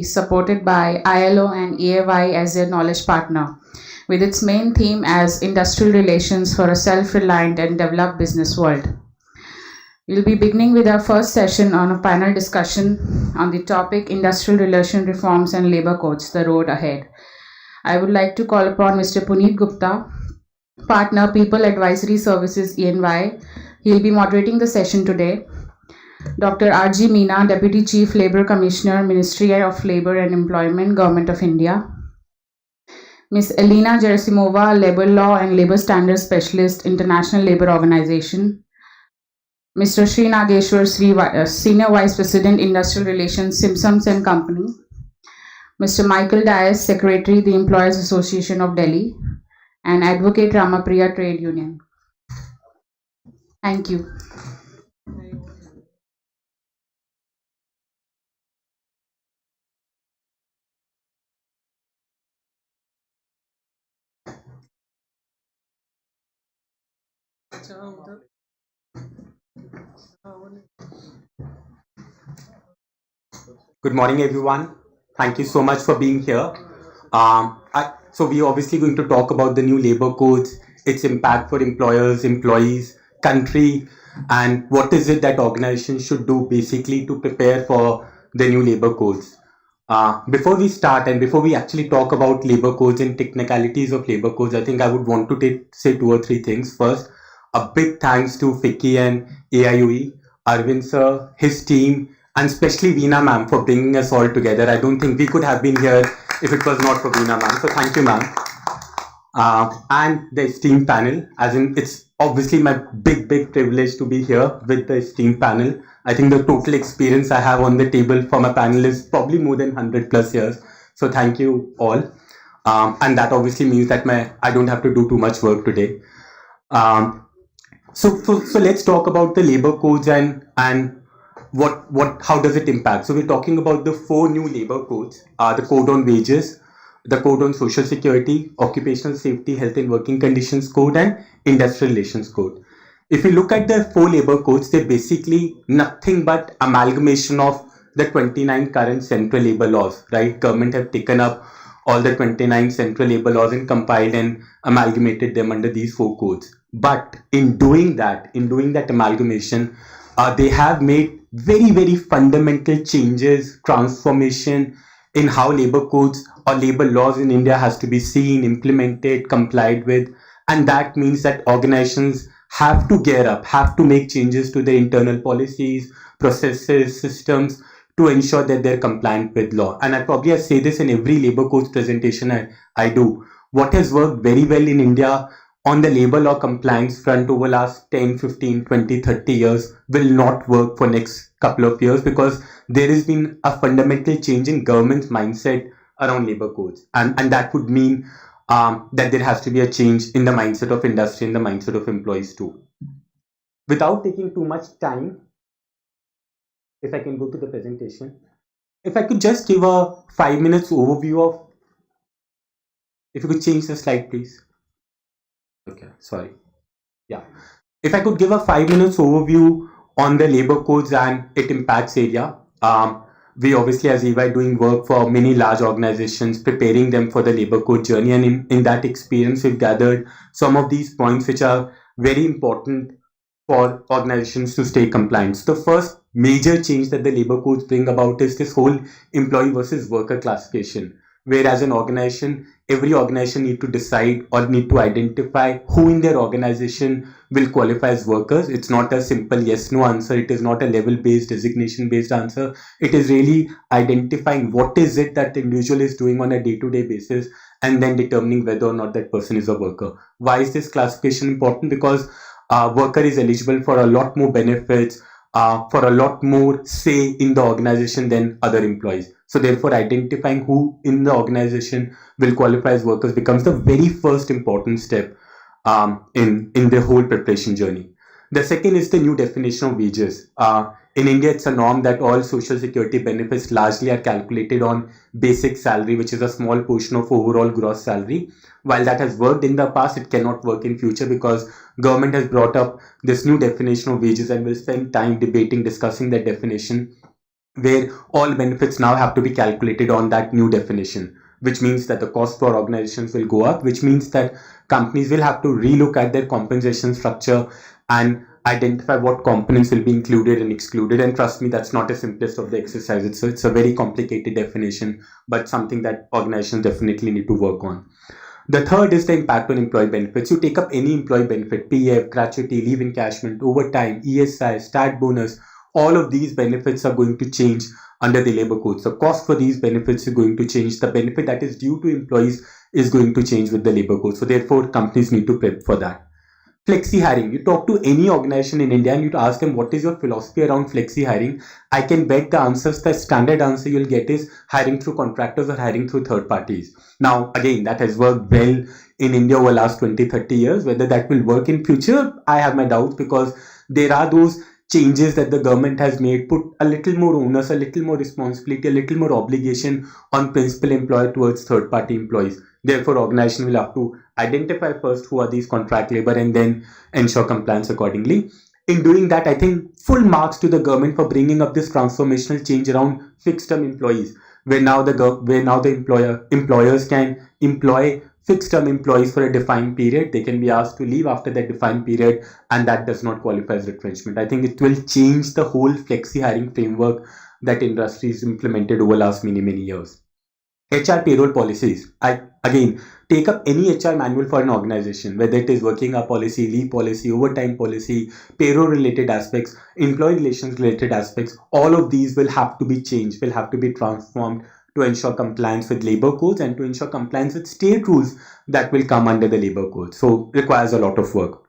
is supported by ILO and EAY as their knowledge partner, with its main theme as industrial relations for a self-reliant and developed business world. We'll be beginning with our first session on a panel discussion on the topic Industrial Relation Reforms and Labor Codes, the Road Ahead. I would like to call upon Mr. Puneet Gupta, Partner, People Advisory Services, EY. He'll be moderating the session today. Dr. R.G. Meena, Deputy Chief Labour Commissioner, Ministry of Labour and Employment, Government of India. Ms. Elena Gerasimova, Labour Law and Labour Standards Specialist, International Labour Organization. Mr. Sri Nageshwar Sri, Senior Vice President, Industrial Relations, Simpsons and Company. Mr. Michael Dias, Secretary, the Employers Association of Delhi, and Advocate Ramapriya Trade Union. Thank you. Good morning, everyone. Thank you so much for being here. So we're obviously going to talk about the new labor codes, its impact for employers, employees, country, and what is it that organizations should do basically to prepare for the new labor codes. Before we start and before we actually talk about labor codes and technicalities of labor codes, I think I would want to say two or three things. First, a big thanks to FICCI and AIUE, Arvind sir, his team, and especially Veena ma'am for bringing us all together. I don't think we could have been here if it was not for Veena ma'am. So thank you, ma'am. And the esteemed panel, as in it's obviously my big privilege to be here with the esteemed panel. I think the total experience I have on the table for my panel is probably more than 100 plus years. So thank you all. And that obviously means that I don't have to do too much work today. So let's talk about the labor codes and how does it impact. So we're talking about the 4 new labor codes, the Code on Wages, the Code on Social Security, Occupational Safety, Health and Working Conditions Code, and Industrial Relations Code. If you look at the 4 labor codes, they're basically nothing but amalgamation of the 29 current central labor laws, right? Government have taken up all the 29 central labor laws and compiled and amalgamated them under these 4 codes. But in doing that amalgamation, they have made very fundamental changes, transformation in how labor codes or labor laws in India has to be seen, implemented, complied with. And that means that organizations have to gear up, have to make changes to their internal policies, processes, systems to ensure that they're compliant with law. And I probably say this in every labor codes presentation I do. What has worked very well in India on the labor law compliance front over last 10, 15, 20, 30 years will not work for next couple of years because there has been a fundamental change in government's mindset around labor codes. And that would mean that there has to be a change in the mindset of industry and the mindset of employees too. Without taking too much time, if I can go to the presentation, if I could just give a 5 minutes overview of, if you could change the slide, please. Okay, sorry. Yeah. If I could give a 5 minutes overview on the labor codes and it impacts area. We obviously as EY doing work for many large organizations, preparing them for the labor code journey. And in that experience, we've gathered some of these points which are very important for organizations to stay compliant. So the first major change that the labor codes bring about is this whole employee versus worker classification. Whereas an organization, every organization need to decide or need to identify who in their organization will qualify as workers. It's not a simple yes/no answer. It is not a level-based, designation-based answer. It is really identifying what is it that the individual is doing on a day-to-day basis and then determining whether or not that person is a worker. Why is this classification important? Because worker is eligible for a lot more benefits, for a lot more say in the organization than other employees. So therefore, identifying who in the organization will qualify as workers becomes the very first important step in the whole preparation journey. The second is the new definition of wages. In India, it's a norm that all social security benefits largely are calculated on basic salary, which is a small portion of overall gross salary. While that has worked in the past, it cannot work in future because government has brought up this new definition of wages and will spend time debating, discussing that definition where all benefits now have to be calculated on that new definition, which means that the cost for organizations will go up, which means that companies will have to relook at their compensation structure and identify what components will be included and excluded. And trust me, that's not the simplest of the exercise. It's a very complicated definition, but something that organizations definitely need to work on. The third is the impact on employee benefits. You take up any employee benefit, PF, gratuity, leave encashment, overtime, ESI, stat bonus, all of these benefits are going to change under the labor codes. The cost for these benefits is going to change. The benefit that is due to employees is going to change with the labor code. So therefore, companies need to prep for that. Flexi hiring. You talk to any organization in India and you ask them what is your philosophy around flexi hiring. I can bet the standard answer you'll get is hiring through contractors or hiring through third parties. Now, again, that has worked well in India over the last 20, 30 years. Whether that will work in future, I have my doubts, because there are those changes that the government has made, put a little more onus, a little more responsibility, a little more obligation on principal employer towards third party employees. Therefore, organization will have to identify first who are these contract labor and then ensure compliance accordingly. In doing that, I think full marks to the government for bringing up this transformational change around fixed term employees, where now the employers can employ fixed term employees for a defined period. They can be asked to leave after that defined period, and that does not qualify as retrenchment. I think it will change the whole flexi hiring framework that industry has implemented over the last many years. HR payroll policies. I again take up any HR manual for an organization, whether it is working hour policy, leave policy, overtime policy, payroll related aspects, employee relations related aspects. All of these will have to be changed, will have to be transformed to ensure compliance with labor codes and to ensure compliance with state rules that will come under the labor code. So requires a lot of work.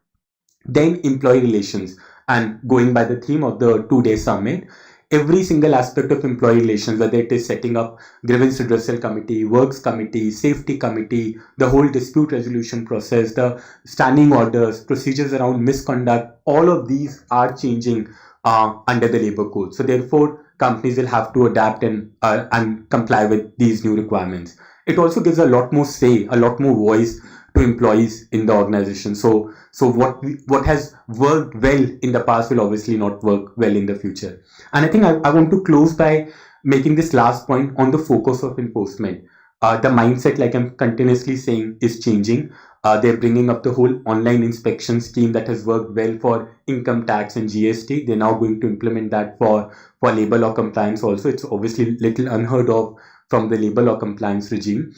Then employee relations, and going by the theme of the 2-day summit, every single aspect of employee relations, whether it is setting up grievance redressal committee, works committee, safety committee, the whole dispute resolution process, the standing orders, procedures around misconduct, all of these are changing under the labor code. So therefore, companies will have to adapt and comply with these new requirements. It also gives a lot more say, a lot more voice to employees in the organization. So what has worked well in the past will obviously not work well in the future. And I think I want to close by making this last point on the focus of enforcement. The mindset, like I'm continuously saying, is changing. They're bringing up the whole online inspection scheme that has worked well for income tax and GST. They're now going to implement that for labor law compliance also. It's obviously little unheard of from the labor law compliance regime.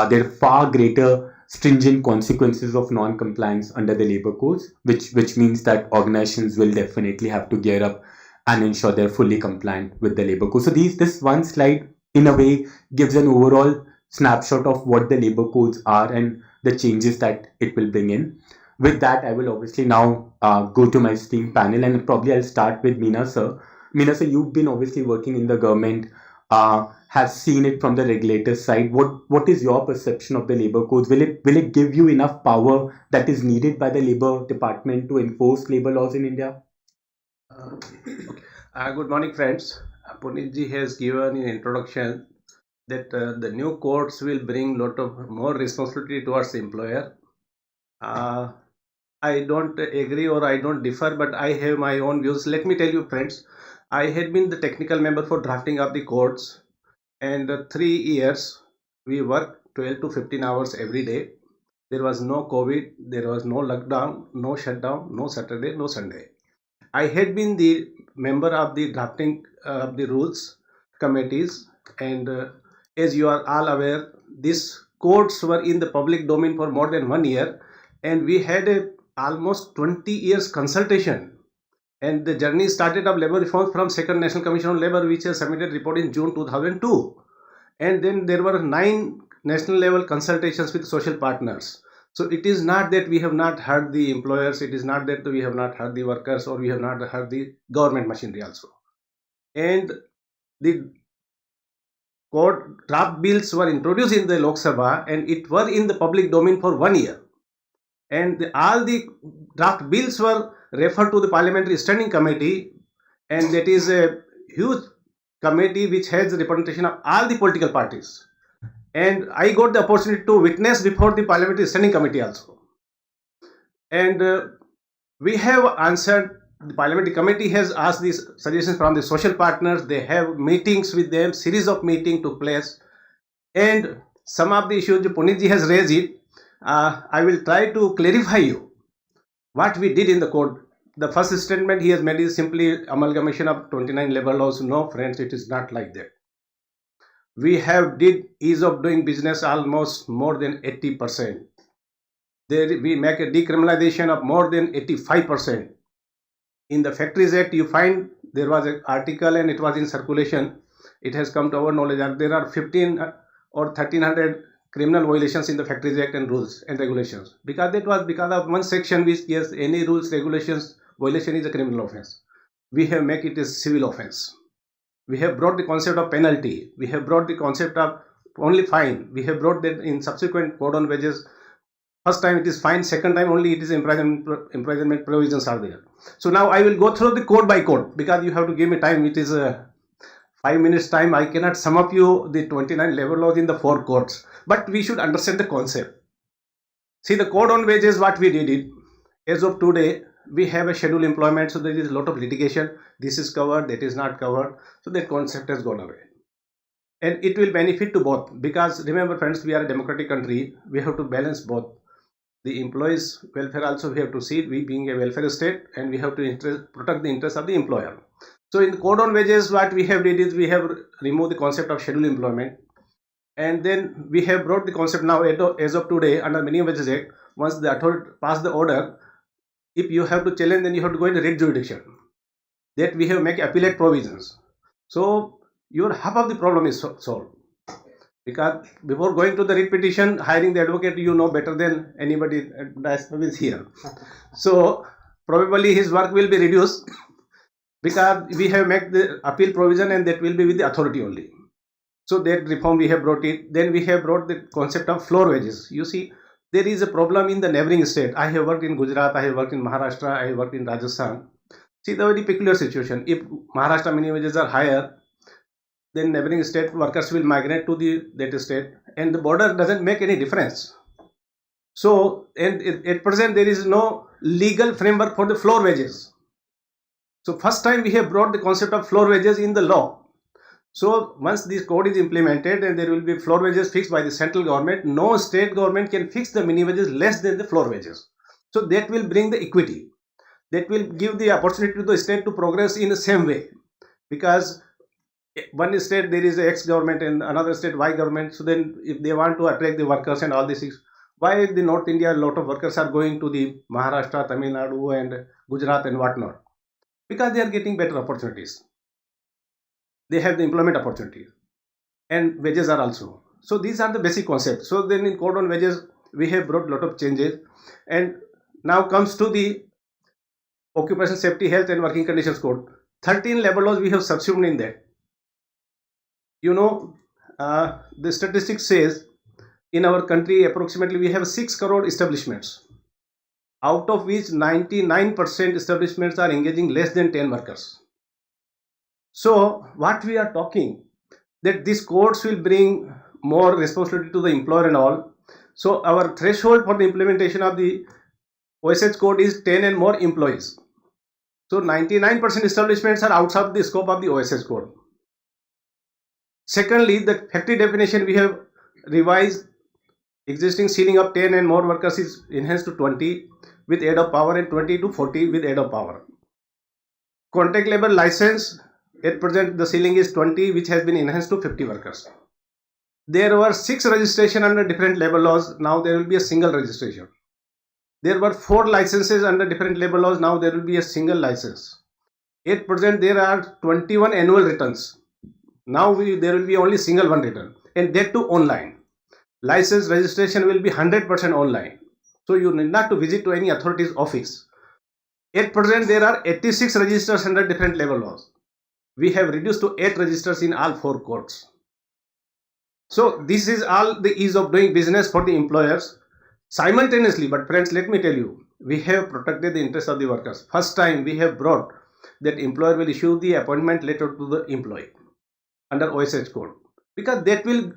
There are far greater stringent consequences of non-compliance under the labor codes, which means that organizations will definitely have to gear up and ensure they're fully compliant with the labor code. So this one slide in a way gives an overall snapshot of what the labor codes are and the changes that it will bring in. With that, I will obviously now go to my esteemed panel, and probably I'll start with Meena sir. Meena sir, you've been obviously working in the government, have seen it from the regulator side. What is your perception of the labor codes? Will it give you enough power that is needed by the labor department to enforce labor laws in India? Good morning, friends. Punitji has given an introduction that the new codes will bring lot of more responsibility towards the employer. I don't agree or I don't differ, but I have my own views. Let me tell you, friends, I had been the technical member for drafting up the codes, and 3 years we worked 12 to 15 hours every day. There was no COVID, there was no lockdown, no shutdown, no Saturday, no Sunday. I had been the member of the drafting of the rules committees, and as you are all aware, these codes were in the public domain for more than 1 year, and we had a almost 20 years consultation. And the journey started of labor reforms from Second National Commission on Labor, which has submitted report in June 2002. And then there were 9 national level consultations with social partners. So it is not that we have not heard the employers, it is not that we have not heard the workers, or we have not heard the government machinery also. And the code draft bills were introduced in the Lok Sabha, and it were in the public domain for 1 year. And all the draft bills were referred to the Parliamentary Standing Committee, and that is a huge committee which has the representation of all the political parties. And I got the opportunity to witness before the Parliamentary Standing Committee also. And we have answered the parliamentary committee has asked these suggestions from the social partners. They have meetings with them, series of meetings took place, and some of the issues Puneet ji has raised it. I will try to clarify you what we did in the code. The first statement he has made is simply amalgamation of 29 labor laws. No, friends, it is not like that. We have did ease of doing business almost more than 80%. There we make a decriminalization of more than 85%. In the Factories Act, you find there was an article and it was in circulation. It has come to our knowledge that there are 15 or 1300 criminal violations in the Factories Act and rules and regulations. Because that was because of one section which, yes, any rules, regulations, violation is a criminal offense. We have make it a civil offense. We have brought the concept of penalty. We have brought the concept of only fine. We have brought that in subsequent code on wages. First time it is fine, second time only it is imprisonment provisions are there. So now I will go through the code by code because you have to give me time. It is 5 minutes time. I cannot sum up you the 29 labor laws in the 4 codes, but we should understand the concept. See, the code on wages, what we did it, as of today, we have a scheduled employment, so there is a lot of litigation. This is covered, that is not covered. So that concept has gone away. And it will benefit to both, because remember friends, we are a democratic country. We have to balance both. The employees' welfare also we have to see, we being a welfare state, and we have to protect the interests of the employer. So in the code on wages, what we have did is we have removed the concept of scheduled employment. And then we have brought the concept now as of today under Minimum Wages Act. Once the authority pass the order, if you have to challenge, then you have to go into writ jurisdiction. That we have make appellate provisions. So your half of the problem is solved. Because before going to the writ petition, hiring the advocate, you know better than anybody that is here. So probably his work will be reduced because we have made the appeal provision and that will be with the authority only. So that reform we have brought it. Then we have brought the concept of floor wages. You see, there is a problem in the neighboring state. I have worked in Gujarat, I have worked in Maharashtra, I have worked in Rajasthan. See the very peculiar situation. If Maharashtra minimum wages are higher, then neighboring state workers will migrate to that state, and the border doesn't make any difference. So, and at present there is no legal framework for the floor wages. So first time we have brought the concept of floor wages in the law. So once this code is implemented and there will be floor wages fixed by the central government, no state government can fix the minimum wages less than the floor wages. So that will bring the equity. That will give the opportunity to the state to progress in the same way. Because one state there is X government and another state Y government. So then if they want to attract the workers and all these things, why the North India, a lot of workers are going to the Maharashtra, Tamil Nadu and Gujarat and whatnot? Because they are getting better opportunities. They have the employment opportunity and wages are also. So these are the basic concepts. So then in code on wages, we have brought a lot of changes, and now comes to the Occupational Safety, Health and Working Conditions Code. 13 labor laws we have subsumed in that. You know, the statistics says in our country approximately we have 6 crore establishments, out of which 99% establishments are engaging less than 10 workers. So what we are talking, that these codes will bring more responsibility to the employer and all. So our threshold for the implementation of the OSH code is 10 and more employees. So 99% establishments are outside the scope of the OSH code. Secondly, the factory definition we have revised. Existing ceiling of 10 and more workers is enhanced to 20 with aid of power and 20 to 40 with aid of power. Contract labor license, at present the ceiling is 20, which has been enhanced to 50 workers. There were 6 registration under different labor laws. Now there will be a single registration. There were 4 licenses under different labor laws. Now there will be a single license. At present there are 21 annual returns. Now there will be only single one return, and that too online. License registration will be 100% online. So you need not to visit to any authority's office. At present there are 86 registers under different labor laws. We have reduced to 8 registers in all 4 courts. So this is all the ease of doing business for the employers simultaneously. But friends, let me tell you, we have protected the interests of the workers. First time we have brought that employer will issue the appointment letter to the employee under OSH code, because that will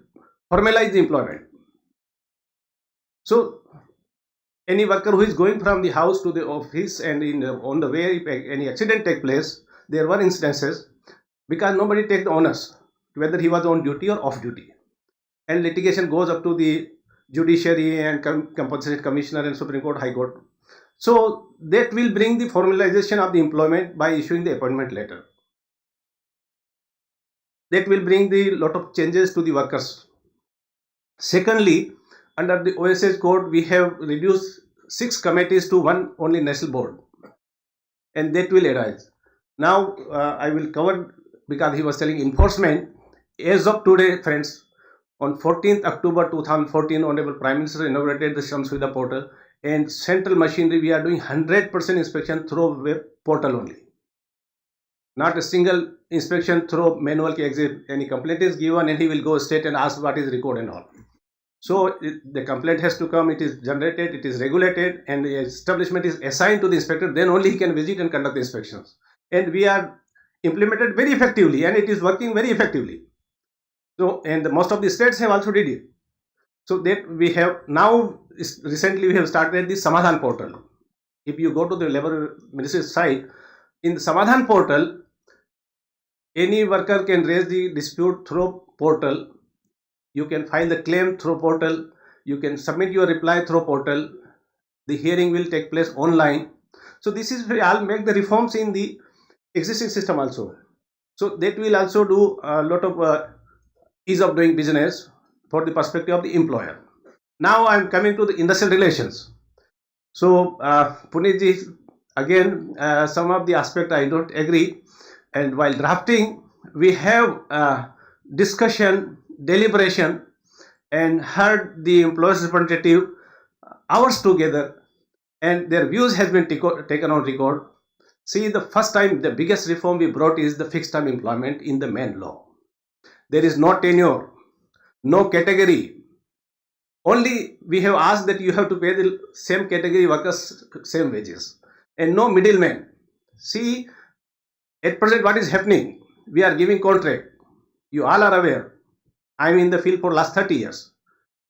formalize the employment. So Any worker who is going from the house to the office and on the way, if any accident take place, there were instances because nobody take the honors whether he was on duty or off duty, and litigation goes up to the judiciary and compensation commissioner and Supreme Court, High Court. So that will bring the formalization of the employment by issuing the appointment letter. That will bring the lot of changes to the workers. Secondly, under the OSH code, we have reduced 6 committees to one only national board, and that will arise. Now I will cover, because he was telling enforcement. As of today, friends, on 14th October 2014, Honorable Prime Minister inaugurated the Shram Suvidha portal, and central machinery, we are doing 100% inspection through web portal only. Not a single inspection through manual exit. Any complaint is given and he will go straight and ask what is record and all. So the complaint has to come, it is generated, it is regulated, and the establishment is assigned to the inspector, then only he can visit and conduct the inspections. And we are implemented very effectively, and it is working very effectively. So, and most of the states have also did it. So that we have now, recently we have started the Samadhan portal. If you go to the Labour Ministry's site, in the Samadhan portal, any worker can raise the dispute through portal. You can file the claim through portal. You can submit your reply through portal. The hearing will take place online. So this is, I'll make the reforms in the existing system also. So that will also do a lot of ease of doing business for the perspective of the employer. Now I am coming to the industrial relations. So Punitji, again, some of the aspect I don't agree. And while drafting, we have discussion, deliberation, and heard the employers representative hours together, and their views has been taken on record. See, the first time, the biggest reform we brought is the fixed term employment in the main law. There is no tenure, no category. Only we have asked that you have to pay the same category workers same wages, and no middleman. See, at present what is happening, we are giving contract. You all are aware. I am in the field for last 30 years.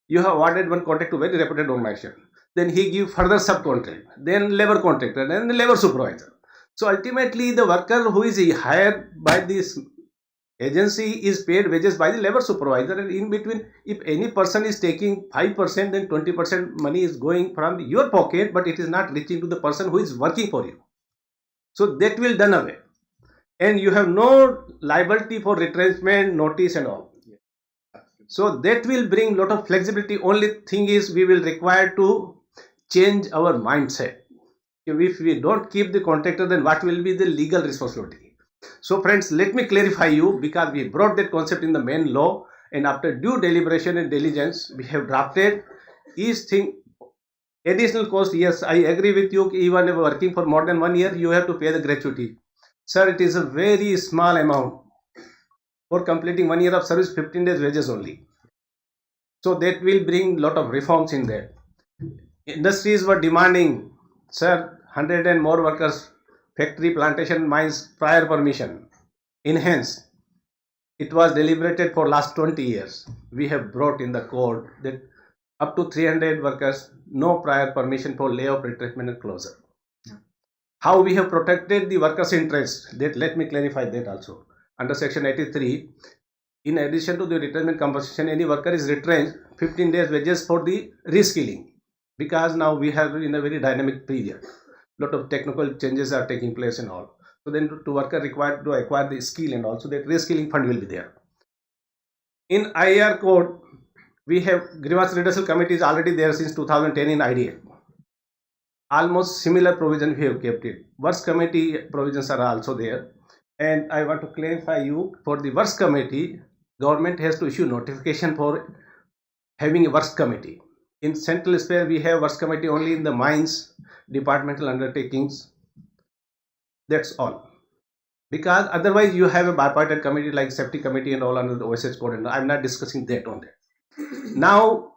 You have awarded one contract to very reputed organization. Then he give further subcontract, then labor contractor, then the labor supervisor. So ultimately the worker who is hired by this agency is paid wages by the labor supervisor, and in between, if any person is taking 5%, then 20% money is going from your pocket, but it is not reaching to the person who is working for you. So that will done away, and you have no liability for retrenchment, notice and all. So that will bring lot of flexibility. Only thing is we will require to change our mindset. If we don't keep the contractor, then what will be the legal responsibility? So friends, let me clarify you, because we brought that concept in the main law, and after due deliberation and diligence, we have drafted each thing. Additional cost, yes, I agree with you. Even if working for more than 1 year, you have to pay the gratuity. Sir, it is a very small amount. For completing 1 year of service, 15 days wages only. So that will bring lot of reforms in there. Industries were demanding, sir, 100 and more workers, factory, plantation, mines, prior permission. Enhance. It was deliberated for last 20 years. We have brought in the code that up to 300 workers, no prior permission for layoff, retrenchment and closure. How we have protected the workers' interest, that let me clarify that also. Under section 83, in addition to the retrenchment compensation, any worker is retrenched 15 days wages for the reskilling, because now we have in a very dynamic period. Lot of technical changes are taking place and all. So then to worker required to acquire the skill, and also that reskilling fund will be there. In IR code, we have grievance redressal committee is already there since 2010 in IDA. Almost similar provision we have kept it. Works committee provisions are also there. And I want to clarify you, for the works committee, government has to issue notification for having a works committee. In central sphere, we have works committee only in the mines, departmental undertakings. That's all. Because otherwise you have a bipartite committee like safety committee and all under the OSH code, and I'm not discussing that on that. Now,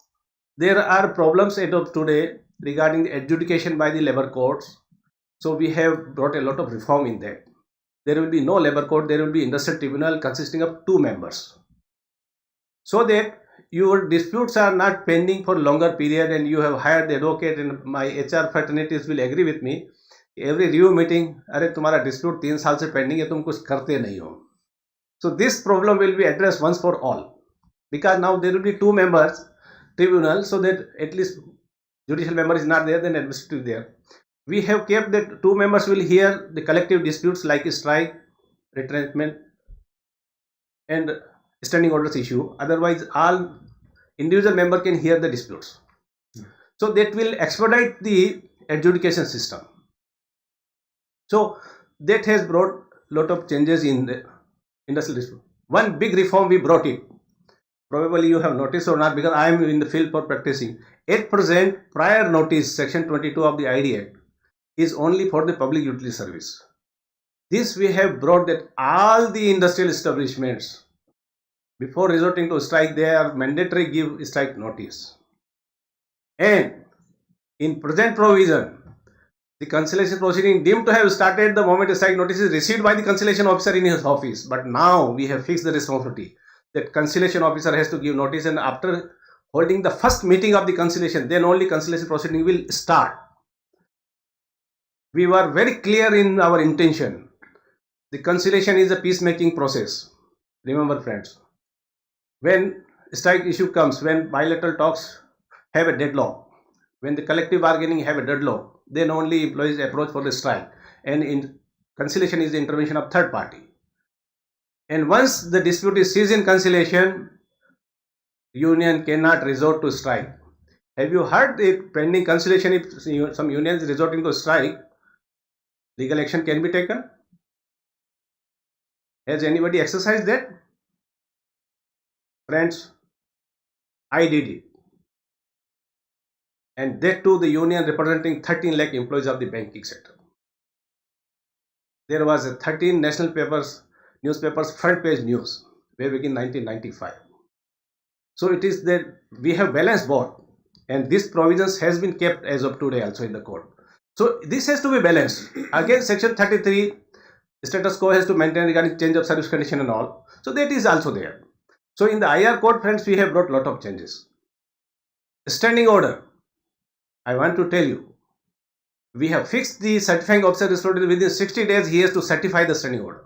there are problems as of today regarding the adjudication by the labor courts. So we have brought a lot of reform in that. There will be no labor court, there will be industrial tribunal consisting of 2 members. So that your disputes are not pending for longer period and you have hired the advocate and my HR fraternities will agree with me, every review meeting, अरे तुम्हारा dispute 3 साल से pending है, तुम कुछ करते नहीं हो. So this problem will be addressed once for all, because now there will be 2 members tribunal, so that at least judicial member is not there, then administrative there. We have kept that 2 members will hear the collective disputes like strike, retrenchment and standing orders issue. Otherwise all individual member can hear the disputes. So that will expedite the adjudication system. So that has brought lot of changes in the industrial dispute. One big reform we brought it, probably you have noticed or not, because I am in the field for practicing. At present, prior notice section 22 of the ID Act is only for the public utility service. This we have brought that all the industrial establishments, before resorting to strike, they are mandatory give strike notice. And in present provision, the conciliation proceeding deemed to have started the moment the strike notice is received by the conciliation officer in his office. But now we have fixed the responsibility that conciliation officer has to give notice, and after holding the first meeting of the conciliation, then only conciliation proceeding will start. We were very clear in our intention. The conciliation is a peacemaking process. Remember, friends, when strike issue comes, when bilateral talks have a deadlock, when the collective bargaining have a deadlock, then only employees approach for the strike, and in conciliation is the intervention of third party. And once the dispute is ceased in conciliation, union cannot resort to strike. Have you heard the pending conciliation, if some union is resorting to strike, legal action can be taken? Has anybody exercised that? Friends, I did it. And that too, the union representing 13 lakh employees of the banking sector. There was a 13 national newspapers front page news way back in 1995. So it is that we have balanced both, and this provisions has been kept as of today also in the code. So this has to be balanced. Again, section 33, status quo has to maintain regarding change of service condition and all. So that is also there. So in the IR code, friends, we have brought lot of changes. Standing order, I want to tell you, we have fixed the certifying officer responsibility within 60 days he has to certify the standing order.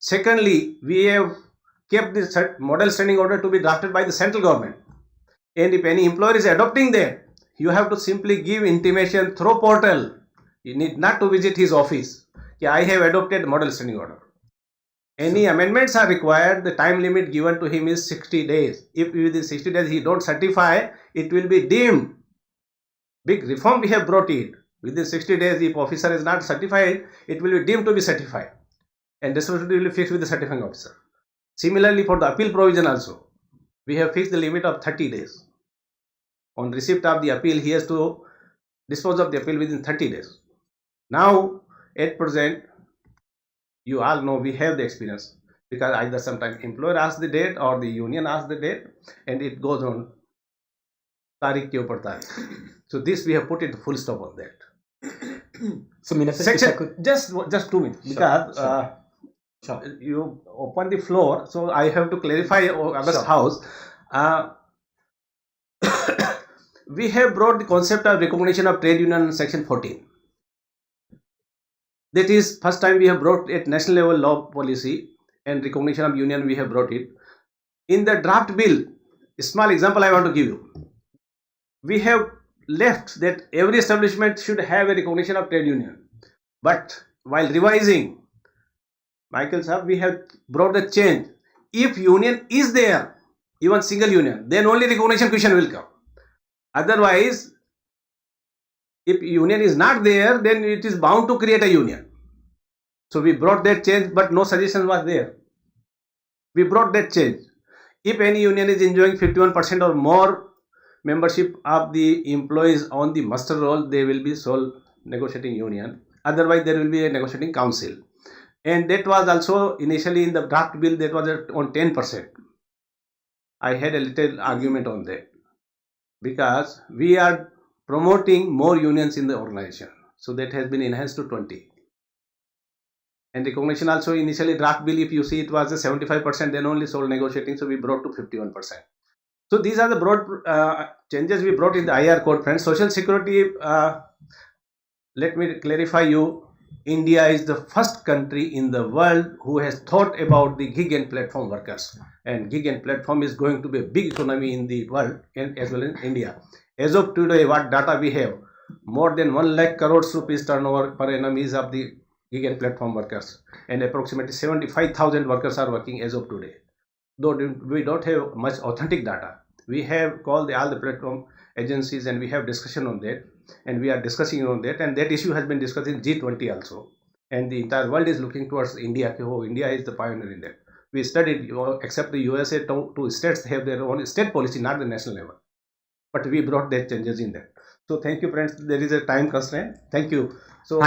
Secondly, we have kept the model standing order to be drafted by the central government. And if any employer is adopting that, you have to simply give intimation through portal. You need not to visit his office. Yeah, I have adopted model standing order. Any amendments are required, the time limit given to him is 60 days. If within 60 days he don't certify, it will be deemed. Big reform we have brought it. Within 60 days, if officer is not certified, it will be deemed to be certified. And responsibility will be fixed with the certifying officer. Similarly, for the appeal provision also, we have fixed the limit of 30 days. On receipt of the appeal, he has to dispose of the appeal within 30 days. Now, at present, you all know we have the experience, because either sometimes employer asks the date or the union asks the date, and it goes on तारीख के ऊपर तारीख. So this we have put it full stop on that. So Minister, Section, just 2 minutes, because sure. You open the floor, so I have to clarify August House. We have brought the concept of recognition of trade union section 14. That is first time we have brought at national level law policy, and recognition of union we have brought it. In the draft bill, a small example I want to give you. We have left that every establishment should have a recognition of trade union. But while revising, Michael Saab, we have brought the change. If union is there, even single union, then only recognition question will come. Otherwise, if union is not there, then it is bound to create a union. So we brought that change, but no suggestion was there. We brought that change. If any union is enjoying 51% or more membership of the employees on the muster roll, they will be sole negotiating union. Otherwise, there will be a negotiating council. And that was also initially in the draft bill, that was on 10%. I had a little argument on that, because we are promoting more unions in the organization. So that has been enhanced to 20. And recognition also initially draft bill, if you see, it was a 75%, then only sole negotiating, so we brought to 51%. So these are the broad changes we brought in the IR code, friends. Social security, let me clarify you. India is the first country in the world who has thought about the gig and platform workers. And gig and platform is going to be a big economy in the world and as well in India. As of today, what data we have, more than 1 lakh crores rupees turnover per annum is of the gig and platform workers. And approximately 75,000 workers are working as of today. Though we don't have much authentic data, we have called all the platform agencies and we have discussion on that, and we are discussing on that, and that issue has been discussed in G20 also, and the entire world is looking towards India. Oh, India is the pioneer in that. We studied, except the USA, two states have their own state policy, not the national level, but we brought that changes in that. So thank you, friends. There is a time constraint. Thank you. So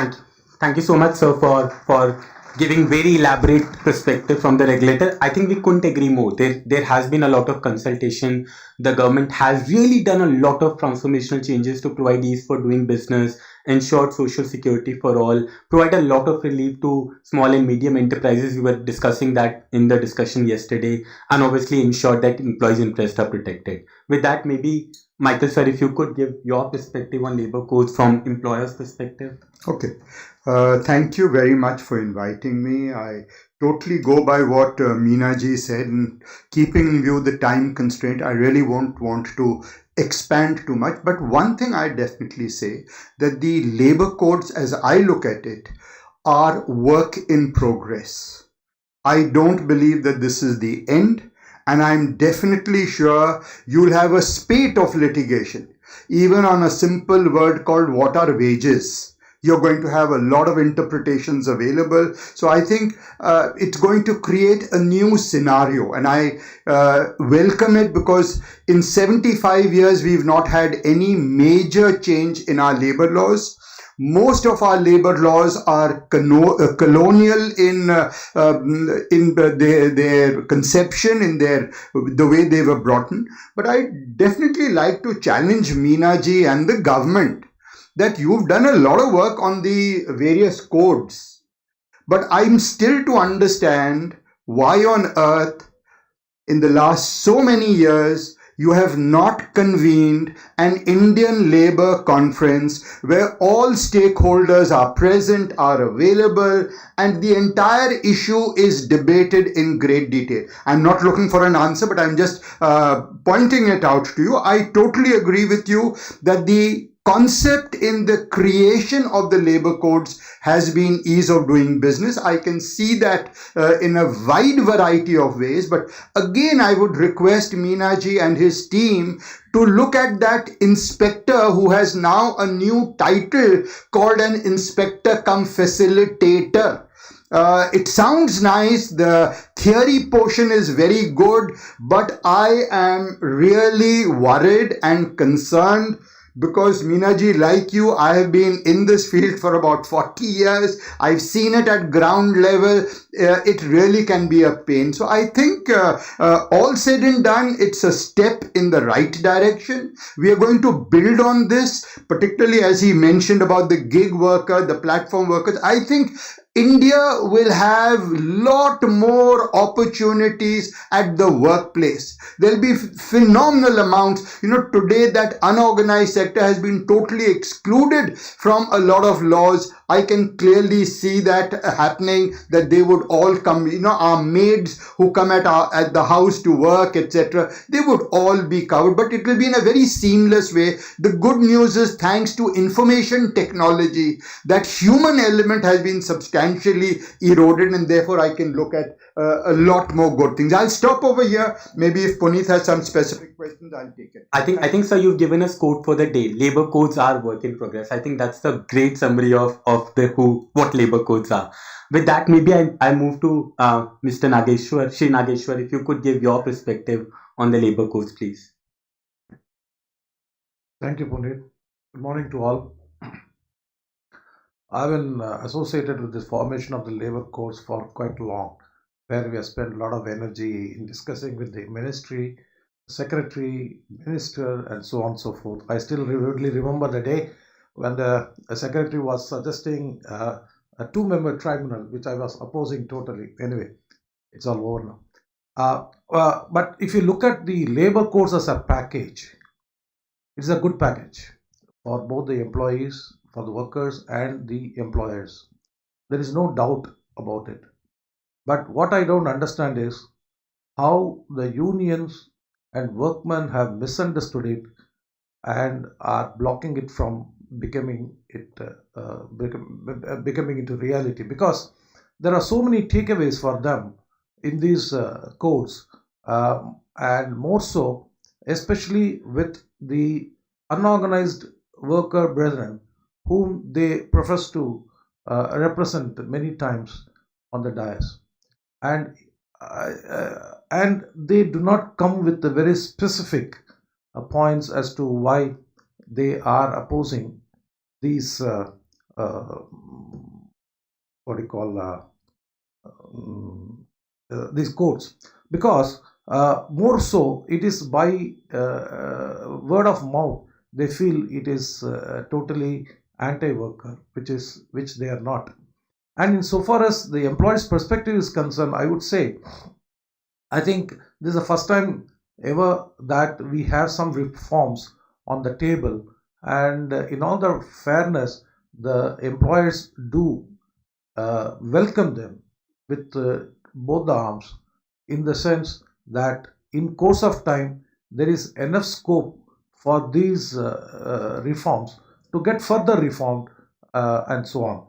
Thank you so much, sir, for giving very elaborate perspective from the regulator. I think we couldn't agree more. There has been a lot of consultation. The government has really done a lot of transformational changes to provide ease for doing business, ensure social security for all, provide a lot of relief to small and medium enterprises. We were discussing that in the discussion yesterday, and obviously ensure that employees' interests are protected. With that, maybe Michael, sir, if you could give your perspective on labor codes from employers' perspective. Okay. Thank you very much for inviting me. I totally go by what Meena ji said, and keeping in view the time constraint, I really won't want to expand too much. But one thing I definitely say, that the labor codes, as I look at it, are work in progress. I don't believe that this is the end, and I'm definitely sure you'll have a spate of litigation, even on a simple word called what are wages. You're going to have a lot of interpretations available. So I think it's going to create a new scenario, and I welcome it, because in 75 years we've not had any major change in our labor laws. Most of our labor laws are colonial in their conception, in the way they were brought in. But I definitely like to challenge Meena ji and the government that you've done a lot of work on the various codes, but I'm still to understand why on earth in the last so many years you have not convened an Indian Labour Conference where all stakeholders are present, are available, and the entire issue is debated in great detail. I'm not looking for an answer, but I'm just pointing it out to you. I totally agree with you that the concept in the creation of the labor codes has been ease of doing business. I can see that in a wide variety of ways. But again, I would request Meena ji and his team to look at that inspector who has now a new title called an inspector cum facilitator. It sounds nice, the theory portion is very good, but I am really worried and concerned, because Meena ji, like you, I have been in this field for about 40 years. I've seen it at ground level. It really can be a pain. So I think all said and done, it's a step in the right direction. We are going to build on this, particularly as he mentioned about the gig worker, the platform workers. I think India will have lot more opportunities at the workplace. There'll be phenomenal amounts. Today that unorganized sector has been totally excluded from a lot of laws. I can clearly see that happening, that they would all come, our maids who come at the house to work, etc. They would all be covered, but it will be in a very seamless way. The good news is, thanks to information technology, that human element has been substantially eroded, and therefore I can look at a lot more good things. I'll stop over here. Maybe if Puneet has some specific questions, I'll take it. I think, sir, you've given us quote for the day. Labor codes are work in progress. I think that's the great summary of what labor codes are. With that, maybe I move to Mr. Nageshwar, Shri Nageshwar, if you could give your perspective on the labor codes, please. Thank you, Puneet. Good morning to all. I've been associated with this formation of the labor codes for quite long, where we have spent a lot of energy in discussing with the ministry, secretary, minister, and so on and so forth. I still vividly remember the day when the secretary was suggesting a two-member tribunal, which I was opposing totally. Anyway, it's all over now. But if you look at the labor codes as a package, it's a good package for both the employees, for the workers, and the employers. There is no doubt about it. But what I don't understand is how the unions and workmen have misunderstood it and are blocking it from becoming into reality, because there are so many takeaways for them in these codes, and more so especially with the unorganized worker brethren whom they profess to represent many times on the dais, and they do not come with the very specific points as to why they are opposing these what do you call these codes, because more so it is by word of mouth they feel it is totally anti-worker, which they are not. And insofar as the employee's perspective is concerned, I would say, I think this is the first time ever that we have some reforms on the table, and in all the fairness, the employers do welcome them with both the arms, in the sense that in course of time there is enough scope for these reforms to get further reformed, and so on.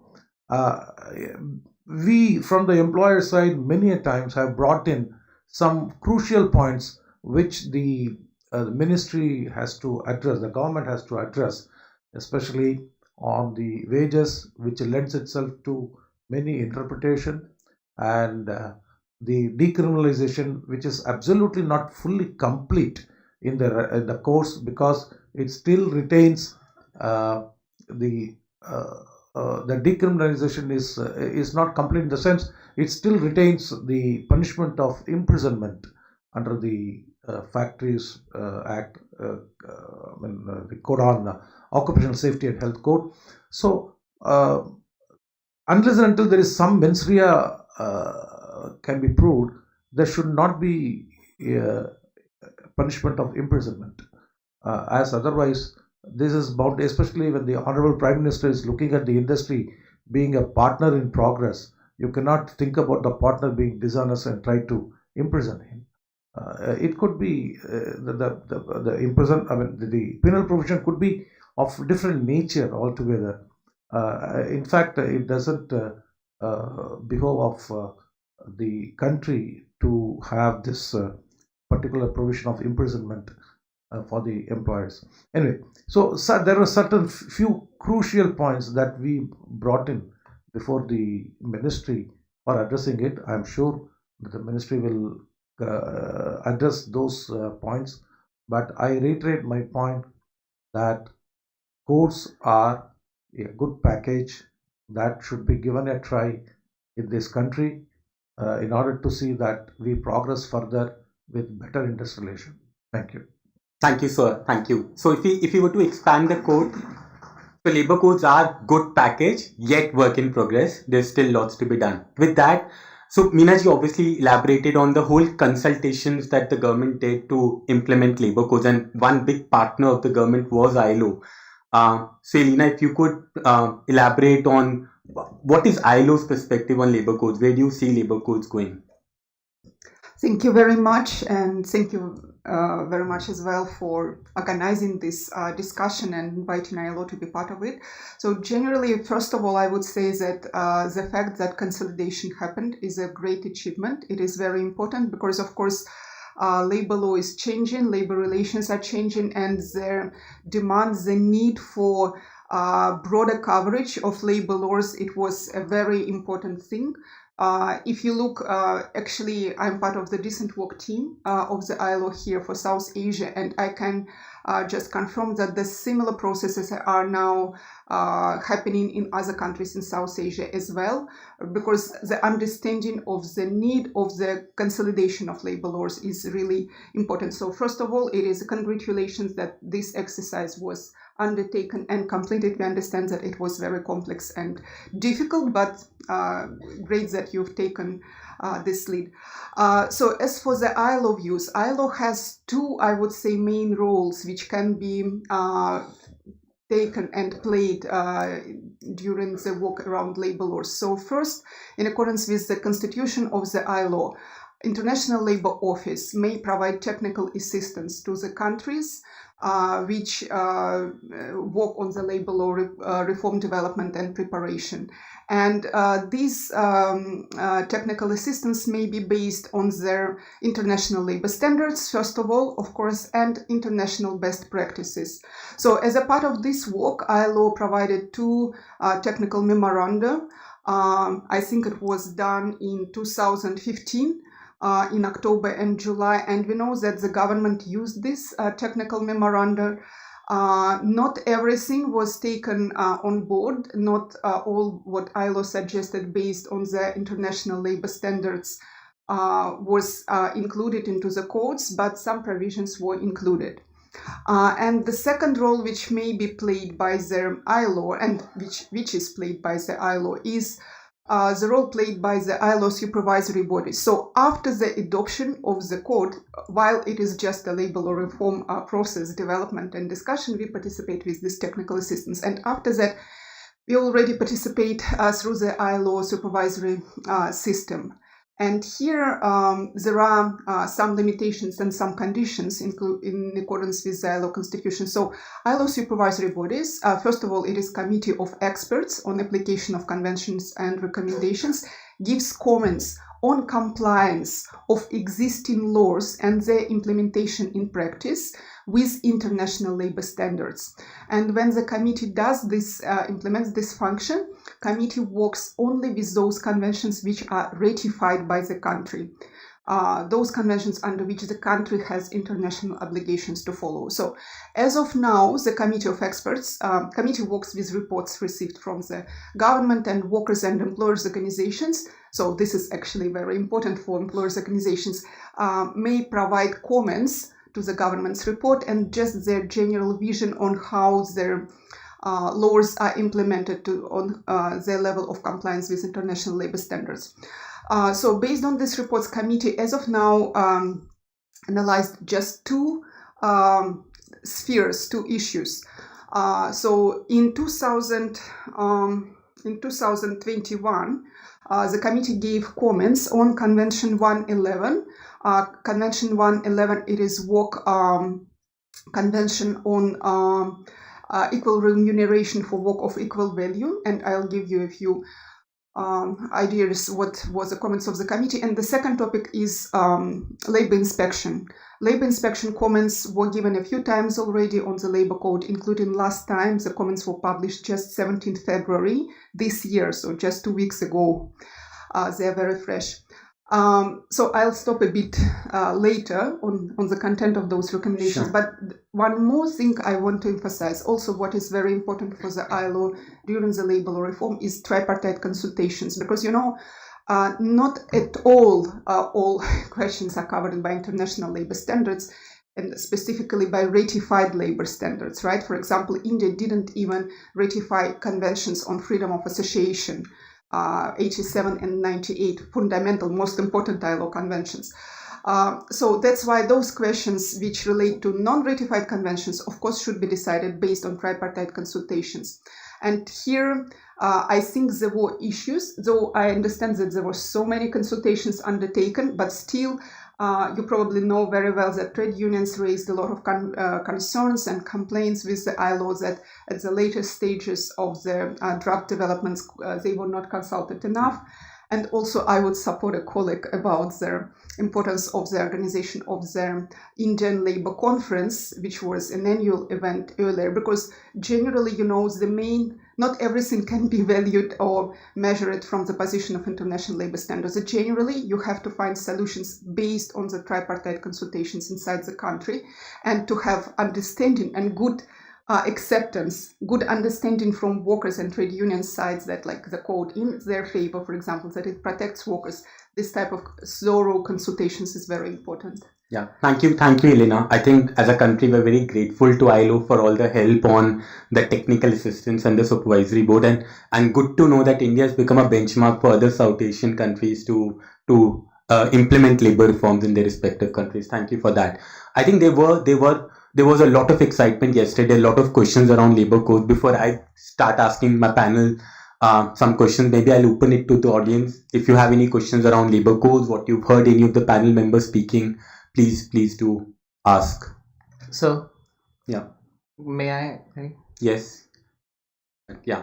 We from the employer side many a times have brought in some crucial points which the ministry has to address, the government has to address, especially on the wages, which lends itself to many interpretation, and the decriminalization, which is absolutely not fully complete in the course, because it still retains the decriminalization is not complete in the sense it still retains the punishment of imprisonment under the Factories Act, the Code on Occupational Safety and Health Code. So unless and until there is some mens rea can be proved, there should not be punishment of imprisonment, as otherwise this is bound, especially when the Honorable Prime Minister is looking at the industry being a partner in progress. You cannot think about the partner being dishonest and try to imprison him. It could be the imprison. I mean, the penal provision could be of different nature altogether. In fact, it doesn't behove of the country to have this particular provision of imprisonment for the employers. Anyway, so there are certain few crucial points that we brought in before the ministry for addressing it. I am sure that the ministry will address those points, but I reiterate my point that codes are a good package that should be given a try in this country in order to see that we progress further with better industrialization. Thank you. Thank you, sir. Thank you. So if you were to expand the code, so labor codes are good package, yet work in progress. There's still lots to be done. With that, so Meenaji obviously elaborated on the whole consultations that the government did to implement labor codes, and one big partner of the government was ILO. So Elena, if you could elaborate on what is ILO's perspective on labor codes? Where do you see labor codes going? Thank you very much, and thank you very much as well for organizing this discussion and inviting ILO to be part of it. So generally, first of all, I would say that the fact that consolidation happened is a great achievement. It is very important because, of course, labor law is changing, labor relations are changing, and there demands the need for broader coverage of labor laws. It was a very important thing. If you look, actually, I'm part of the decent work team of the ILO here for South Asia, and I can just confirm that the similar processes are now happening in other countries in South Asia as well, because the understanding of the need of the consolidation of labor laws is really important. So first of all, it is congratulations that this exercise was undertaken and completed. We understand that it was very complex and difficult, but great that you've taken this lead. So as for the ILO views, ILO has two, I would say, main roles which can be taken and played during the work around labor laws. So first, in accordance with the constitution of the ILO, International Labour Office may provide technical assistance to the countries which work on the labor law reform, development and preparation. And these technical assistance may be based on their international labor standards, first of all, of course, and international best practices. So as a part of this work, ILO provided two technical memoranda. I think it was done in 2015. In October and July, and we know that the government used this technical memoranda. Not everything was taken on board, not all what ILO suggested based on the international labor standards was included into the codes, but some provisions were included. And the second role which may be played by the ILO, and which is played by the ILO, is the role played by the ILO supervisory body. So after the adoption of the code, while it is just a labor law reform process, development and discussion, we participate with this technical assistance. And after that, we already participate through the ILO supervisory system. And here there are some limitations and some conditions in accordance with the ILO constitution. So ILO supervisory bodies, first of all, it is committee of experts on application of conventions and recommendations, gives comments on compliance of existing laws and their implementation in practice with international labor standards. And when the committee does this, implements this function, committee works only with those conventions which are ratified by the country. Those conventions under which the country has international obligations to follow. So as of now, the committee of experts, committee works with reports received from the government and workers and employers organizations. So this is actually very important for employers organizations, may provide comments to the government's report and just their general vision on how their laws are implemented on their level of compliance with international labor standards. So based on this reports, committee as of now analyzed just two spheres, two issues. So in 2021, the committee gave comments on Convention 111. Convention 111, it is work convention on equal remuneration for work of equal value, and I'll give you a few ideas what was the comments of the committee. And the second topic is labor inspection. Labor inspection comments were given a few times already on the labor code, including last time the comments were published just 17th February this year, so just 2 weeks ago. They are very fresh. So I'll stop a bit later on the content of those recommendations. Sure. But one more thing I want to emphasize, also what is very important for the ILO during the labor law reform is tripartite consultations, because, you know, not at all questions are covered by international labor standards, and specifically by ratified labor standards, right? For example, India didn't even ratify conventions on freedom of association, 87 and 98, fundamental, most important ILO conventions. So that's why those questions which relate to non-ratified conventions, of course, should be decided based on tripartite consultations. And here, I think there were issues, though I understand that there were so many consultations undertaken, but still, you probably know very well that trade unions raised a lot of concerns and complaints with the ILO that at the later stages of the draft developments, they were not consulted enough. And also, I would support a colleague about the importance of the organization of the Indian Labour Conference, which was an annual event earlier, because generally, you know, not everything can be valued or measured from the position of international labor standards. Generally, you have to find solutions based on the tripartite consultations inside the country, and to have understanding and good acceptance, good understanding from workers and trade union sides that, like, the code in their favor, for example, that it protects workers. This type of thorough consultations is very important. Yeah, thank you, Elena. I think as a country, we're very grateful to ILO for all the help on the technical assistance and the supervisory board, and good to know that India has become a benchmark for other South Asian countries to implement labor reforms in their respective countries. Thank you for that. I think there was a lot of excitement yesterday, a lot of questions around labor codes. Before I start asking my panel some questions, maybe I'll open it to the audience. If you have any questions around labor codes, what you've heard any of the panel members speaking, please do ask. So, Yeah. may I? Right? Yes. Yeah.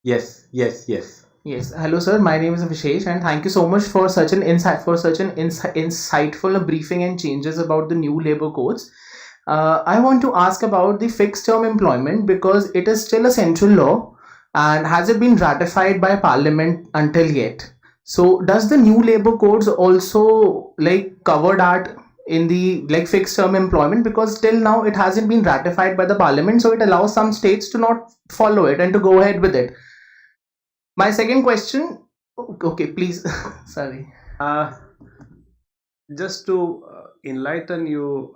Yes. Yes. Hello, sir. My name is Vishesh, and thank you so much for such an insightful briefing and changes about the new labor codes. I want to ask about the fixed term employment because it is still a central law, and has it been ratified by Parliament until yet? So, does the new labor codes also cover that in the fixed term employment, because till now it hasn't been ratified by the Parliament, so it allows some states to not follow it and to go ahead with it. My second question, okay, please, sorry. Just to enlighten you,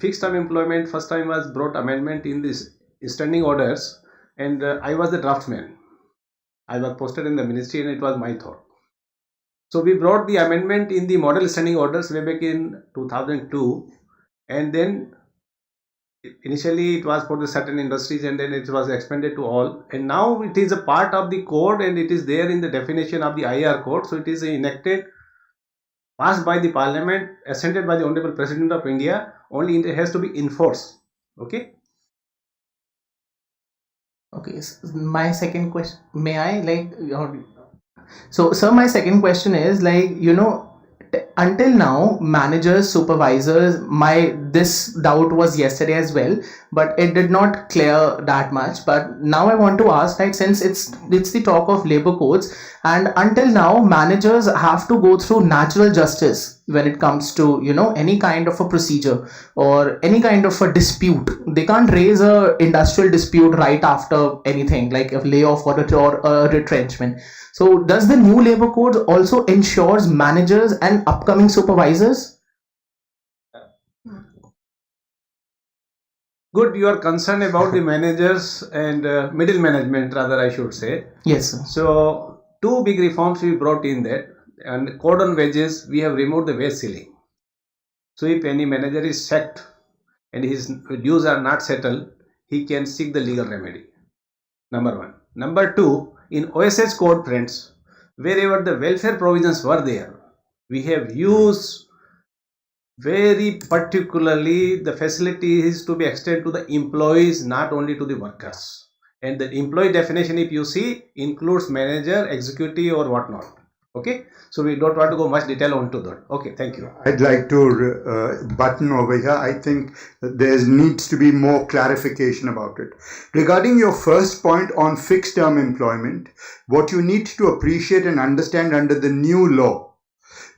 fixed term employment first time was brought amendment in this standing orders, and I was the draftsman. I was posted in the ministry, and it was my thought. So we brought the amendment in the model standing orders way back in 2002, and then initially it was for the certain industries, and then it was expanded to all, and now it is a part of the code, and it is there in the definition of the IR code. So it is enacted, passed by the Parliament, assented by the Honorable President of India. Only it has to be enforced. Okay. Okay, my second question, may I so sir, my second question is until now, managers, supervisors, this doubt was yesterday as well, but it did not clear that much. But now I want to ask, since it's the talk of labor codes, and until now, managers have to go through natural justice when it comes to any kind of a procedure or any kind of a dispute. They can't raise a industrial dispute right after anything like a layoff or a retrenchment. So does the new labor code also ensures managers and upcoming supervisors? Good, you are concerned about the managers and middle management, rather I should say. Yes, sir. So two big reforms we brought in that, and code on wages, we have removed the wage ceiling. So if any manager is sacked and his dues are not settled, he can seek the legal remedy. Number one. Number two, in OSH code, friends, wherever the welfare provisions were there, we have used very particularly the facilities to be extended to the employees, not only to the workers. And the employee definition, if you see, includes manager, executive or whatnot. Okay, so we don't want to go much detail onto that. Okay, thank you. I'd like to button over here. I think there needs to be more clarification about it. Regarding your first point on fixed term employment, what you need to appreciate and understand under the new law,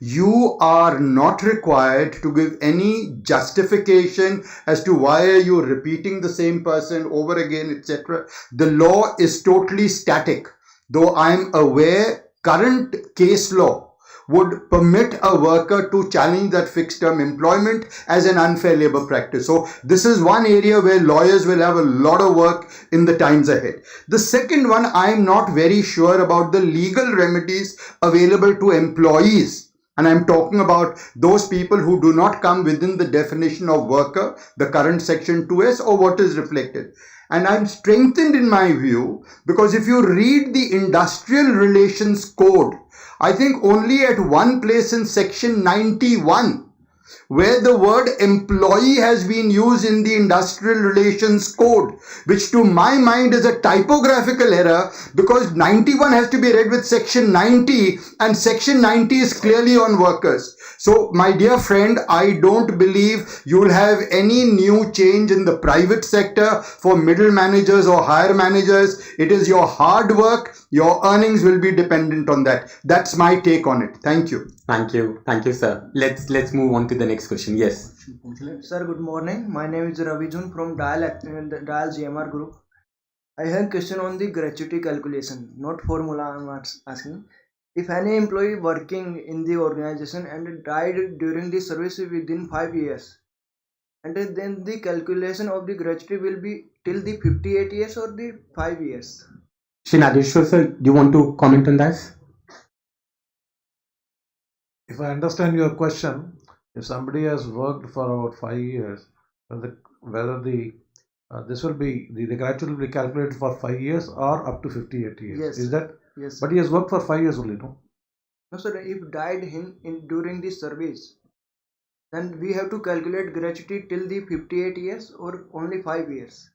you are not required to give any justification as to why are you repeating the same person over again, etc. The law is totally static. Though I am aware current case law would permit a worker to challenge that fixed term employment as an unfair labor practice. So this is one area where lawyers will have a lot of work in the times ahead. The second one, I am not very sure about the legal remedies available to employees. And I'm talking about those people who do not come within the definition of worker, the current section 2S, or what is reflected. And I'm strengthened in my view because if you read the Industrial Relations Code, I think only at one place in section 91, where the word employee has been used in the Industrial Relations Code, which to my mind is a typographical error because 91 has to be read with section 90 and section 90 is clearly on workers. So my dear friend, I don't believe you will have any new change in the private sector for middle managers or higher managers. It is your hard work, your earnings will be dependent on that. That's my take on it. Thank you. Thank you, sir. Let's move on to the next question. Yes. Sir, good morning. My name is Ravi Jun from Dial GMR Group. I have a question on the gratuity calculation, not formula I'm asking. if any employee working in the organization and died during the service within 5 years, and then the calculation of the gratuity will be till the 58 years or the 5 years. Shri Nageshwar sir, do you want to comment on that? If I understand your question, if somebody has worked for about 5 years, whether this will be the gratuity will be calculated for 5 years or up to 58 years. Yes. Is that? Yes. But he has worked for 5 years only, no? No, sir. If died during the service, then we have to calculate gratuity till the 58 years or only 5 years.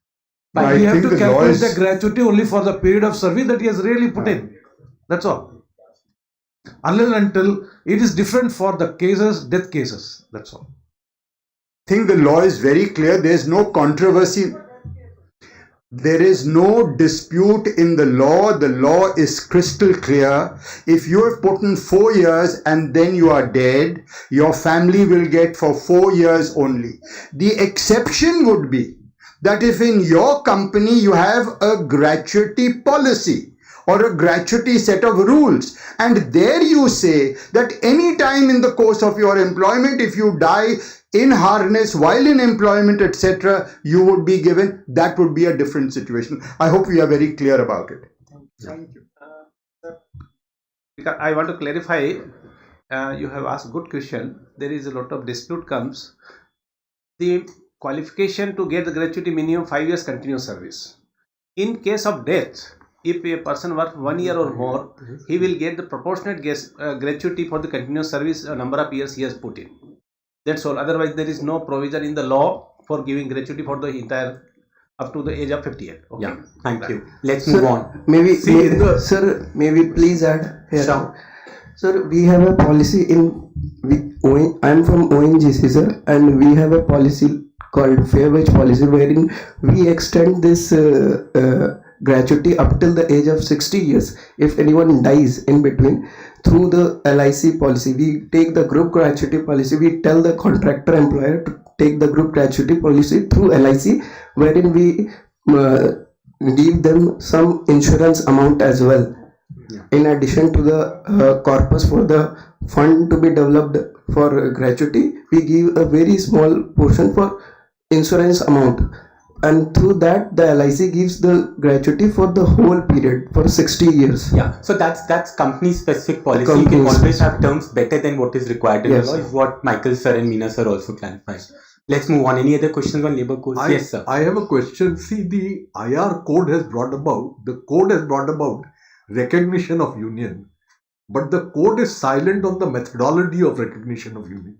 But I we have think to the law calculate is- the gratuity only for the period of service that he has really put in. That's all. Unless and until it is different for the cases, death cases. That's all. I think the law is very clear. There's no controversy. There is no dispute in the law. The law is crystal clear. If you have put in 4 years and then you are dead, your family will get for 4 years only. The exception would be that if in your company you have a gratuity policy or a gratuity set of rules, and there you say that any time in the course of your employment, if you die in harness while in employment, etc., you would be given, that would be a different situation. I hope we are very clear about it. Thank you. Because I want to clarify, you have asked a good question. There is a lot of dispute comes. The qualification to get the gratuity minimum 5 years continuous service. In case of death, if a person works 1 year or more, he will get the proportionate gratuity for the continuous service number of years he has put in. That's all. Otherwise, there is no provision in the law for giving gratuity for the entire up to the age of 58. Okay? Yeah, thank you. Let's move on. Maybe, See, in the- sir, maybe please add here. Sure. Sir, we have a policy I'm from ONGC, sir, and we have a policy called Fair Wage Policy, wherein we extend this gratuity up till the age of 60 years. If anyone dies in between, through the LIC policy, we take the group gratuity policy. We tell the contractor employer to take the group gratuity policy through LIC, wherein we give them some insurance amount as well. Yeah. In addition to the corpus for the fund to be developed for gratuity, we give a very small portion for insurance amount, and through that the LIC gives the gratuity for the whole period for 60 years. Yeah, so that's company specific policy. You can Company always specific. have terms better than what is required in Yes, the law, sir. is what Michael sir and Meena sir also clarified. Let's move on. Any other questions on labor codes? Yes, sir. I have a question. See, the IR code has brought about recognition of union, but the code is silent on the methodology of recognition of union.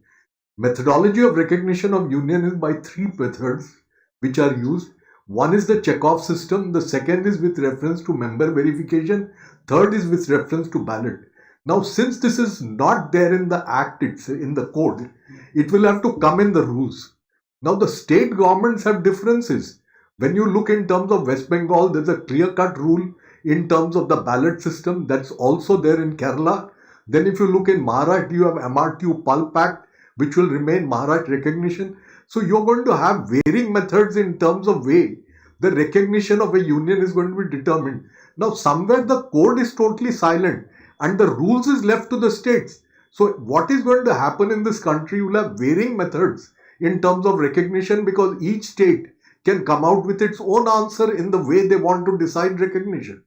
Methodology of recognition of union is by 3 methods which are used. One is the check-off system, the second is with reference to member verification, third is with reference to ballot. Now, since this is not there in the act, it's in the code, it will have to come in the rules. Now, the state governments have differences. When you look in terms of West Bengal, there's a clear-cut rule in terms of the ballot system that's also there in Kerala. Then if you look in Maharashtra, you have MRTU Pulp Act, which will remain Maharashtra recognition. So you're going to have varying methods in terms of way the recognition of a union is going to be determined. Now, somewhere the code is totally silent and the rules is left to the states. So what is going to happen in this country? You will have varying methods in terms of recognition, because each state can come out with its own answer in the way they want to decide recognition.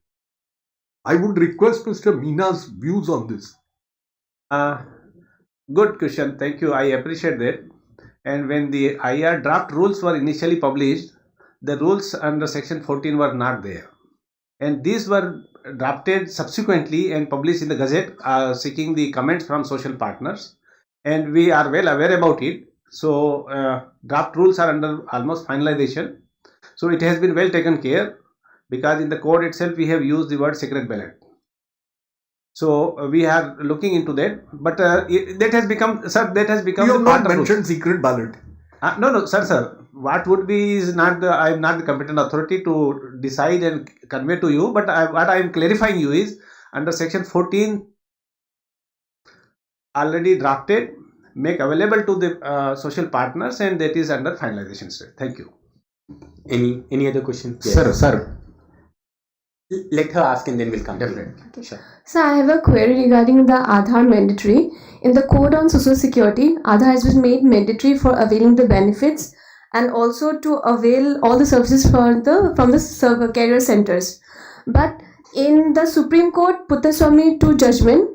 I would request Mr. Meena's views on this. Good question. Thank you. I appreciate that. And when the IR draft rules were initially published, the rules under section 14 were not there. And these were drafted subsequently and published in the Gazette, seeking the comments from social partners. And we are well aware about it. So draft rules are under almost finalization. So it has been well taken care, because in the code itself we have used the word secret ballot. So we are looking into that, but that has become, sir, that has become. You have the part not of mentioned secret ballot. No, sir. What would be is not the, I am not the competent authority to decide and convey to you, but what I am clarifying you is under section 14 already drafted, make available to the social partners, and that is under finalization stage. Thank you. Any other questions? Yes. Sir, Let her ask and then we'll come. Definitely. Sure. So I have a query regarding the Aadhaar mandatory. In the Code on Social Security, Aadhaar has been made mandatory for availing the benefits and also to avail all the services from the carrier centers. But in the Supreme Court Puttaswamy 2 judgment,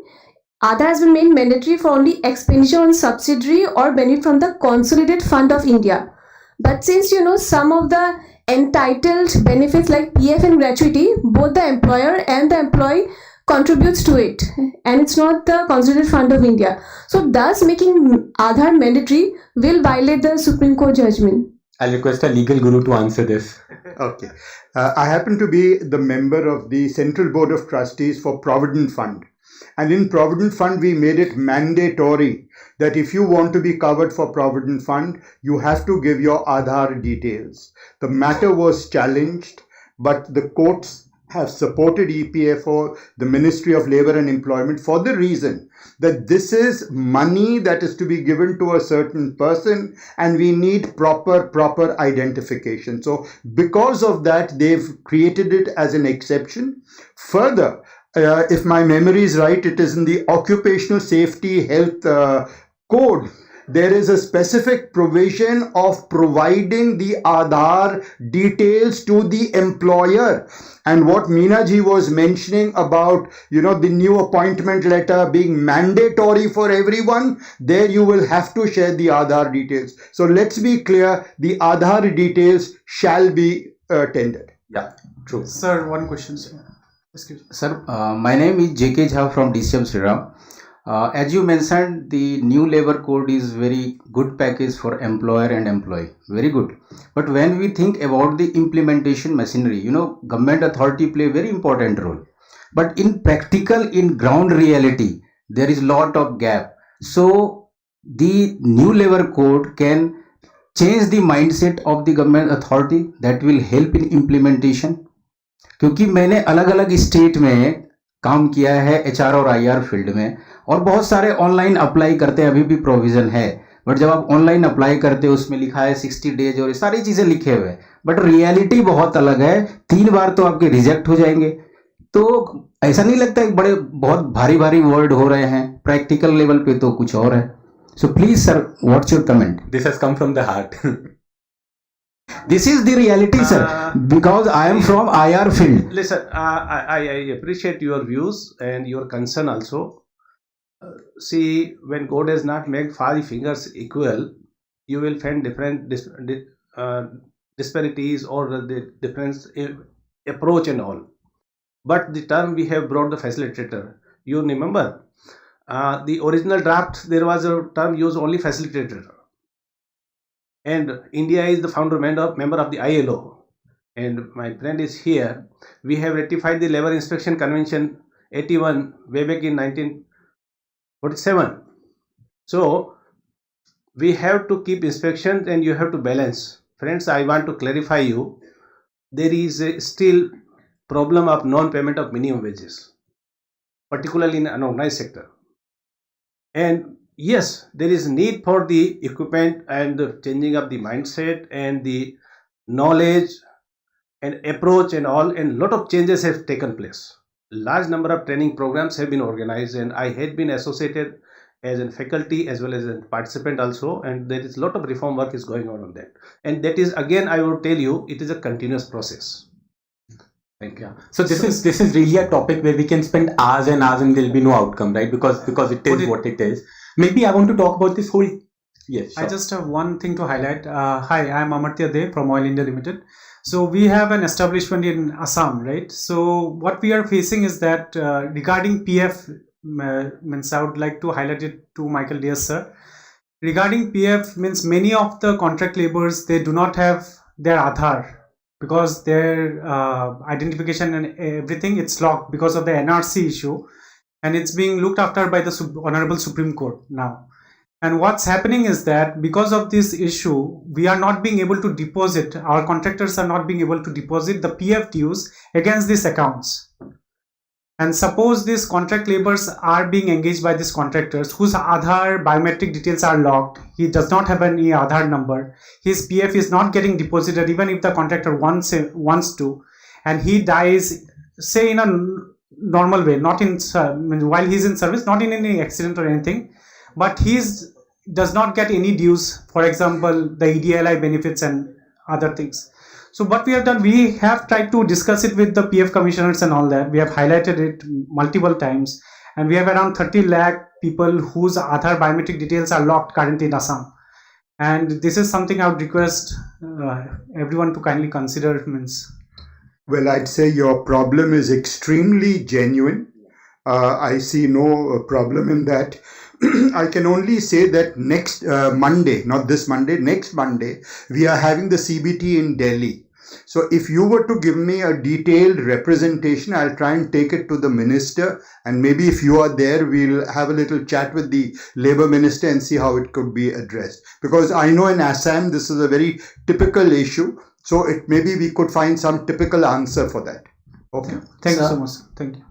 Aadhaar has been made mandatory for only expenditure on subsidiary or benefit from the Consolidated Fund of India. But since some of the entitled benefits like PF and gratuity, both the employer and the employee contributes to it, and it's not the Consolidated Fund of India. So thus making Aadhaar mandatory will violate the Supreme Court judgment. I'll request a legal guru to answer this. Okay. I happen to be the member of the Central Board of Trustees for Provident Fund. And in Provident Fund, we made it mandatory that if you want to be covered for Provident Fund, you have to give your Aadhaar details. The matter was challenged, but the courts have supported EPFO, the Ministry of Labour and Employment, for the reason that this is money that is to be given to a certain person and we need proper identification. So because of that, they've created it as an exception. Further, if my memory is right, it is in the Occupational Safety Health Code. There is a specific provision of providing the Aadhaar details to the employer. And what Meena ji was mentioning about, the new appointment letter being mandatory for everyone, there you will have to share the Aadhaar details. So let's be clear, the Aadhaar details shall be tendered. Yeah, true. Sir, one question, sir. Excuse me. Sir, my name is J.K. Jha from DCM Sriram. As you mentioned, the new labor code is very good package for employer and employee. Very good. But when we think about the implementation machinery, government authority play a very important role. But in practical, in ground reality, there is lot of gap. So the new labor code can change the mindset of the government authority that will help in implementation. क्योंकि मैंने अलग अलग state में काम किया है HR और IR field में, और बहुत सारे ऑनलाइन अप्लाई करते हैं, अभी भी प्रोविजन है, बट जब आप ऑनलाइन अप्लाई करते हो उसमें लिखा है 60 डेज और सारी चीजें लिखे हुए, बट रियलिटी बहुत अलग है. 3 बार तो आपके रिजेक्ट हो जाएंगे. तो ऐसा नहीं लगता है बड़े बहुत भारी वर्ड हो रहे हैं, प्रैक्टिकल लेवल पे तो कुछ और है. So please sir, what's your comment? This has come from the heart. This is the reality, sir, because I am from IR field. Listen, I appreciate your views and your concern also. See, when God has not made 5 fingers equal, you will find different disparities or the different approach and all. But the term we have brought the facilitator. You remember, the original draft, there was a term used only facilitator. And India is the founder member of the ILO, and my friend is here. We have ratified the Labor Inspection Convention 81 way back in 1947. So we have to keep inspections and you have to balance. Friends, I want to clarify you, there is a still problem of non-payment of minimum wages, particularly in unorganized sector. And yes, there is need for the equipment and the changing of the mindset and the knowledge and approach and all, and lot of changes have taken place. Large number of training programs have been organized, and I had been associated as a faculty as well as a participant also, and there is a lot of reform work is going on that. And that is, again, I will tell you, it is a continuous process. Thank you. So this is really a topic where we can spend hours and hours and there will be no outcome, right? Because it is what it is. Maybe I want to talk about this whole. Yes, sure. I just have one thing to highlight. Hi, I am Amartya De from Oil India Limited. So we have an establishment in Assam, right? So what we are facing is that regarding PF, means I would like to highlight it to Michael Diaz, sir. Regarding PF, means many of the contract laborers, they do not have their Aadhaar because their identification and everything, it's locked because of the NRC issue. And it's being looked after by the Honorable Supreme Court now. And what's happening is that because of this issue, we are not being able to deposit, our contractors are not being able to deposit the PF dues against these accounts. And suppose these contract laborers are being engaged by these contractors whose Aadhaar biometric details are locked. He does not have any Aadhaar number. His PF is not getting deposited even if the contractor wants to. And he dies say in a normal way, not in while he's in service, not in any accident or anything, but does not get any dues, for example the EDLI benefits and other things. So what we have done, we have tried to discuss it with the PF commissioners and all that. We have highlighted it multiple times, and we have around 30 lakh people whose Aadhaar biometric details are locked currently in Assam. And this is something I would request everyone to kindly consider. Well, I'd say your problem is extremely genuine. I see no problem in that. I can only say that next Monday, not this Monday, next Monday, we are having the CBT in Delhi. So if you were to give me a detailed representation, I'll try and take it to the minister, and maybe if you are there, we'll have a little chat with the Labour Minister and see how it could be addressed. Because I know in Assam, this is a very typical issue. So maybe we could find some typical answer for that. Okay. Thank you so much. Thank you.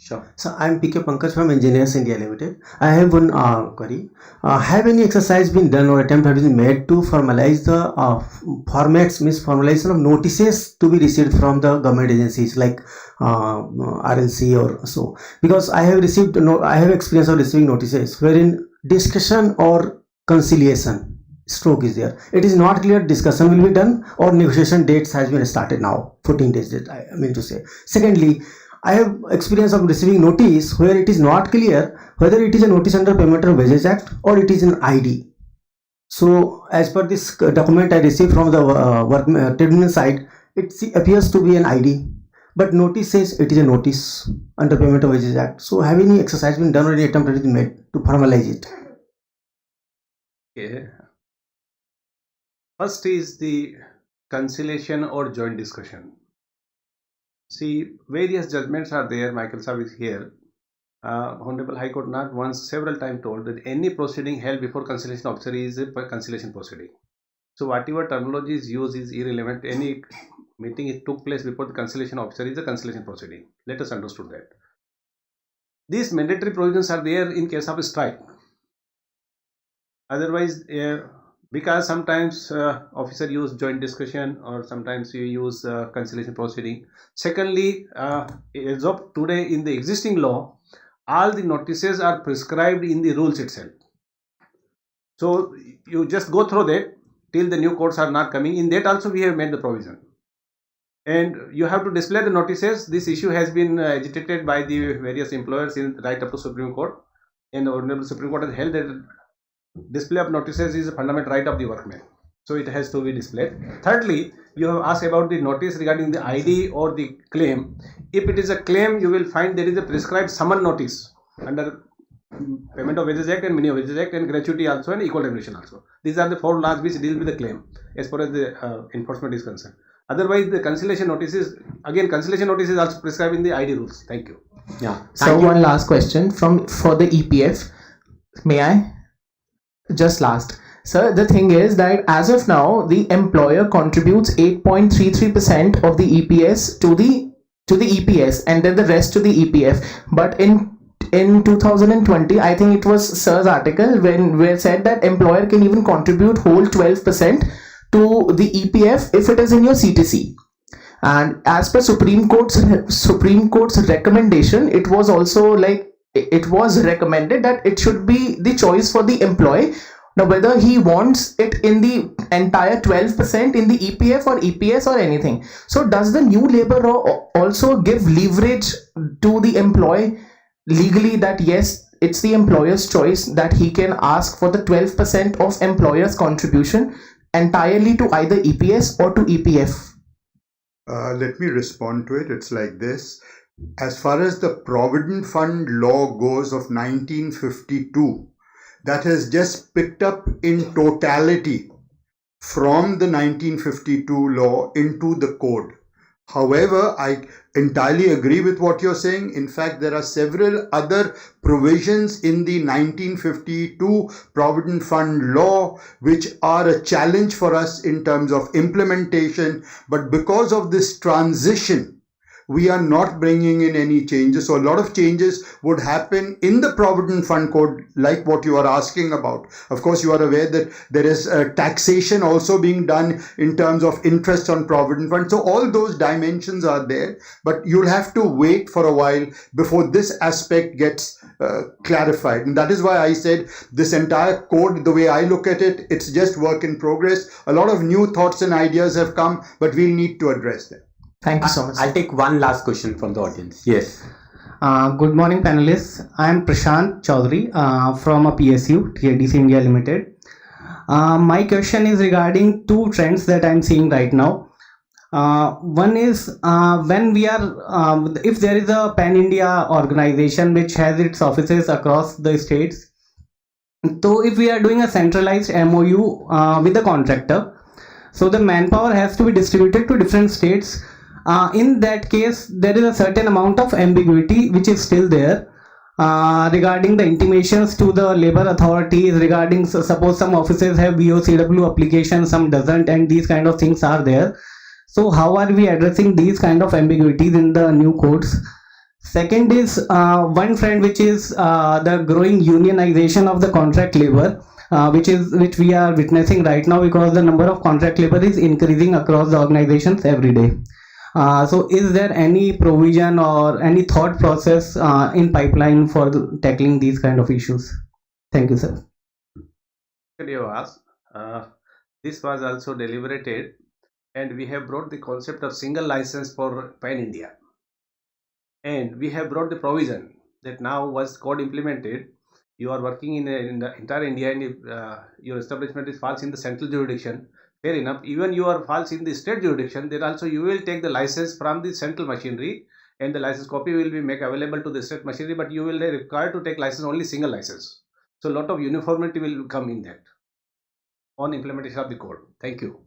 Sure. So I'm PK Pankaj from Engineers India Limited. I have one query. Have any exercise been done or attempt has been made to formalize the formalization of notices to be received from the government agencies like RLC or so? Because I have experience of receiving notices wherein discussion or conciliation stroke is there. It is not clear discussion will be done or negotiation dates has been started now, 14 days I mean to say. Secondly, I have experience of receiving notice where it is not clear whether it is a notice under Payment of Wages Act or it is an ID. So as per this document I received from the tribunal side, it appears to be an ID, but notice says it is a notice under Payment of Wages Act. So have any exercise been done or any attempt has been made to formalize it? Okay. First is the conciliation or joint discussion. See, various judgments are there. Michael Saab is here. Honorable High Court not once, several times told that any proceeding held before conciliation officer is a conciliation proceeding. So whatever terminology is used is irrelevant. Any meeting it took place before the conciliation officer is a conciliation proceeding. Let us understand that. These mandatory provisions are there in case of a strike. Otherwise, because sometimes officer use joint discussion or sometimes you use conciliation proceeding. Secondly, as of today in the existing law, all the notices are prescribed in the rules itself. So you just go through that till the new courts are not coming. In that also we have made the provision. And you have to display the notices. This issue has been agitated by the various employers in right up to Supreme Court. And the Honorable Supreme Court has held that display of notices is a fundamental right of the workman. So it has to be displayed. Thirdly, you have asked about the notice regarding the ID or the claim. If it is a claim, you will find there is a prescribed summon notice under Payment of Wages Act and Minimum Wages Act and gratuity also and equal remuneration also. These are the 4 laws which deal with the claim as far as the enforcement is concerned. Otherwise, the conciliation notices, again, conciliation notice is also prescribed in the ID rules. Thank you. Yeah. So one last question for the EPF. May I? Just last. Sir, the thing is that as of now, the employer contributes 8.33% of the EPS to the EPS and then the rest to the EPF. But in 2020, I think it was Sir's article where it said that employer can even contribute whole 12% to the EPF if it is in your CTC. And as per Supreme Court's recommendation, it was also like it was recommended that it should be the choice for the employee. Now, whether he wants it in the entire 12% in the EPF or EPS or anything. So does the new labor law also give leverage to the employee legally that yes, it's the employer's choice that he can ask for the 12% of employer's contribution entirely to either EPS or to EPF? Let me respond to it. It's like this. As far as the Provident Fund law goes of 1952, that has just picked up in totality from the 1952 law into the code. However, I entirely agree with what you're saying. In fact, there are several other provisions in the 1952 Provident Fund law which are a challenge for us in terms of implementation. But because of this transition we are not bringing in any changes. So a lot of changes would happen in the Provident Fund Code, like what you are asking about. Of course, you are aware that there is taxation also being done in terms of interest on Provident Fund. So all those dimensions are there, but you'll have to wait for a while before this aspect gets clarified. And that is why I said this entire code, the way I look at it, it's just work in progress. A lot of new thoughts and ideas have come, but we'll need to address them. Thank you so much. I'll take one last question from the audience. Yes. Good morning, panelists. I am Prashant Chaudhary from a PSU, TADC India Limited. My question is regarding two trends that I'm seeing right now. One is when we are, if there is a Pan India organization which has its offices across the states, so if we are doing a centralized MOU with the contractor, so the manpower has to be distributed to different states. In that case, there is a certain amount of ambiguity which is still there regarding the intimations to the labor authorities regarding, suppose some offices have VOCW applications, some doesn't, and these kind of things are there. So how are we addressing these kind of ambiguities in the new codes? Second is one trend which is the growing unionization of the contract labor, which we are witnessing right now because the number of contract labor is increasing across the organizations every day. So is there any provision or any thought process in pipeline for tackling these kind of issues? Thank you, sir. This was also deliberated, and we have brought the concept of single license for Pan India. And we have brought the provision that now was code implemented, you are working in the entire India, and if your establishment is falls in the central jurisdiction, fair enough. Even you are falls in the state jurisdiction, then also you will take the license from the central machinery, and the license copy will be made available to the state machinery, but you will be required to take license only single license. So a lot of uniformity will come in that on implementation of the code. Thank you.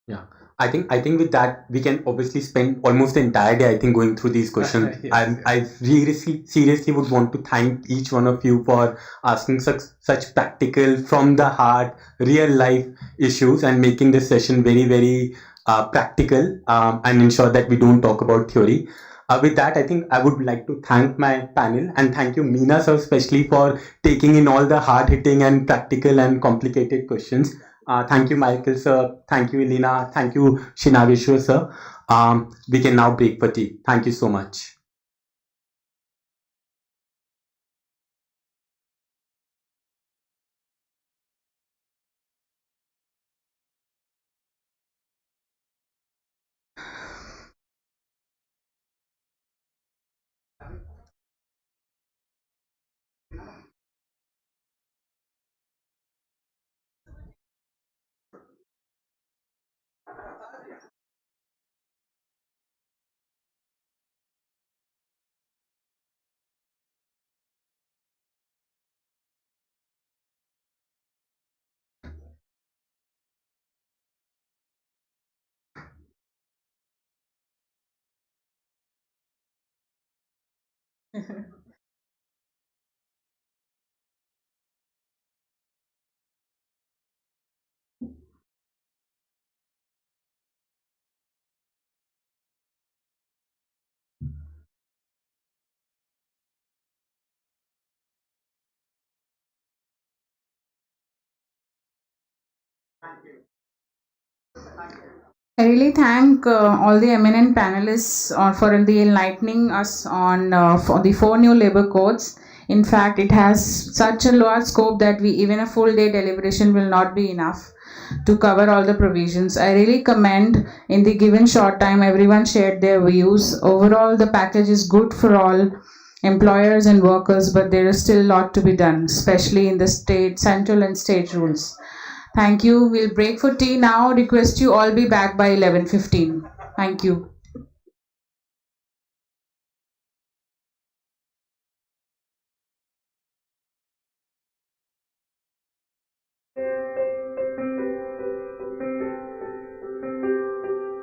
Yeah, I think with that we can obviously spend almost the entire day, I think, going through these questions. Yes. I really seriously would want to thank each one of you for asking such practical, from the heart, real life issues and making this session very, very practical and ensure that we don't talk about theory. With that, I think I would like to thank my panel and thank you, Meena sir, especially for taking in all the hard-hitting and practical and complicated questions. Thank you, Michael sir. Thank you, Elena. Thank you, Shinaveshwar sir. We can now break for tea. Thank you so much. I really thank all the eminent panelists for the enlightening us on for the 4 new labor codes. In fact, it has such a large scope that even a full day deliberation will not be enough to cover all the provisions. I really commend in the given short time everyone shared their views. Overall, the package is good for all employers and workers, but there is still a lot to be done, especially in the state, central and state rules. Thank you. We'll break for tea now. Request you all be back by 11:15. Thank you.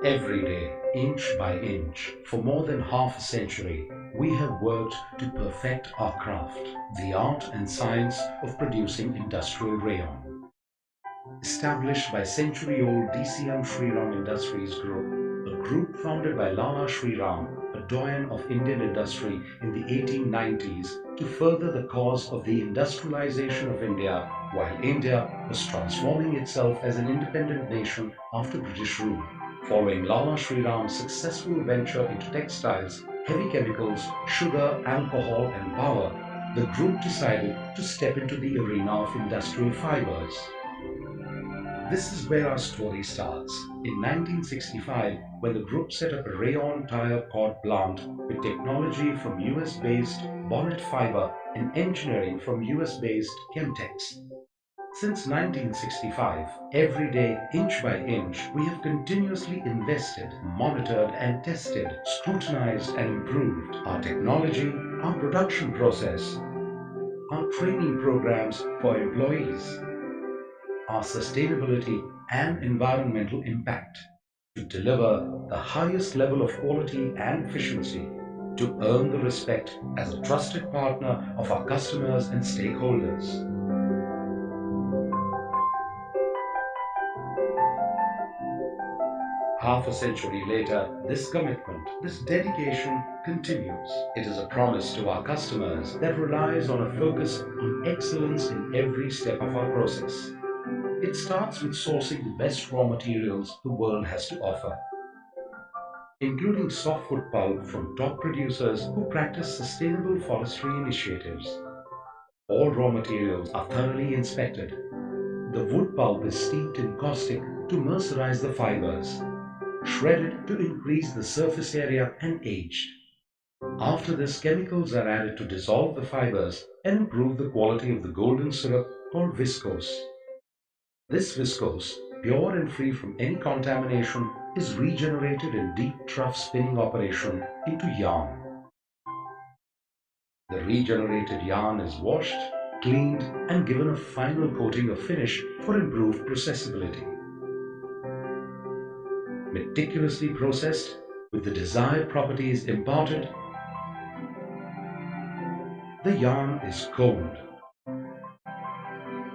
Every day, inch by inch, for more than half a century, we have worked to perfect our craft, the art and science of producing industrial rayon. Established by century-old DCM Shriram Industries Group, a group founded by Lala Shriram, a doyen of Indian industry in the 1890s to further the cause of the industrialization of India while India was transforming itself as an independent nation after British rule. Following Lala Shri Ram's successful venture into textiles, heavy chemicals, sugar, alcohol and power, the group decided to step into the arena of industrial fibers. This is where our story starts. In 1965, when the group set up a rayon tire cord plant with technology from US-based bonnet fiber and engineering from US-based Chemtex. Since 1965, every day, inch by inch, we have continuously invested, monitored and tested, scrutinized and improved our technology, our production process, our training programs for employees, our sustainability and environmental impact to deliver the highest level of quality and efficiency to earn the respect as a trusted partner of our customers and stakeholders. Half a century later, this commitment, this dedication continues. It is a promise to our customers that relies on a focus on excellence in every step of our process. It starts with sourcing the best raw materials the world has to offer, including softwood pulp from top producers who practice sustainable forestry initiatives. All raw materials are thoroughly inspected. The wood pulp is steeped in caustic to mercerize the fibers, shredded to increase the surface area and aged. After this, chemicals are added to dissolve the fibers and improve the quality of the golden syrup called viscose. This viscose, pure and free from any contamination, is regenerated in deep trough spinning operation into yarn. The regenerated yarn is washed, cleaned and given a final coating of finish for improved processability. Meticulously processed with the desired properties imparted, the yarn is combed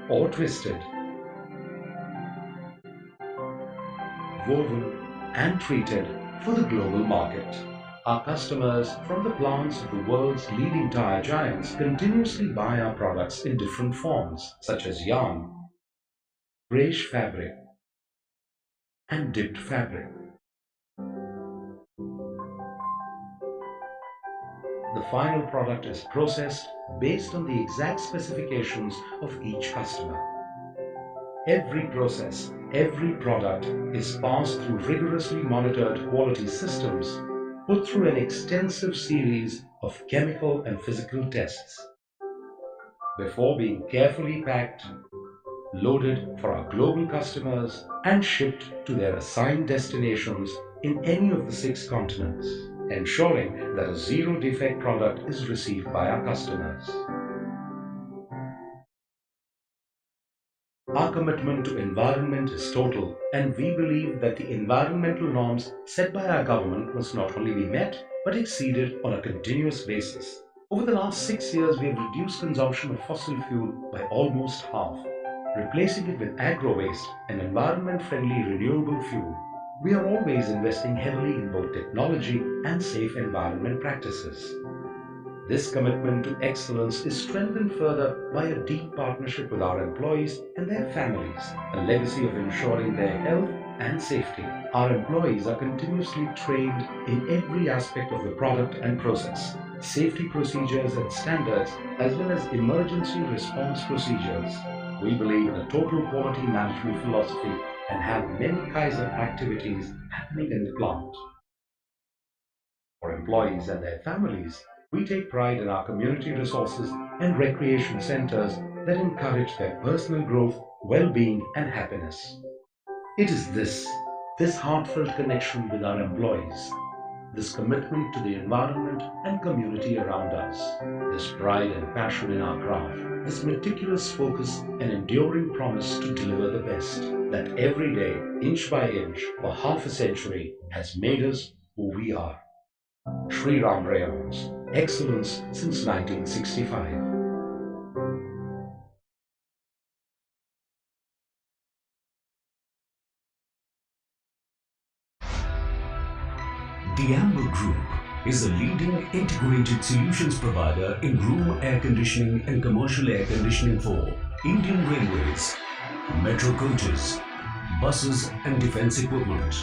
or twisted, woven and treated for the global market. Our customers from the plants of the world's leading tire giants continuously buy our products in different forms such as yarn, grayish fabric and dipped fabric. The final product is processed based on the exact specifications of each customer. Every process, every product is passed through rigorously monitored quality systems, put through an extensive series of chemical and physical tests, before being carefully packed, loaded for our global customers and shipped to their assigned destinations in any of the 6 continents, ensuring that a zero-defect product is received by our customers. Our commitment to environment is total, and we believe that the environmental norms set by our government must not only be met, but exceeded on a continuous basis. Over the last 6 years, we have reduced consumption of fossil fuel by almost half, replacing it with agro-waste, an environment-friendly renewable fuel. We are always investing heavily in both technology and safe environment practices. This commitment to excellence is strengthened further by a deep partnership with our employees and their families, a legacy of ensuring their health and safety. Our employees are continuously trained in every aspect of the product and process, safety procedures and standards, as well as emergency response procedures. We believe in a total quality management philosophy and have many Kaizen activities happening in the plant. For employees and their families, we take pride in our community resources and recreation centers that encourage their personal growth, well-being and happiness. It is this heartfelt connection with our employees, this commitment to the environment and community around us, this pride and passion in our craft, this meticulous focus and enduring promise to deliver the best, that every day, inch by inch, for half a century, has made us who we are. Shri Ram Rayons, excellence since 1965. The Amber Group, is a leading integrated solutions provider in room air conditioning and commercial air conditioning for Indian Railways, metro coaches, buses and defense equipment.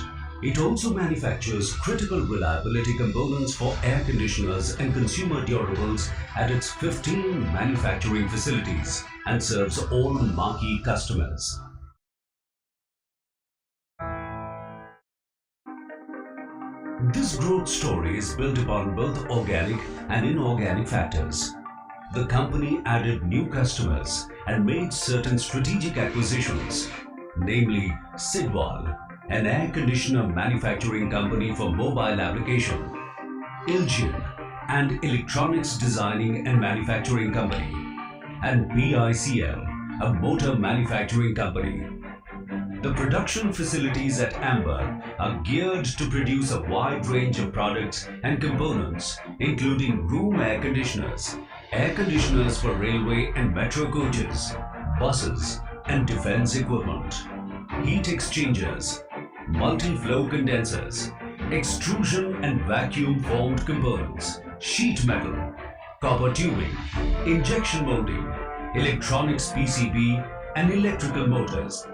It also manufactures critical reliability components for air conditioners and consumer durables at its 15 manufacturing facilities and serves all marquee customers. This growth story is built upon both organic and inorganic factors. The company added new customers and made certain strategic acquisitions, namely Sidwal, an air conditioner manufacturing company for mobile application, Ilgin, an electronics designing and manufacturing company, and BICL, a motor manufacturing company. The production facilities at Amber are geared to produce a wide range of products and components, including room air conditioners for railway and metro coaches, buses, and defense equipment, heat exchangers, multi-flow condensers, extrusion and vacuum formed components, sheet metal, copper tubing, injection molding, electronics PCB, and electrical motors.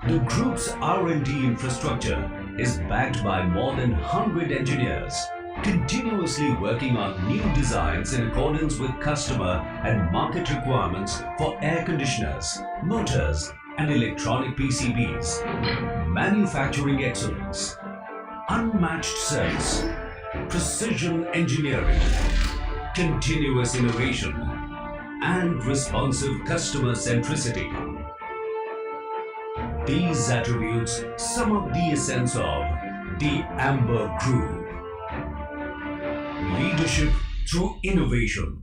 The group's R&D infrastructure is backed by more than 100 engineers, continuously working on new designs in accordance with customer and market requirements for air conditioners, motors, and electronic PCBs. Manufacturing excellence, unmatched service, precision engineering, continuous innovation, and responsive customer centricity. These attributes sum up the essence of the Amber Group. Leadership through innovation.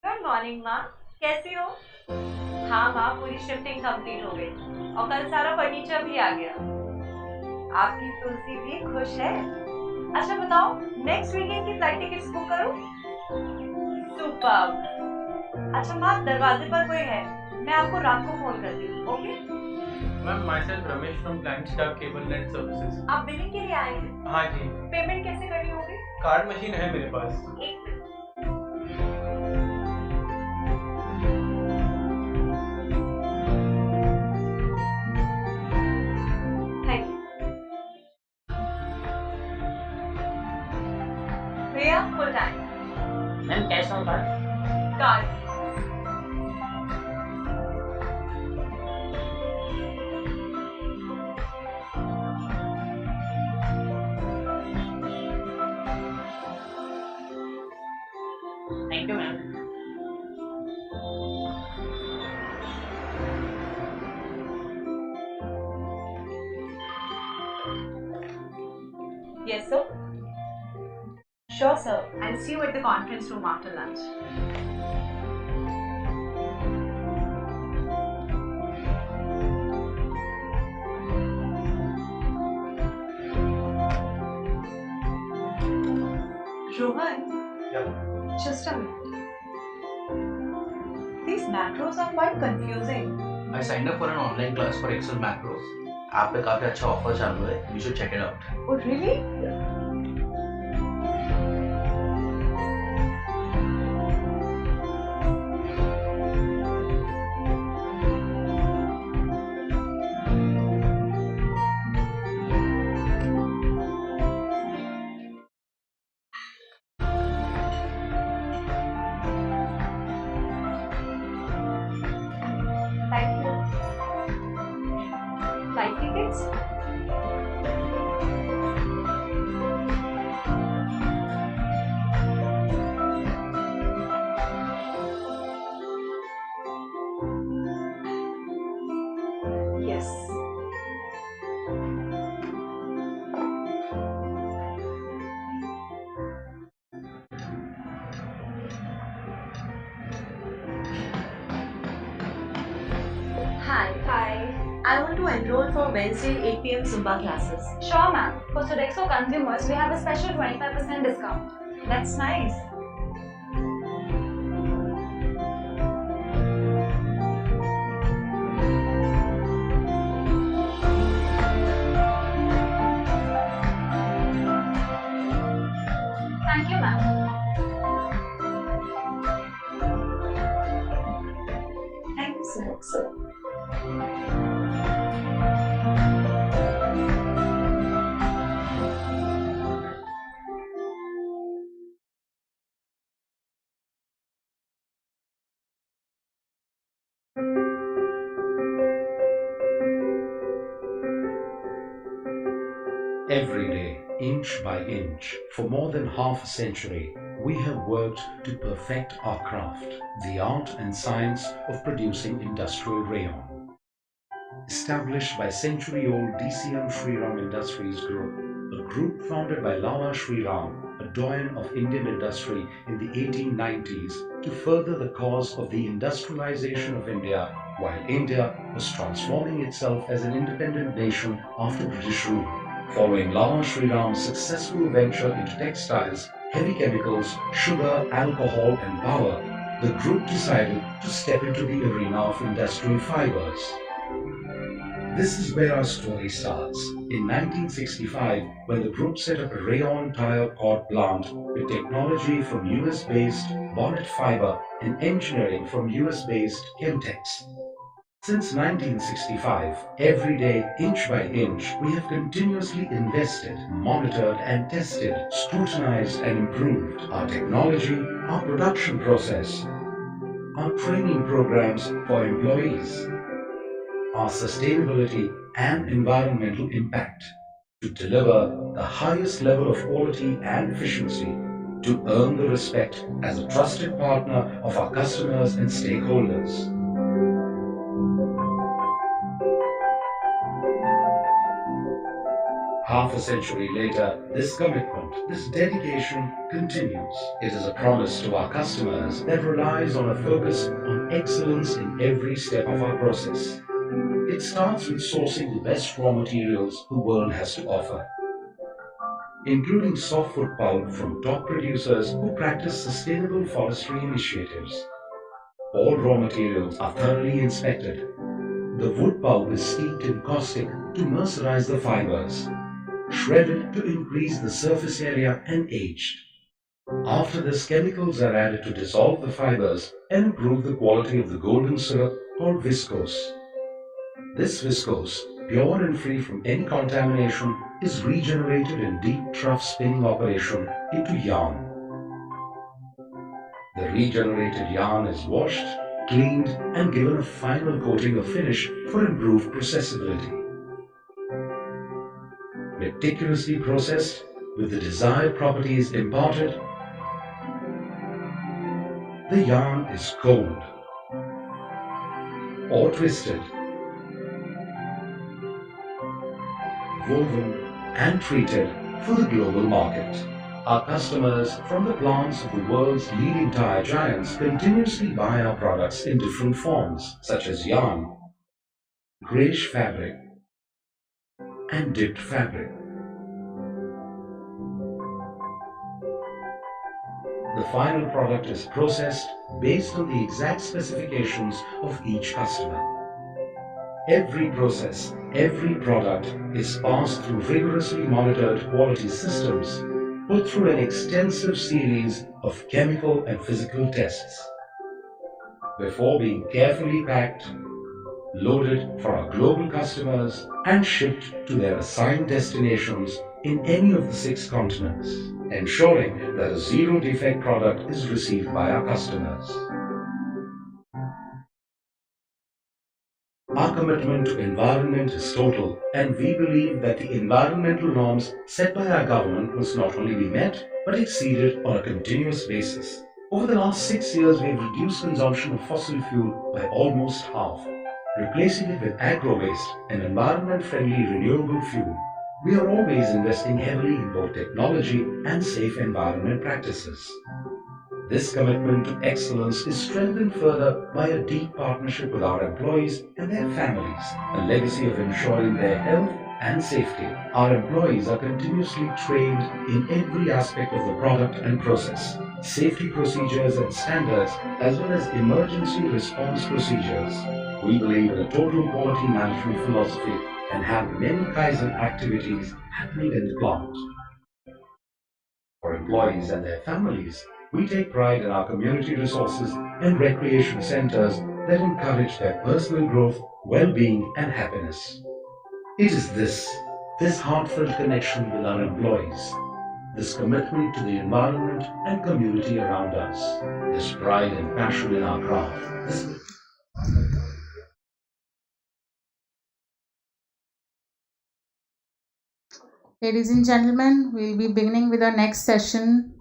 Good morning माँ, कैसी हो? हाँ माँ, पूरी shifting complete हो गई और कल सारा फर्नीचर भी आ गया। आपकी तुलसी भी खुश है। अच्छा बताओ, नेक्स्ट वीकेंड की फ्लाइट टिकट्स बुक करूं? सुपर्ब। अच्छा माँ, दरवाजे पर कोई है, मैं आपको रात को फोन करती हूँ, okay? Ma'am, myself Ramesh from Blind Star Cable Net Services. आप बिलिंग के लिए आए हैं? हाँ जी। पेमेंट कैसे करनी होगी? कार्ड मशीन है मेरे पास। एक मिनट। भैया full time. Ma'am cash on card? Card. Thank you ma'am. Yes sir. Sure, sir. I'll see you at the conference room after lunch. Rohan? Yeah. Just a minute. These macros are quite confusing. I signed up for an online class for Excel macros. आप पे काफी अच्छा offer चालू है. You should check it out. Oh really? Thank you. Flight tickets? Yes. Hi. Hi. I want to enroll enroll for Wednesday 8 p.m. Zumba classes. Sure, ma'am. For Sodexo consumers, we have a special 25% discount. That's nice. Thank you, ma'am. Thank you, Sodexo. Every day, inch by inch, for more than half a century, we have worked to perfect our craft, the art and science of producing industrial rayon. Established by century-old DCM Shriram Industries Group, a group founded by Lala Shriram, a doyen of Indian industry in the 1890s, to further the cause of the industrialization of India, while India was transforming itself as an independent nation after British rule. Following Lala Shriram's successful venture into textiles, heavy chemicals, sugar, alcohol and power, the group decided to step into the arena of industrial fibers. This is where our story starts. In 1965, when the group set up a rayon tire cord plant with technology from US-based Bonnet Fiber and engineering from US-based Chemtex. Since 1965, every day, inch by inch, we have continuously invested, monitored and tested, scrutinized and improved our technology, our production process, our training programs for employees, our sustainability and environmental impact to deliver the highest level of quality and efficiency to earn the respect as a trusted partner of our customers and stakeholders. Half a century later, this commitment, this dedication continues. It is a promise to our customers that relies on a focus on excellence in every step of our process. It starts with sourcing the best raw materials the world has to offer, including softwood pulp from top producers who practice sustainable forestry initiatives. All raw materials are thoroughly inspected. The wood pulp is steeped in caustic to mercerize the fibers, shredded to increase the surface area and aged. After this, chemicals are added to dissolve the fibers and improve the quality of the golden syrup called viscose. This viscose, pure and free from any contamination, is regenerated in deep trough spinning operation into yarn. The regenerated yarn is washed, cleaned and given a final coating of finish for improved processability. Meticulously processed with the desired properties imparted, the yarn is combed or twisted, woven and treated for the global market. Our customers from the plants of the world's leading tire giants continuously buy our products in different forms, such as yarn, greyish fabric, and dipped fabric. The final product is processed based on the exact specifications of each customer. Every process, every product is passed through rigorously monitored quality systems, put through an extensive series of chemical and physical tests, before being carefully packed, loaded for our global customers, and shipped to their assigned destinations in any of the 6 continents, ensuring that a zero-defect product is received by our customers. Our commitment to environment is total, and we believe that the environmental norms set by our government must not only be met, but exceeded on a continuous basis. Over the last 6 years, we have reduced consumption of fossil fuel by almost half, replacing it with agro-waste, an environment-friendly renewable fuel. We are always investing heavily in both technology and safe environment practices. This commitment to excellence is strengthened further by a deep partnership with our employees and their families, a legacy of ensuring their health and safety. Our employees are continuously trained in every aspect of the product and process, safety procedures and standards, as well as emergency response procedures. We believe in a total quality management philosophy and have many Kaizen activities happening in the plant. For employees and their families, we take pride in our community resources and recreation centers that encourage their personal growth, well-being, and happiness. It is this heartfelt connection with our employees, this commitment to the environment and community around us, this pride and passion in our craft, Ladies and gentlemen, we'll be beginning with our next session.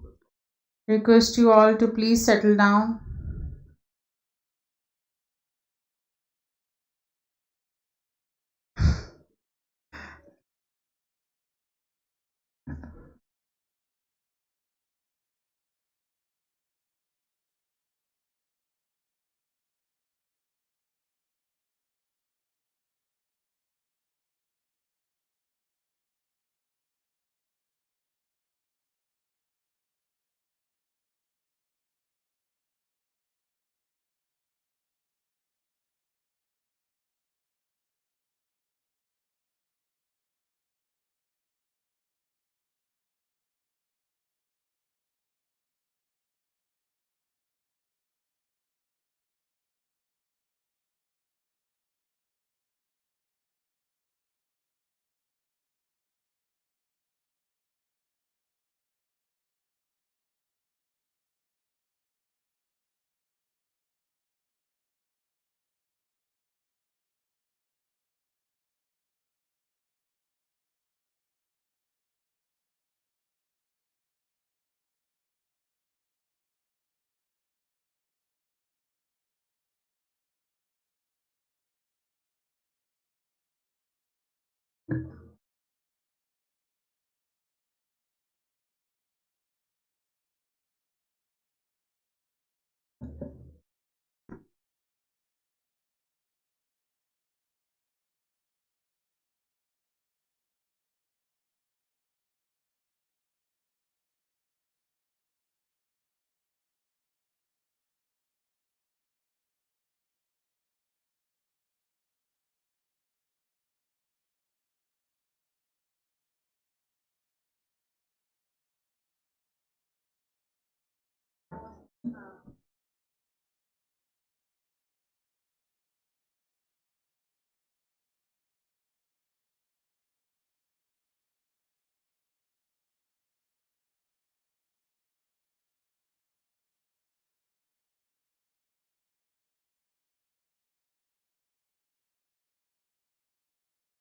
Request you all to please settle down.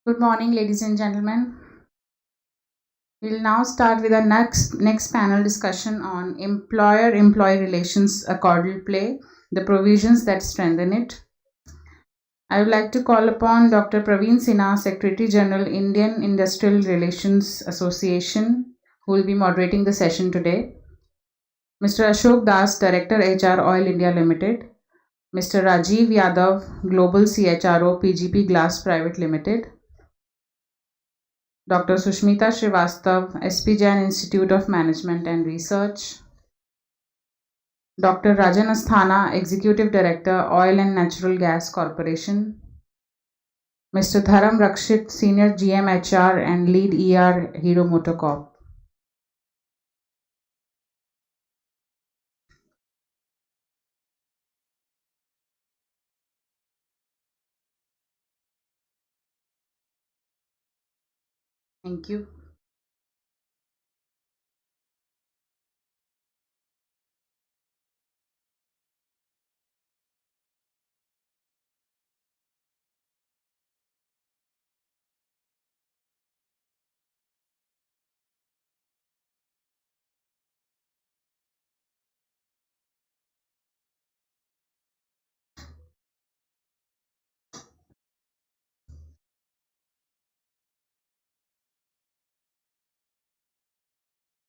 Good morning, ladies and gentlemen. We'll now start with our next panel discussion on employer-employee relations accordal play, the provisions that strengthen it. I would like to call upon Dr. Praveen Sinha, Secretary General, Indian Industrial Relations Association, who will be moderating the session today. Mr. Ashok Das, Director HR Oil India Limited. Mr. Rajiv Yadav, Global CHRO PGP Glass Private Limited. Dr. Sushmita Srivastav, SP Jain Institute of Management and Research. Dr. Rajan Asthana, Executive Director, Oil and Natural Gas Corporation. Mr. Dharam Rakshit, Senior GM HR and Lead ER, Hero Motocorp. Thank you.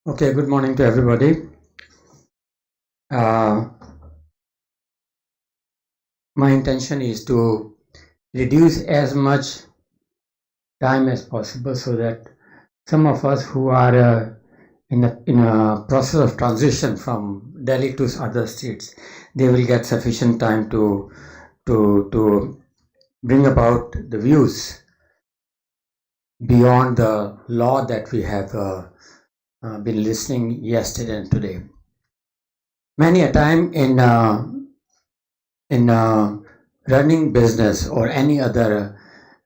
Okay, good morning to everybody. My intention is to reduce as much time as possible so that some of us who are in a process of transition from Delhi to other states, they will get sufficient time to bring about the views beyond the law that we have been listening yesterday and today. Many a time in running business or any other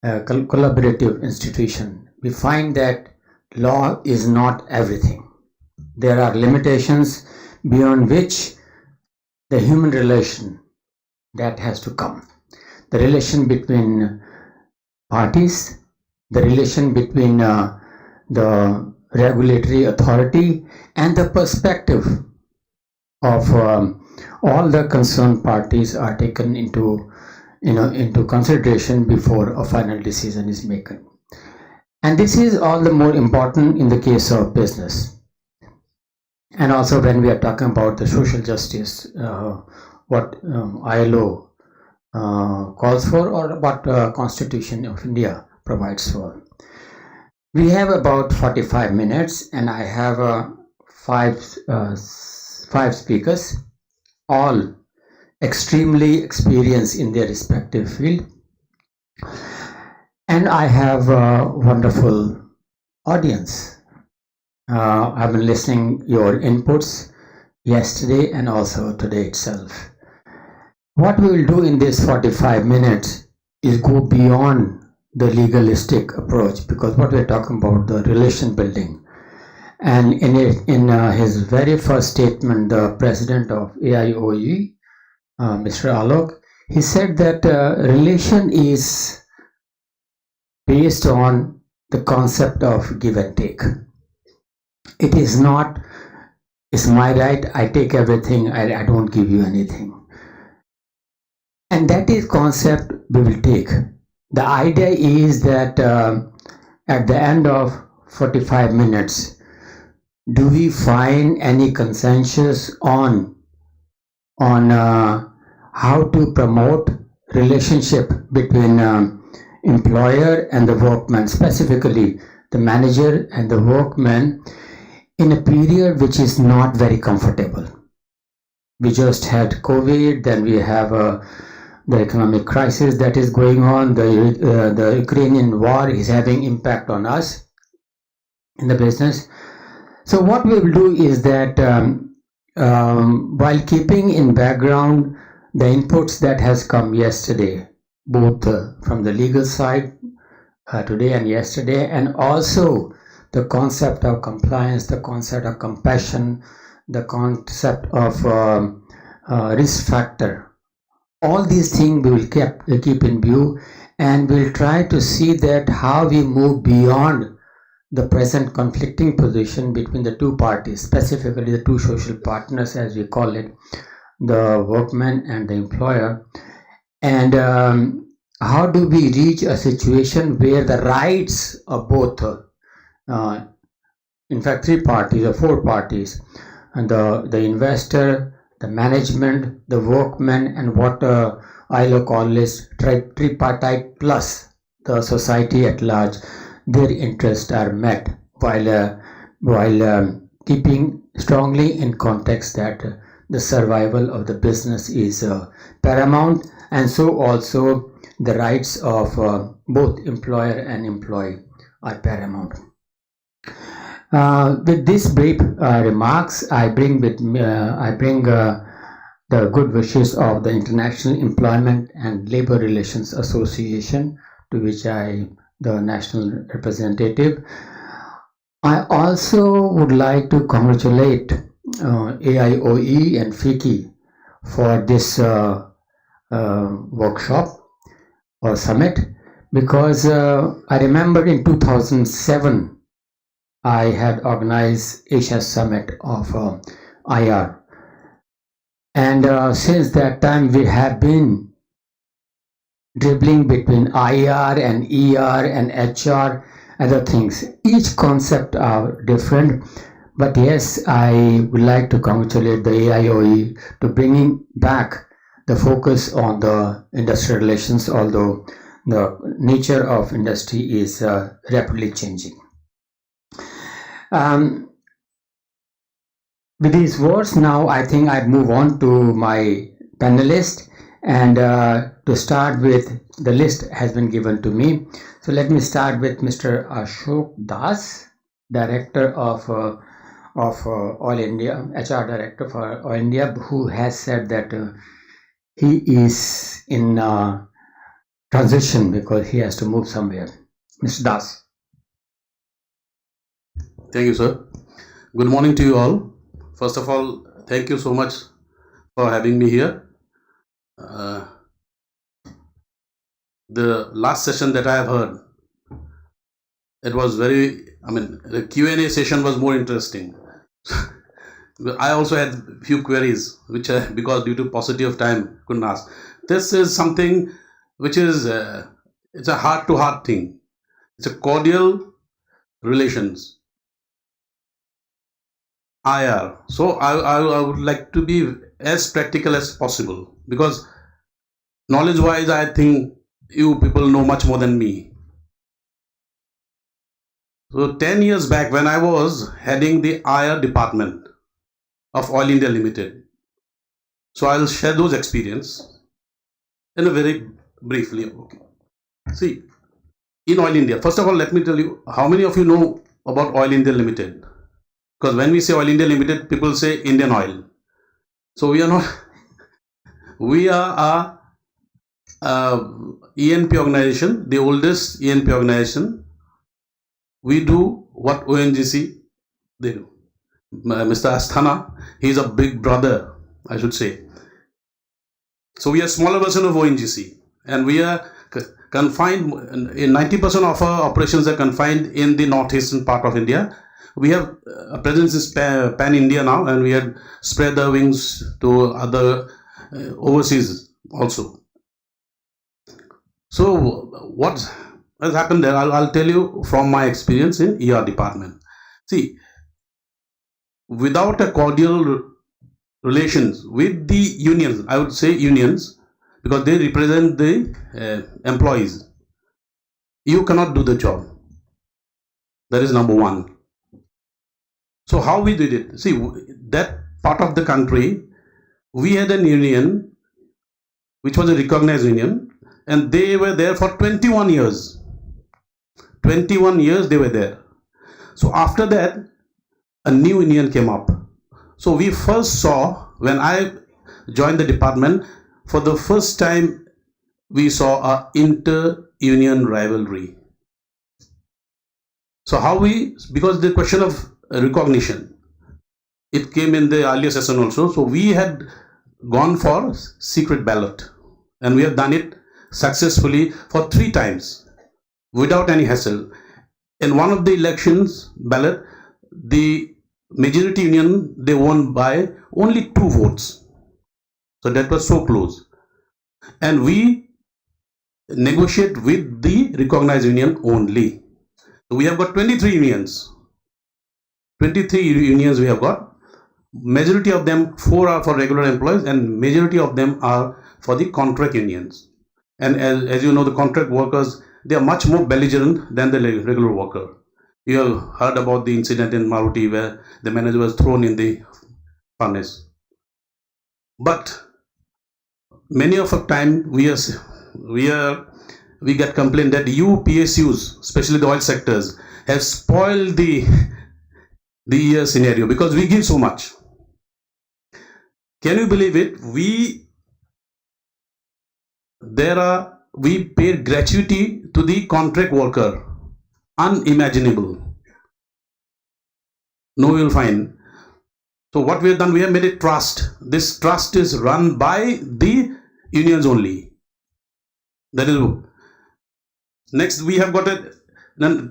collaborative institution, we find that law is not everything. There are limitations beyond which the human relation that has to come. The relation between parties, the relation between the regulatory authority and the perspective of all the concerned parties are taken into consideration before a final decision is made. And this is all the more important in the case of business. And also when we are talking about the social justice, what ILO calls for or what Constitution of India provides for. We have about 45 minutes and I have five speakers, all extremely experienced in their respective field. And I have a wonderful audience. I've been listening your inputs yesterday and also today itself. What we will do in this 45 minutes is go beyond the legalistic approach, because what we're talking about, the relation building. And in his very first statement, the president of AIOE, Mr. Alok, he said that relation is based on the concept of give and take. It is not, it's my right, I take everything, I don't give you anything. And that is concept we will take. The idea is that at the end of 45 minutes, do we find any consensus on how to promote relationship between employer and the workman, specifically the manager and the workman, in a period which is not very comfortable. We just had COVID, then we have the economic crisis that is going on, the Ukrainian war is having impact on us in the business. So what we will do is that while keeping in background the inputs that has come yesterday, both from the legal side today and yesterday, and also the concept of compliance, the concept of compassion, the concept of risk factor. All these things we will keep in view, and we'll try to see that how we move beyond the present conflicting position between the two parties, specifically the two social partners as we call it, the workman and the employer. And how do we reach a situation where the rights of both, in fact 3 parties or 4 parties, and the investor, the management, the workman, and what ILO calls tripartite plus the society at large, their interests are met while keeping strongly in context that the survival of the business is paramount, and so also the rights of both employer and employee are paramount. With these brief remarks, I bring the good wishes of the International Employment and Labor Relations Association, to which I the national representative. I also would like to congratulate AIOE and FICCI for this workshop or summit, because I remember in 2007 I had organized Asia Summit of IR, and since that time we have been dribbling between IR and ER and HR, other things. Each concept are different, But yes, I would like to congratulate the AIOE to bringing back the focus on the industrial relations, although the nature of industry is rapidly changing. With these words, now I think I'd move on to my panelist, and to start with, the list has been given to me. So let me start with Mr. Ashok Das, Director of Oil India, HR Director for Oil India, who has said that he is in transition because he has to move somewhere. Mr. Das. Thank you, sir. Good morning to you all. First of all, thank you so much for having me here. The last session that I have heard, it was the Q&A session was more interesting. I also had few queries, which because due to paucity of time, couldn't ask. This is something which is, it's a heart-to-heart thing. It's a cordial relations. IR. So I would like to be as practical as possible, because knowledge-wise, I think you people know much more than me. So 10 years back, when I was heading the IR department of Oil India Limited, so I'll share those experience in a very briefly. Okay. See, in Oil India, first of all, let me tell you, how many of you know about Oil India Limited? Because when we say Oil India Limited, people say Indian Oil. So we are not, we are a ENP organization, the oldest ENP organization. We do what ONGC, they do. Mr. Asthana, he is a big brother, I should say. So we are a smaller version of ONGC, and we are confined, in 90% of our operations are confined in the northeastern part of India. We have a presence in pan-India now, and we have spread our wings to other overseas also. So what has happened there, I'll tell you from my experience in ER department. See, without a cordial relations with the unions, I would say unions, because they represent the employees, you cannot do the job. That is number one. So how we did it? See, that part of the country, we had a union, which was a recognized union, and they were there for 21 years. 21 years they were there. So after that, a new union came up. So we first saw, when I joined the department, for the first time, we saw a inter-union rivalry. So how we, because the question of recognition, it came in the earlier session also. So we had gone for secret ballot, and we have done it successfully for 3 times without any hassle. In one of the elections ballot, the majority union, they won by only 2 votes. So that was so close. And we negotiate with the recognized union only. So we have got 23 unions. 23 unions we have got. Majority of them, 4 are for regular employees, and majority of them are for the contract unions. And as you know, the contract workers, they are much more belligerent than the regular worker. You have heard about the incident in Maruti where the manager was thrown in the furnace. But many of the time we get complaint that you PSUs, especially the oil sectors, have spoiled the scenario because we give so much. Can you believe it? We paid gratuity to the contract worker. Unimaginable. No, you'll find. So what we have done, we have made a trust. This trust is run by the unions only. That is. Next, we have got a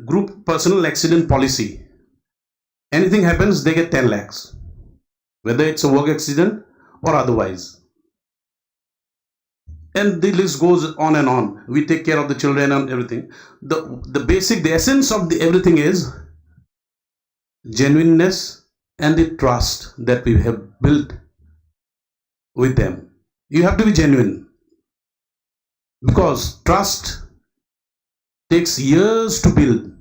group personal accident policy. Anything happens, they get 10 lakhs. Whether it's a work accident or otherwise. And the list goes on and on. We take care of the children and everything. The essence of everything is genuineness and the trust that we have built with them. You have to be genuine, because trust takes years to build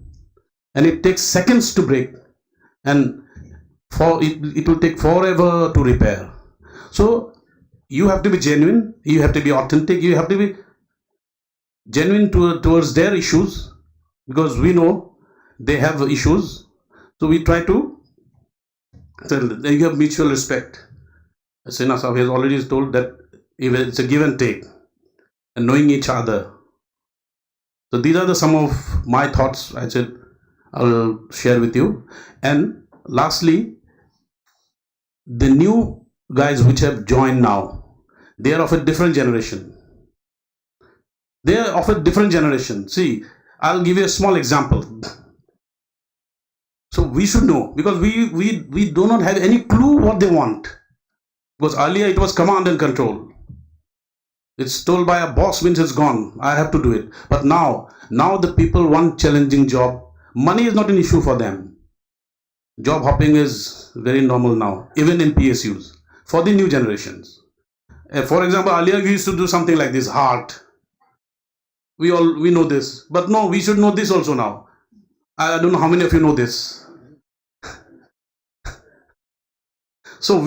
and it takes seconds to break, and it will take forever to repair. So you have to be genuine, you have to be authentic, you have to be genuine towards their issues, because we know they have issues. So we try to tell them, you have mutual respect. Sinha Sahib has already told that it's a give and take and knowing each other. So these are some of my thoughts I said I'll share with you. And lastly, the new guys which have joined now, they are of a different generation. They are of a different generation. See, I'll give you a small example. So we should know, because we do not have any clue what they want. Because earlier it was command and control. It's told by a boss means it's gone. I have to do it. But now the people want challenging job. Money is not an issue for them. Job hopping is very normal now, even in PSUs, for the new generations. For example, earlier we used to do something like this, heart. We know this, but no, we should know this also now. I don't know how many of you know this. So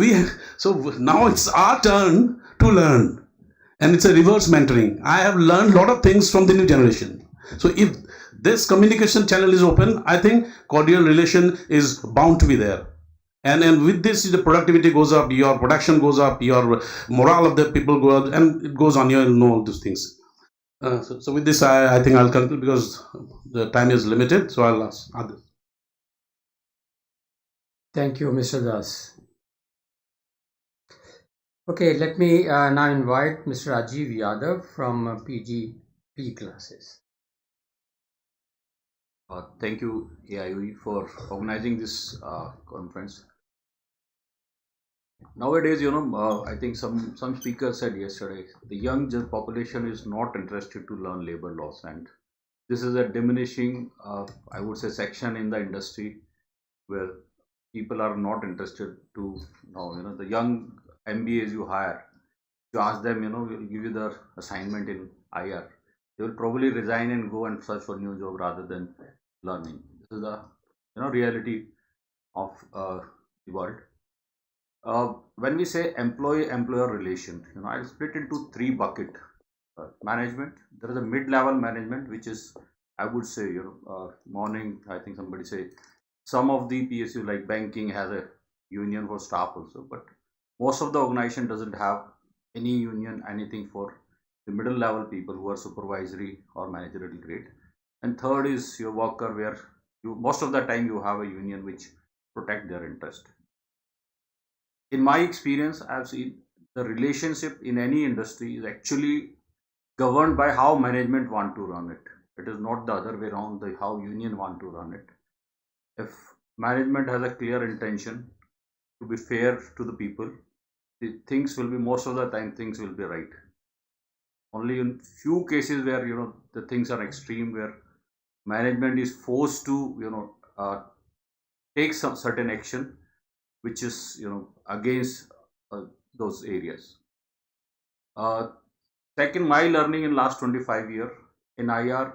now it's our turn to learn, and it's a reverse mentoring. I have learned a lot of things from the new generation. So if this communication channel is open, I think cordial relation is bound to be there. And with this, the productivity goes up, your production goes up, your morale of the people goes up, and it goes on. You know all these things. So with this, I think I'll conclude, because the time is limited. So I'll ask others. Thank you, Mr. Das. Okay, let me now invite Mr. Rajiv Yadav from PGP classes. Thank you, AIOE, for organizing this conference. Nowadays, I think some speakers said yesterday, the young population is not interested to learn labor laws, and this is a diminishing, I would say, section in the industry where people are not interested to know. The young MBAs you hire, you ask them, we'll give you the assignment in IR. They will probably resign and go and search for new job rather than learning. This is the reality of the world. When we say employee-employer relation, I'll split into three buckets. Management. There is a mid-level management, which is, I would say, morning. I think somebody say some of the PSU like banking has a union for staff also, but most of the organization doesn't have any union, anything for the middle level people who are supervisory or managerial grade. And third is your worker, where most of the time you have a union which protect their interest. In my experience, I have seen the relationship in any industry is actually governed by how management want to run it. It is not the other way around, how union want to run it. If management has a clear intention to be fair to the people, things will be, most of the time things will be right. Only in few cases where the things are extreme, where management is forced to take some certain action which is against those areas. Second, my learning in last 25 years in IR,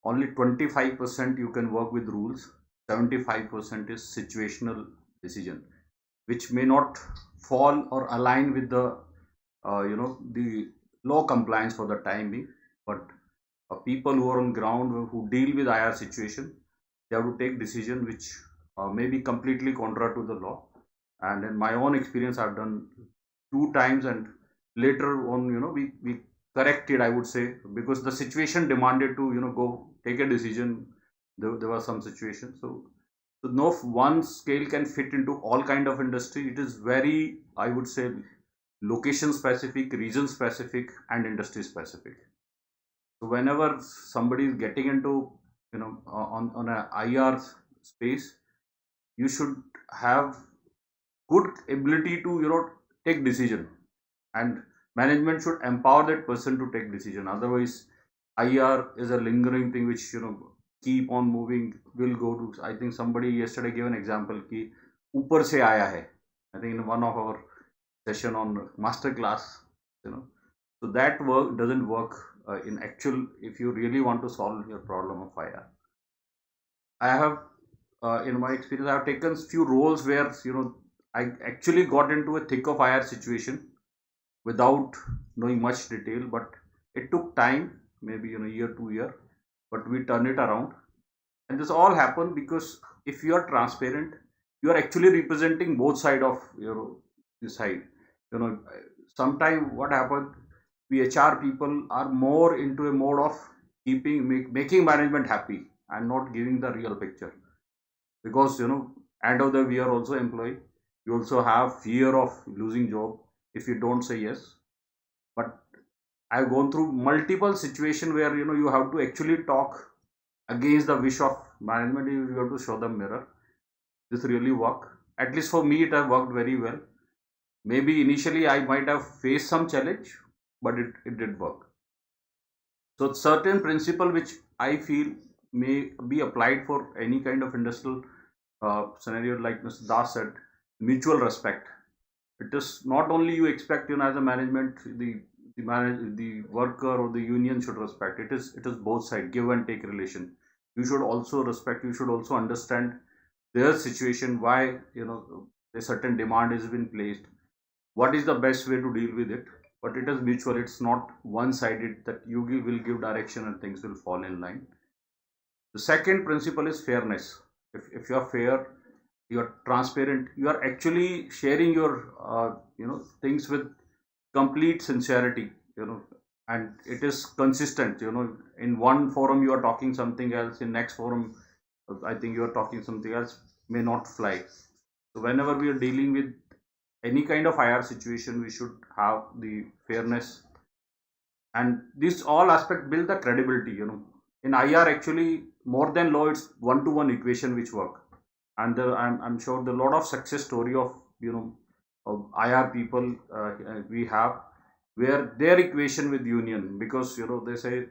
only 25% you can work with rules, 75% is situational decision, which may not fall or align with the the law compliance for the time being, but people who are on ground who deal with IR situation, they have to take decision which may be completely contrary to the law. And in my own experience, I've done 2 times, and later on we corrected, I would say, because the situation demanded to go take a decision. There was some situation, so no one scale can fit into all kind of industry. It is very, I would say, location specific, region specific, and industry specific. So whenever somebody is getting into on a IR space, you should have good ability to take decision, and management should empower that person to take decision. Otherwise, IR is a lingering thing which keep on moving, will go to, I think somebody yesterday gave an example ki ऊपर से आया है. I think in one of our session on master class, so that work doesn't work in actual if you really want to solve your problem of IR. I have, in my experience, I have taken few roles where I actually got into a thick of IR situation without knowing much detail, but it took time, maybe year, 2 year, but we turned it around. And this all happened because if you are transparent, you are actually representing both side of the side. Sometimes what happened, we HR people are more into a mode of making management happy and not giving the real picture, because end of the we are also employee. You also have fear of losing job if you don't say yes. But I've gone through multiple situations where you have to actually talk against the wish of management. You have to show them mirror. This really work. At least for me, it has worked very well. Maybe initially I might have faced some challenge, but it did work. So certain principle which I feel may be applied for any kind of industrial scenario, like Mr. Das said, mutual respect. It is not only you expect as a management, the worker or the union should respect. It is both sides, give and take relation. You should also respect. You should also understand their situation, why a certain demand has been placed, what is the best way to deal with it. But it is mutual. It's not one-sided that you will give direction and things will fall in line. The second principle is fairness. If you are fair, you are transparent, you are actually sharing your things with complete sincerity, and it is consistent. In one forum you are talking something else, in next forum I think you are talking something else, may not fly. So whenever we are dealing with any kind of IR situation, we should have the fairness, and this all aspect build the credibility. In IR, actually more than law, it's one-to-one equation which work. And I'm sure the lot of success story of of IR people we have, where their equation with union, because they say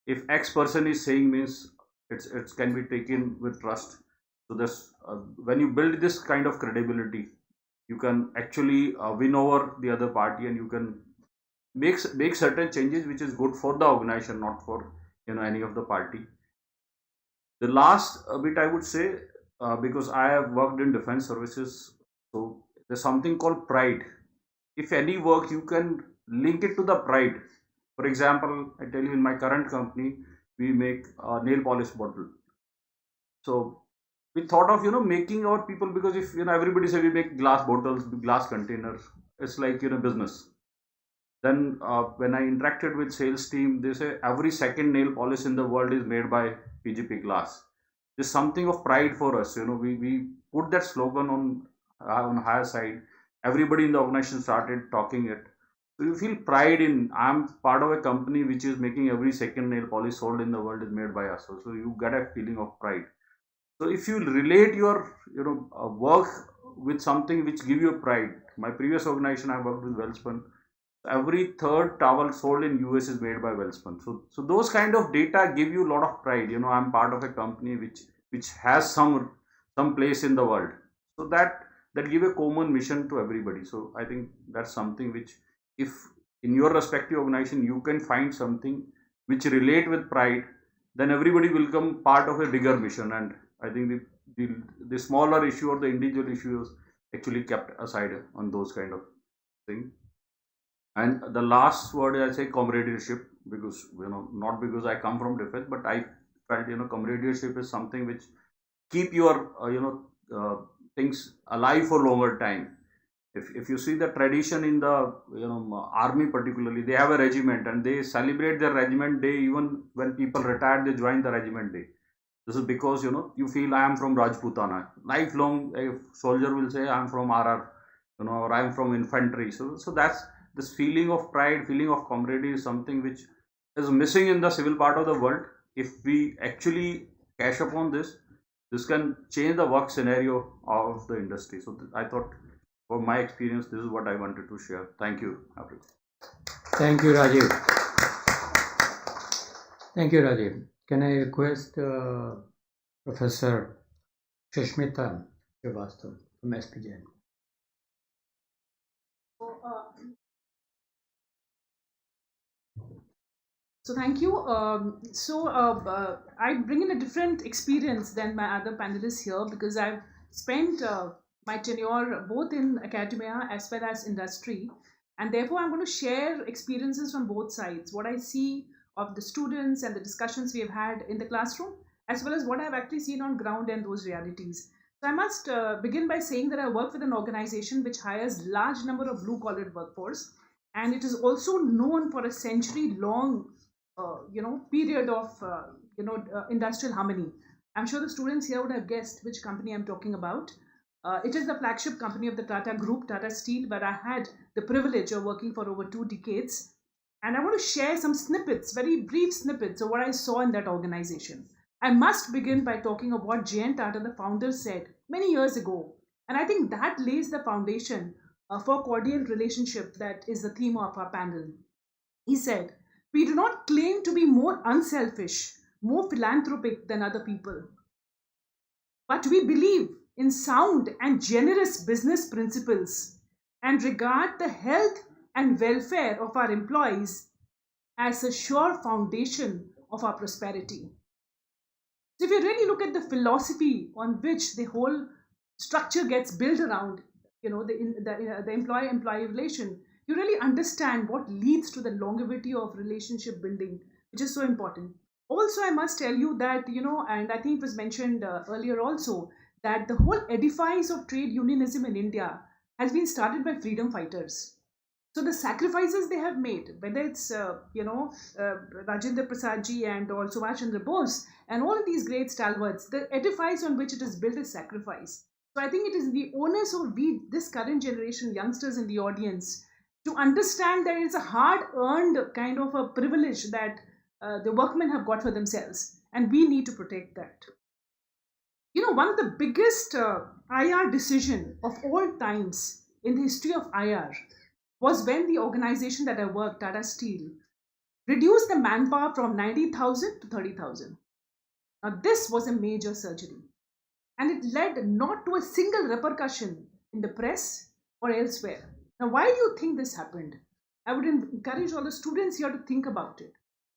if X person is saying, means it can be taken with trust. So this when you build this kind of credibility, you can actually win over the other party, and you can make certain changes which is good for the organization, not for any of the party. The last bit I would say, because I have worked in defense services, so there's something called pride. If any work, you can link it to the pride. For example, I tell you, in my current company, we make a nail polish bottle. So we thought of making our people, because if everybody say we make glass bottles, glass containers, it's like business. Then when I interacted with sales team, they say every second nail polish in the world is made by PGP glass. There's something of pride for us. We put that slogan on higher side. Everybody in the organization started talking it. So you feel pride in, I'm part of a company which is making every second nail polish sold in the world is made by us. So you get a feeling of pride. So if you relate your work with something which give you pride. My previous organization, I worked with Welspun. Every third towel sold in US is made by Welspun. So those kind of data give you a lot of pride. I'm part of a company which has some place in the world. So that give a common mission to everybody. So I think that's something which, if in your respective organization you can find something which relate with pride, then everybody will become part of a bigger mission. And I think the smaller issue or the individual issues actually kept aside on those kind of things. And the last word I say comradeship, because not because I come from defense, but I felt comradeship is something which keep your things alive for longer time. If you see the tradition in the army particularly, they have a regiment and they celebrate their regiment day. Even when people retire, they join the regiment day. This is because you feel I am from Rajputana. Lifelong, a soldier will say I am from RR, or I am from infantry. So that's this feeling of pride, feeling of camaraderie is something which is missing in the civil part of the world. If we actually cash upon this can change the work scenario of the industry. So I thought, from my experience, this is what I wanted to share. Thank you, Africa. Thank you, Rajiv. Thank you, Rajiv. Can I request Professor Sushmita Srivastava to from SPJ. So thank you. I bring in a different experience than my other panelists here because I've spent my tenure both in academia as well as industry, and therefore I'm going to share experiences from both sides, what I see of the students and the discussions we have had in the classroom, as well as what I've actually seen on ground and those realities. So I must begin by saying that I work with an organization which hires large number of blue-collar workforce, and it is also known for a century-long period of industrial harmony. I'm sure the students here would have guessed which company I'm talking about. It is the flagship company of the Tata Group, Tata Steel, where I had the privilege of working for over 2 decades. And I want to share some snippets, very brief snippets of what I saw in that organization. I must begin by talking of what J.N. Tata, the founder, said many years ago. And I think that lays the foundation for cordial relationship that is the theme of our panel. He said, "We do not claim to be more unselfish, more philanthropic than other people. But we believe in sound and generous business principles and regard the health and welfare of our employees as a sure foundation of our prosperity." So if you really look at the philosophy on which the whole structure gets built around, the employee-employee relation, you really understand what leads to the longevity of relationship building, which is so important. Also, I must tell you that, and I think it was mentioned earlier also, that the whole edifice of trade unionism in India has been started by freedom fighters. So the sacrifices they have made, whether it's, Rajendra Prasad ji and also Subhash Chandra Bose and all of these great stalwarts, the edifice on which it is built is sacrifice. So I think it is the onus of this current generation youngsters in the audience to understand that it's a hard-earned kind of a privilege that the workmen have got for themselves, and we need to protect that. One of the biggest IR decision of all times in the history of IR was when the organization that I worked, Tata Steel, reduced the manpower from 90,000 to 30,000. Now this was a major surgery, and it led not to a single repercussion in the press or elsewhere. Now, why do you think this happened? I would encourage all the students here to think about it.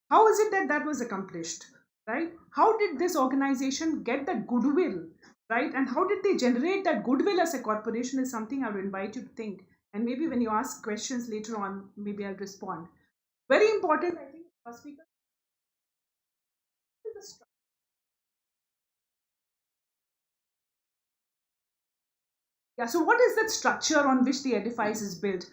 How is it that that was accomplished, right? How did this organization get that goodwill, right? And how did they generate that goodwill as a corporation is something I would invite you to think. And maybe when you ask questions later on, maybe I'll respond. Very important, I think, first speaker. Yeah, so what is that structure on which the edifice is built?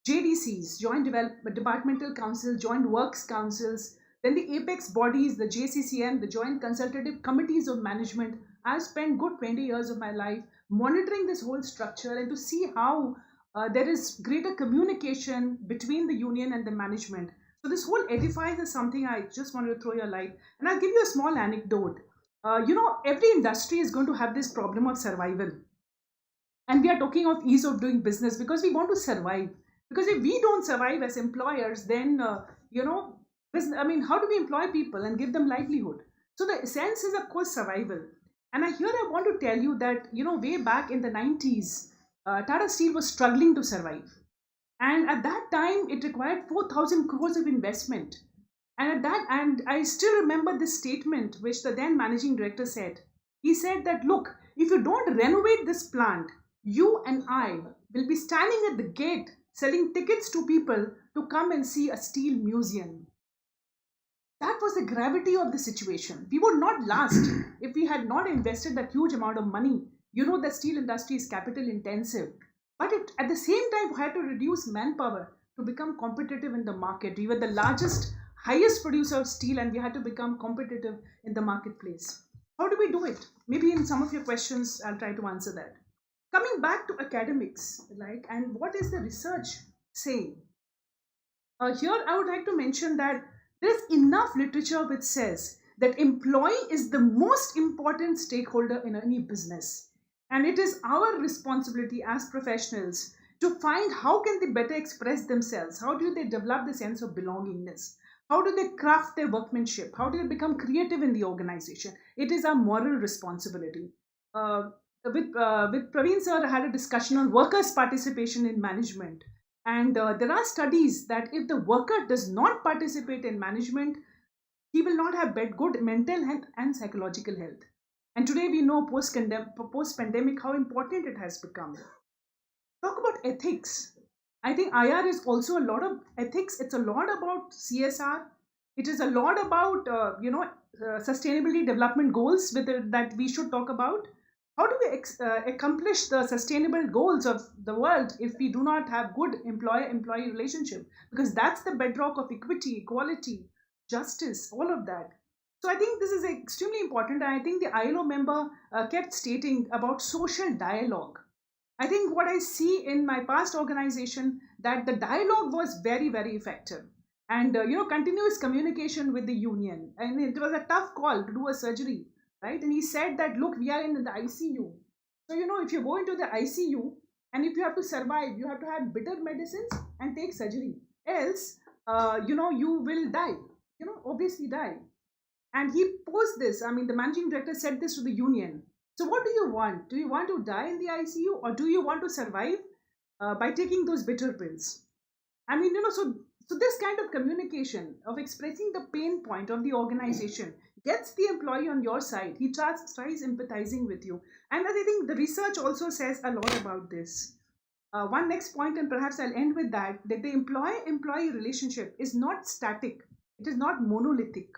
JDCs, Joint Departmental Councils, Joint Works Councils, then the apex bodies, the JCCM, the Joint Consultative Committees of Management. I've spent good 20 years of my life monitoring this whole structure and to see how there is greater communication between the union and the management. So this whole edifice is something I just wanted to throw your light. And I'll give you a small anecdote. Every industry is going to have this problem of survival. And we are talking of ease of doing business because we want to survive. Because if we don't survive as employers, then, how do we employ people and give them livelihood? So the essence is, of course, survival. And I want to tell you that, way back in the 90s, Tata Steel was struggling to survive. And at that time, it required 4,000 crores of investment. And I still remember this statement, which the then managing director said. He said that, look, if you don't renovate this plant, you and I will be standing at the gate selling tickets to people to come and see a steel museum. That was the gravity of the situation. We would not last if we had not invested that huge amount of money. The steel industry is capital intensive. But at the same time, we had to reduce manpower to become competitive in the market. We were the largest, highest producer of steel, and we had to become competitive in the marketplace. How do we do it? Maybe in some of your questions, I'll try to answer that. Coming back to academics, and what is the research saying? Here, I would like to mention that there's enough literature which says that employee is the most important stakeholder in any business. And it is our responsibility as professionals to find how can they better express themselves? How do they develop the sense of belongingness? How do they craft their workmanship? How do they become creative in the organization? It is our moral responsibility. with Praveen sir, I had a discussion on workers' participation in management. And there are studies that if the worker does not participate in management, he will not have good mental health and psychological health. And today we know post-pandemic how important it has become. Talk about ethics. I think IR is also a lot of ethics. It's a lot about CSR. It is a lot about sustainability development goals that we should talk about. How do we accomplish the sustainable goals of the world if we do not have good employer-employee relationship? Because that's the bedrock of equity, equality, justice, all of that. So I think this is extremely important. And I think the ILO member kept stating about social dialogue. I think what I see in my past organization, that the dialogue was very, very effective. And, continuous communication with the union. And it was a tough call to do a surgery. Right? And he said that, look, we are in the ICU. So, if you go into the ICU and if you have to survive, you have to have bitter medicines and take surgery. Else, you will die, obviously die. And he posed this. I mean, the managing director said this to the union. So what do you want? Do you want to die in the ICU or do you want to survive by taking those bitter pills? I mean, so this kind of communication of expressing the pain point of the organization gets the employee on your side. He tries empathizing with you. And I think the research also says a lot about this. One next point, and perhaps I'll end with that the employee-employee relationship is not static. It is not monolithic.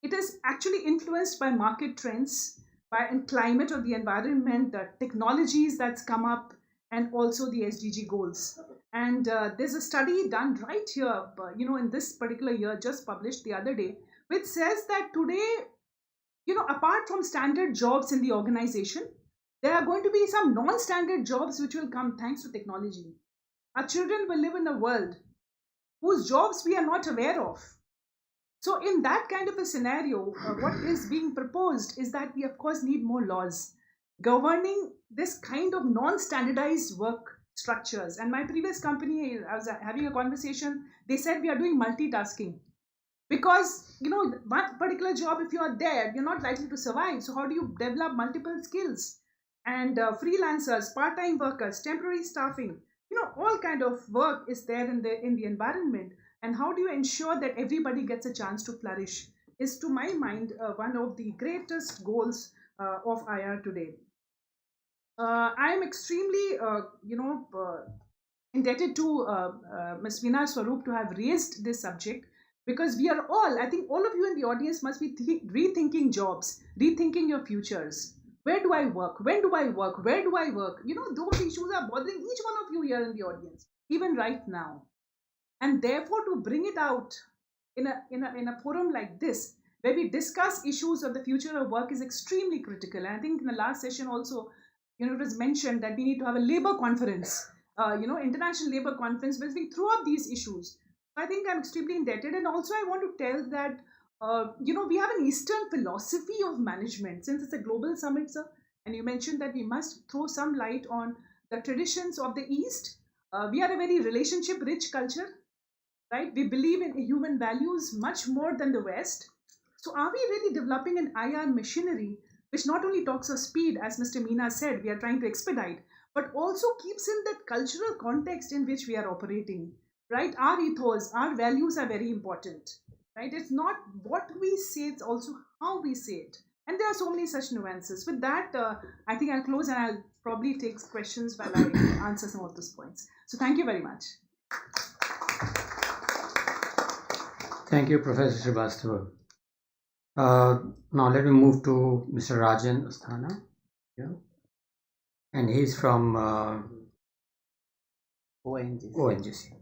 It is actually influenced by market trends, by climate of the environment, the technologies that's come up, and also the SDG goals. And there's a study done right here, in this particular year, just published the other day, which says that today, apart from standard jobs in the organization, there are going to be some non-standard jobs which will come thanks to technology. Our children will live in a world whose jobs we are not aware of. So in that kind of a scenario, what is being proposed is that we, of course, need more laws governing this kind of non-standardized work structures. And my previous company, I was having a conversation, they said we are doing multitasking. Because, one particular job, if you are there, you're not likely to survive. So how do you develop multiple skills? And freelancers, part-time workers, temporary staffing, all kind of work is there in the environment. And how do you ensure that everybody gets a chance to flourish is, to my mind, one of the greatest goals of IR today. I am extremely, indebted to Ms. Veena Swarup to have raised this subject. Because we are all, I think all of you in the audience must be rethinking jobs, rethinking your futures. Where do I work? When do I work? Where do I work? Those issues are bothering each one of you here in the audience, even right now. And therefore, to bring it out in a forum like this, where we discuss issues of the future of work, is extremely critical. And I think in the last session also, it was mentioned that we need to have a labor conference, international labor conference, where we throw up these issues. I think I'm extremely indebted. And also I want to tell that, we have an Eastern philosophy of management. Since it's a global summit, sir, and you mentioned that we must throw some light on the traditions of the East. We are a very relationship-rich culture, right? We believe in human values much more than the West. So are we really developing an IR machinery which not only talks of speed, as Mr. Meena said, we are trying to expedite, but also keeps in that cultural context in which we are operating? Right? Our ethos, our values are very important, right? It's not what we say, it's also how we say it. And there are so many such nuances. With that, I think I'll close and I'll probably take questions while I answer some of those points. So thank you very much. Thank you, Professor Srivastava. Now let me move to Mr. Rajan Asthana. Yeah. And he's from ONGC.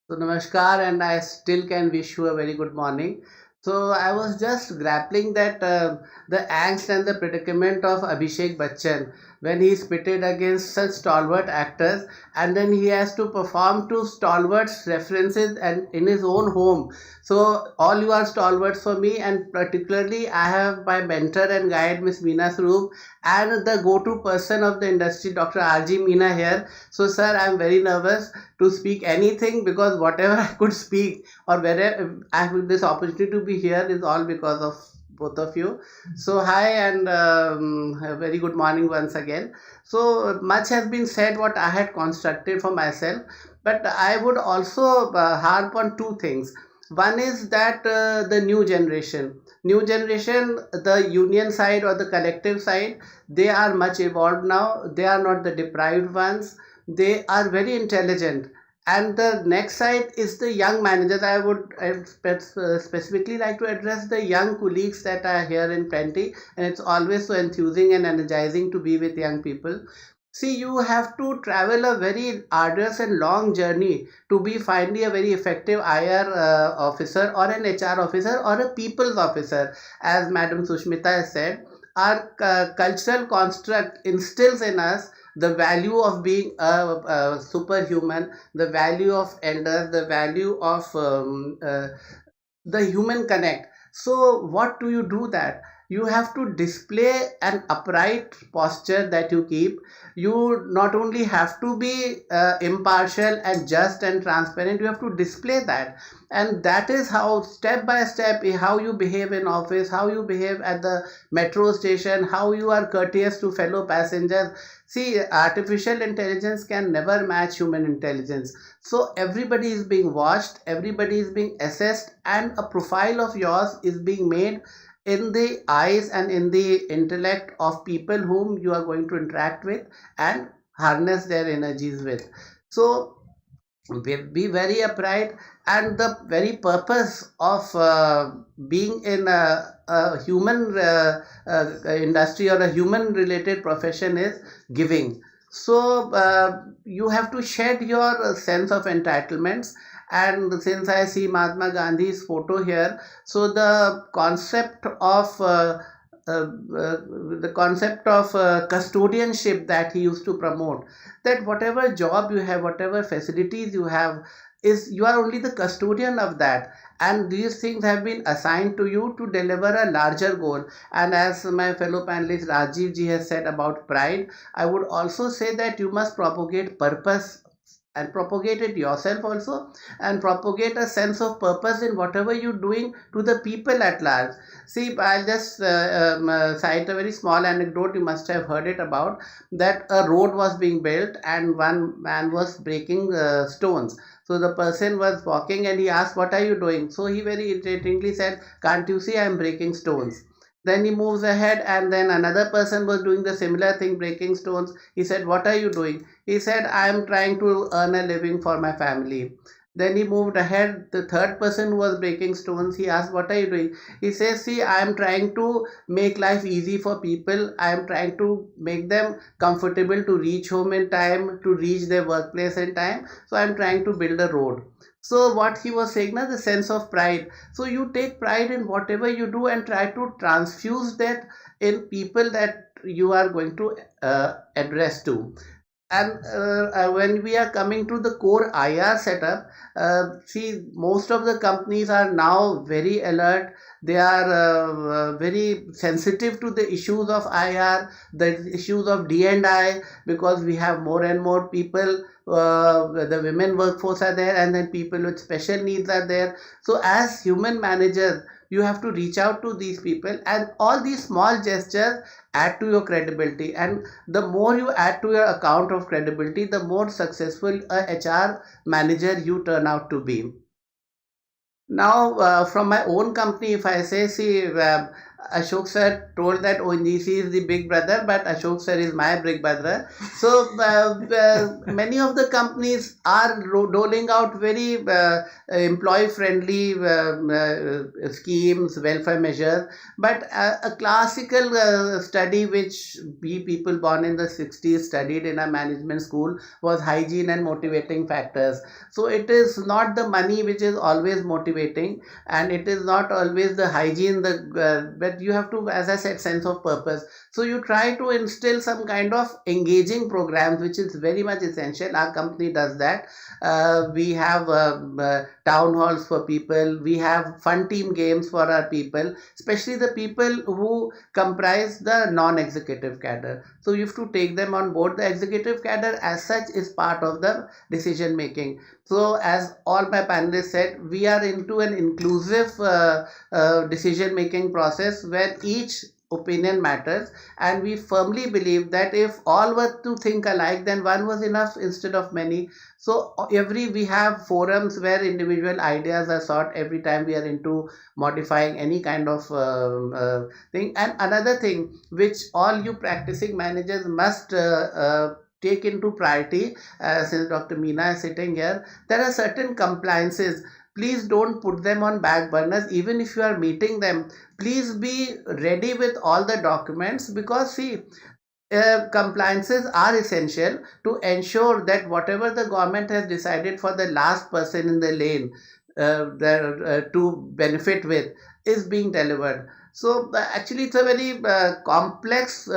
So namaskar, and I still can wish you a very good morning. So I was just grappling that the angst and the predicament of Abhishek Bachchan when he is pitted against such stalwart actors, and then he has to perform to stalwarts references and in his own home. So all you are stalwarts for me, and particularly I have my mentor and guide, Ms. Veena Swarup, and the go-to person of the industry, Dr. R.G. Meena here. So sir, I am very nervous to speak anything, because whatever I could speak or wherever I have this opportunity to be here is all because of both of you. So hi and a very good morning once again. So much has been said what I had constructed for myself, but I would also harp on two things. One is that the new generation, the union side or the collective side, they are much evolved now. They are not the deprived ones. They are very intelligent. And the next side is the young managers. I would specifically like to address the young colleagues that are here in plenty, and it's always so enthusing and energizing to be with young people. See, you have to travel a very arduous and long journey to be finally a very effective IR officer or an HR officer or a people's officer. As Madam Sushmita has said, our cultural construct instills in us the value of being a superhuman, the value of elders, the value of the human connect. So what do you do that? You have to display an upright posture that you keep. You not only have to be impartial and just and transparent, you have to display that. And that is how step by step, how you behave in office, how you behave at the metro station, how you are courteous to fellow passengers. See, artificial intelligence can never match human intelligence. So everybody is being watched, everybody is being assessed, and a profile of yours is being made in the eyes and in the intellect of people whom you are going to interact with and harness their energies with. So be very upright, and the very purpose of being in a human industry or a human related profession is giving. So you have to shed your sense of entitlements. And since I see Mahatma Gandhi's photo here, so the concept of custodianship that he used to promote, that whatever job you have, whatever facilities you have, is you are only the custodian of that, and these things have been assigned to you to deliver a larger goal. And as my fellow panelist Rajiv ji has said about pride, I would also say that you must propagate purpose and propagate it yourself also, and propagate a sense of purpose in whatever you're doing to the people at large. See, I'll just cite a very small anecdote. You must have heard it about that a road was being built and one man was breaking stones. So the person was walking and he asked, "What are you doing?" So he very irritatingly said, "Can't you see I am breaking stones?" Then he moves ahead, and then another person was doing the similar thing, breaking stones. He said, "What are you doing?" He said, "I am trying to earn a living for my family." Then he moved ahead. The third person who was breaking stones, he asked, "What are you doing?" He says, "See, I am trying to make life easy for people. I am trying to make them comfortable to reach home in time, to reach their workplace in time. So I am trying to build a road." So what he was saying now, the sense of pride. So you take pride in whatever you do and try to transfuse that in people that you are going to address to. And when we are coming to the core IR setup, see, most of the companies are now very alert. They are very sensitive to the issues of IR, the issues of D&I, because we have more and more people. The women workforce are there, and then people with special needs are there. So as human managers, you have to reach out to these people, and all these small gestures add to your credibility. And the more you add to your account of credibility, the more successful a HR manager you turn out to be. Now, from my own company, if I say, see, Ashok sir told that ONGC is the big brother, but Ashok sir is my big brother. So many of the companies are doling out very employee-friendly schemes, welfare measures. But a classical study which we people born in the 60s studied in a management school was hygiene and motivating factors. So it is not the money which is always motivating, and it is not always the hygiene, but you have to, as I said, sense of purpose. So you try to instill some kind of engaging programs, which is very much essential. Our company does that. We have town halls for people. We have fun team games for our people, especially the people who comprise the non-executive cadre. So you have to take them on board. The executive cadre as such is part of the decision making. So as all my panelists said, we are into an inclusive decision making process where each opinion matters, and we firmly believe that if all were to think alike, then one was enough instead of many. So we have forums where individual ideas are sought every time we are into modifying any kind of thing. And another thing which all you practicing managers must take into priority, since Dr. Meena is sitting here, there are certain compliances. Please don't put them on back burners. Even if you are meeting them, please be ready with all the documents, because see, compliances are essential to ensure that whatever the government has decided for the last person in the lane to benefit with is being delivered. So actually it's a very complex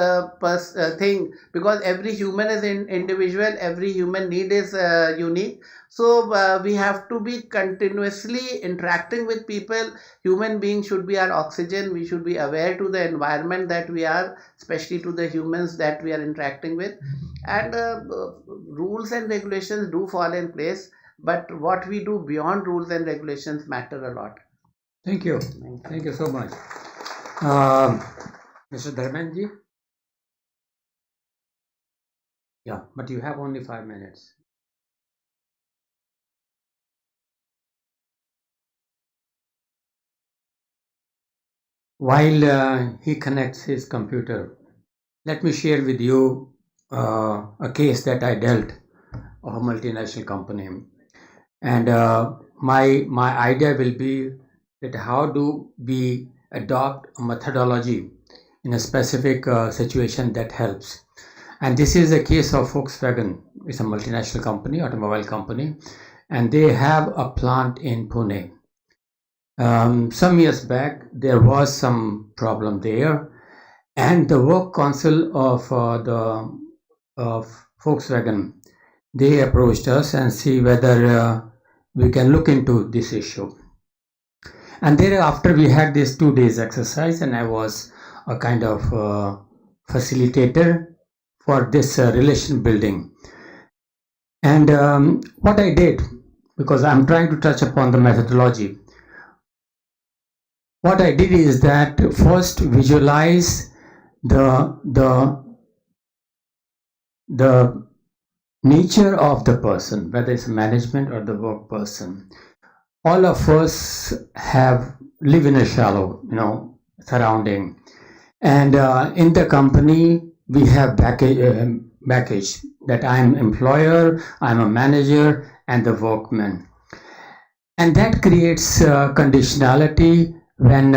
thing, because every human is individual, every human need is unique. So we have to be continuously interacting with people. Human beings should be our oxygen. We should be aware to the environment that we are, especially to the humans that we are interacting with. And rules and regulations do fall in place, but what we do beyond rules and regulations matter a lot. Thank you. Thank you so much. Mr. Dharmenji? Yeah, but you have only 5 minutes. While he connects his computer, let me share with you a case that I dealt of a multinational company. And my idea will be that how do we adopt a methodology in a specific situation that helps. And this is a case of Volkswagen. It's a multinational company, automobile company, and they have a plant in Pune. Some years back, there was some problem there, and the work council of Volkswagen, they approached us and see whether we can look into this issue. And thereafter, we had this 2 days exercise, and I was a kind of facilitator for this relation building. And what I did, because I'm trying to touch upon the methodology, what I did is that first visualize the nature of the person, whether it's management or the work person. All of us live in a shallow, surrounding, and in the company we have package that I'm employer, I'm a manager, and the workman, and that creates conditionality when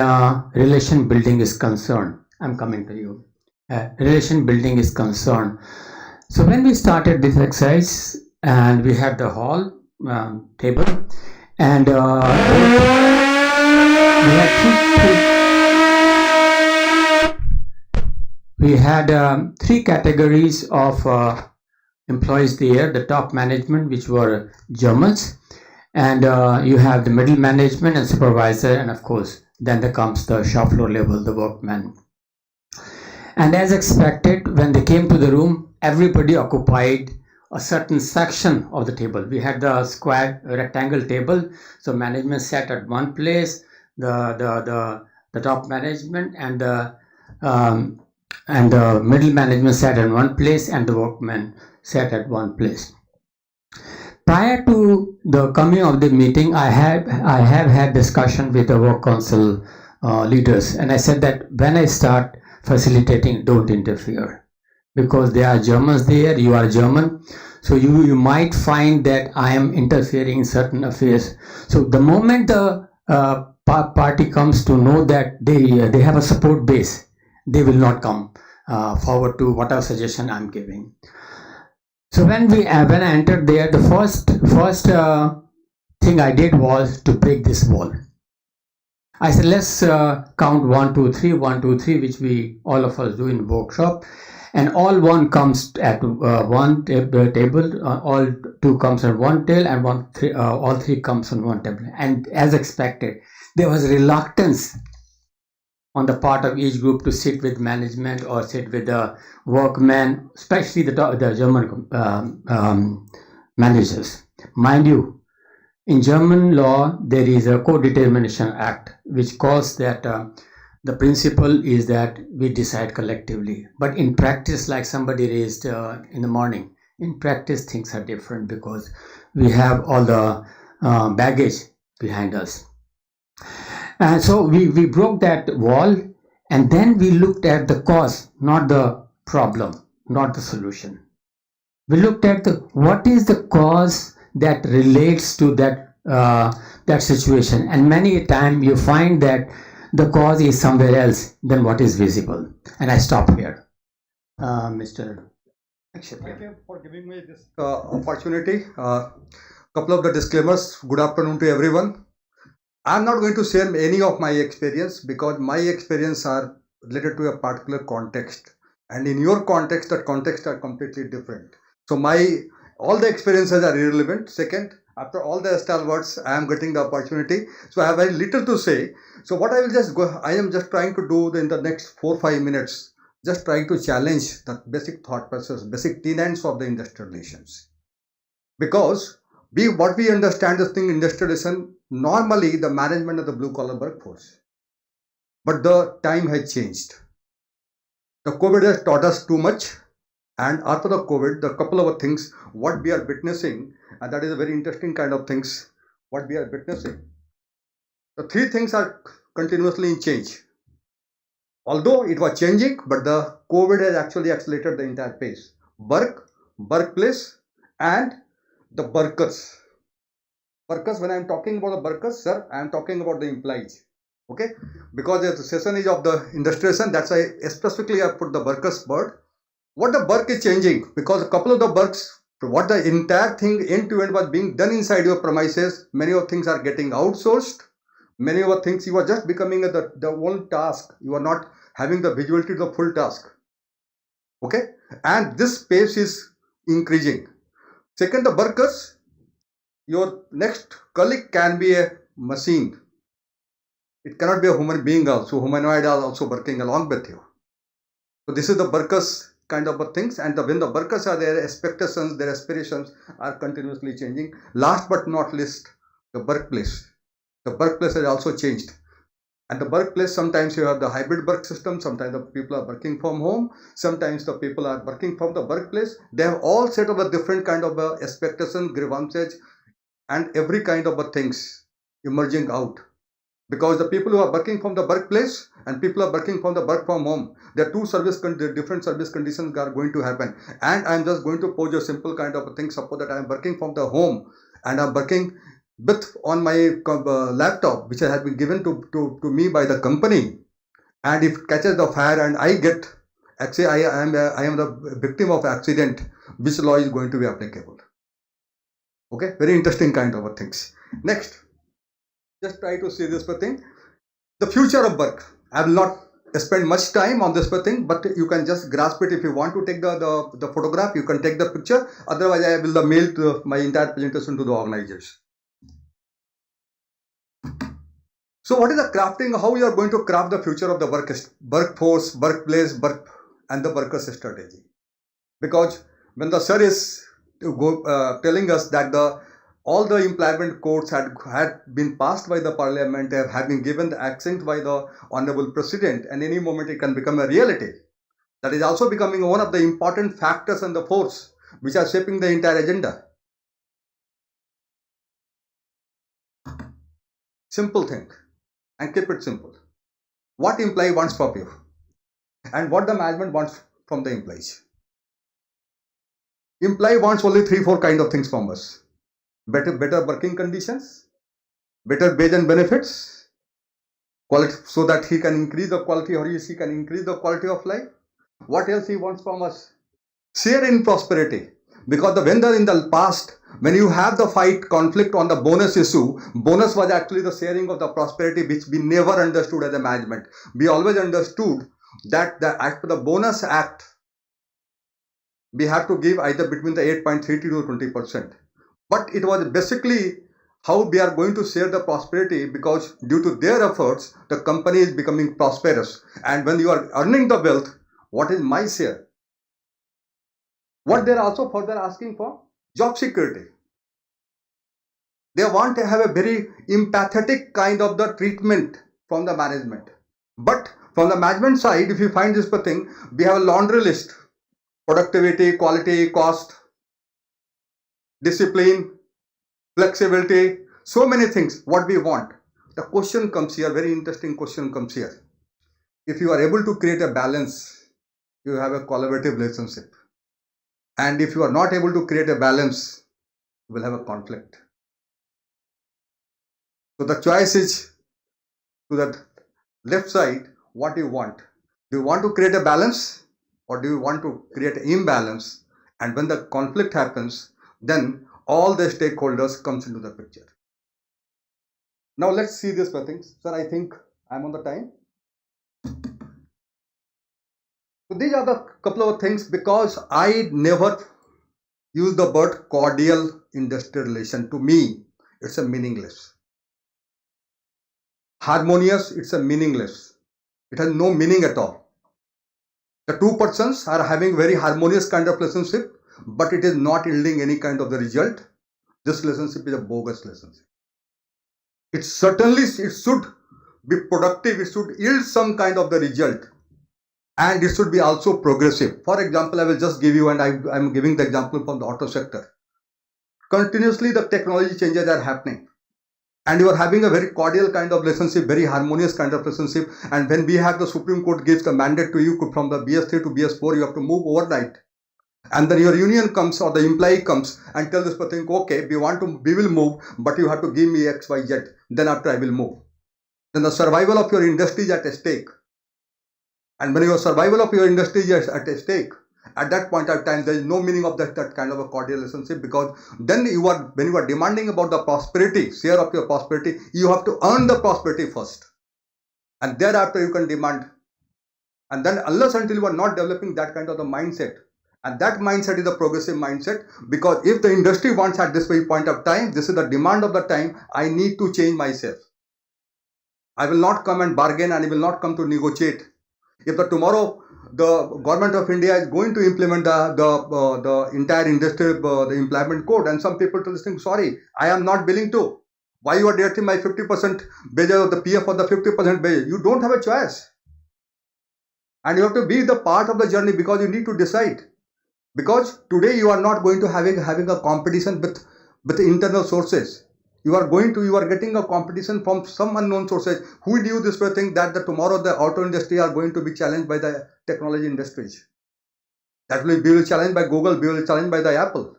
relation building is concerned. I'm coming to you. Relation building is concerned. So when we started this exercise, and we had the hall table, and we had three categories of employees there. The top management, which were Germans, and you have the middle management and supervisor, and of course then there comes the shop floor level, the workman. And as expected, when they came to the room, everybody occupied a certain section of the table. We had the square rectangle table, so management sat at one place, the top management and the middle management sat in one place, and the workmen sat at one place. Prior to the coming of the meeting, I have had discussion with the work council leaders, and I said that when I start facilitating, don't interfere, because there are Germans there, you are German, so you might find that I am interfering in certain affairs. So the moment the party comes to know that they have a support base, they will not come forward to whatever suggestion I'm giving. So when I entered there, the first thing I did was to break this wall. I said, let's count 1, 2, 3, 1, 2, 3, which we all of us do in workshop. And all one comes at one table, all two comes on one tail, and all three comes on one table. And as expected, there was reluctance on the part of each group to sit with management or sit with the workmen, especially the German managers. Mind you, in German law, there is a Co-Determination Act, which calls that the principle is that we decide collectively. But in practice, like somebody raised in the morning, in practice things are different because we have all the baggage behind us. And so we broke that wall, and then we looked at the cause, not the problem, not the solution. We looked at what is the cause that relates to that situation, and many a time you find that the cause is somewhere else than what is visible. And I stop here. Mr. Thank you for giving me this opportunity. Couple of the disclaimers. Good afternoon to everyone. I'm not going to share any of my experience because my experience are related to a particular context, and in your context, the context are completely different. So all the experiences are irrelevant. Second, after all the stalwarts, I am getting the opportunity, so I have very little to say. So what I will just go, I am just trying to do in the next 4-5 minutes, just trying to challenge the basic thought process, basic tenets of the industrial relations. Because what we understand this thing, industrial relation, normally the management of the blue collar workforce. But the time has changed. The COVID has taught us too much, and after the COVID, the couple of things, what we are witnessing, and that is a very interesting kind of things, what we are witnessing. The three things are continuously in change. Although it was changing, but the COVID has actually accelerated the entire pace. Work, workplace, and the workers. Workers, when I am talking about the workers, sir, I am talking about the employees. Okay? Because the session is of the industrialization, that's why specifically I put the workers word. What the work is changing, because a couple of the works, what the entire thing end to end was being done inside your premises, many of things are getting outsourced. Many of the things you are just becoming the whole task. You are not having the visibility to the full task. Okay? And this pace is increasing. Second, the workers, your next colleague can be a machine. It cannot be a human being also. Humanoid are also working along with you. So this is the workers kind of things, and when the workers are their expectations, their aspirations are continuously changing. Last but not least, the workplace. The workplace has also changed. And the workplace, sometimes you have the hybrid work system, sometimes the people are working from home, sometimes the people are working from the workplace. They have all set of a different kind of expectation, grievances, and every kind of things emerging out. Because the people who are working from the workplace and people are working from the work from home, there are different service conditions are going to happen. And I'm just going to pose a simple kind of a thing. Suppose that I'm working from the home and I'm working on my laptop, which has been given to me by the company, and if it catches the fire and I get, actually I am the victim of accident, which law is going to be applicable? Okay, very interesting kind of things. Next, just try to see this thing, the future of work. I will not spend much time on this thing, but you can just grasp it. If you want to take the photograph, you can take the picture. Otherwise, I will mail my entire presentation to the organizers. So what is the crafting? How you are going to craft the future of the workforce, workplace, and the workers' strategy? Because when the sir is telling us that all the employment codes had been passed by the parliament, have been given the accent by the honorable president, and any moment it can become a reality. That is also becoming one of the important factors and the force which are shaping the entire agenda. Simple thing, and keep it simple. What employee wants from you, and what the management wants from the employees. Employee wants only 3-4 kind of things from us. Better working conditions, better wage and benefits, quality, so that he can increase the quality, or she can increase the quality of life. What else he wants from us? Share in prosperity. Because when in the past, when you have the conflict on the bonus issue, bonus was actually the sharing of the prosperity, which we never understood as a management. We always understood that as per the bonus act, we have to give either between the 8.30 to 20%. But it was basically how we are going to share the prosperity, because due to their efforts, the company is becoming prosperous. And when you are earning the wealth, what is my share? What they are also further asking for? Job security. They want to have a very empathetic kind of the treatment from the management. But from the management side, if you find this thing, we have a laundry list. Productivity, quality, cost, discipline, flexibility, so many things, what we want. The question comes here, very interesting question comes here. If you are able to create a balance, you have a collaborative relationship. And if you are not able to create a balance, you will have a conflict. So the choice is to the left side, what do you want? Do you want to create a balance, or do you want to create an imbalance? And when the conflict happens, then all the stakeholders comes into the picture. Now let's see this thing. Sir, I think I'm on the time. So these are the couple of things, because I never use the word cordial industrial relation. To me, it's a meaningless. Harmonious, it's a meaningless. It has no meaning at all. The two persons are having very harmonious kind of relationship, but it is not yielding any kind of the result. This relationship is a bogus relationship. It should be productive. It should yield some kind of the result, and it should be also progressive. For example, I will just give you, and I'm giving the example from the auto sector. Continuously, the technology changes are happening, and you are having a very cordial kind of relationship, very harmonious kind of relationship. And when we have the Supreme Court gives the mandate to you from the BS3 to BS4, you have to move overnight. And then your union comes, or the employee comes and tell this person, okay, we will move, but you have to give me X, Y, Z. Then after I will move. Then the survival of your industry is at stake. And when your survival of your industry is at stake, at that point of time, there is no meaning of that kind of a cordial relationship, because then when you are demanding about the prosperity, share of your prosperity, you have to earn the prosperity first. And thereafter you can demand. And then unless until you are not developing that kind of the mindset, and that mindset is a progressive mindset, because if the industry wants at this very point of time, this is the demand of the time, I need to change myself. I will not come and bargain, and I will not come to negotiate. If tomorrow the government of India is going to implement the entire industrial the employment code, and some people to this thing, sorry, I am not willing to. Why you are deducting my 50% wage of the PF or the 50% wage? You don't have a choice. And you have to be the part of the journey, because you need to decide. Because today you are not going to having a competition with the internal sources. You are getting a competition from some unknown sources. Who knew this thing that tomorrow the auto industry are going to be challenged by the technology industries? That will be challenged by Google, we will challenged by the Apple.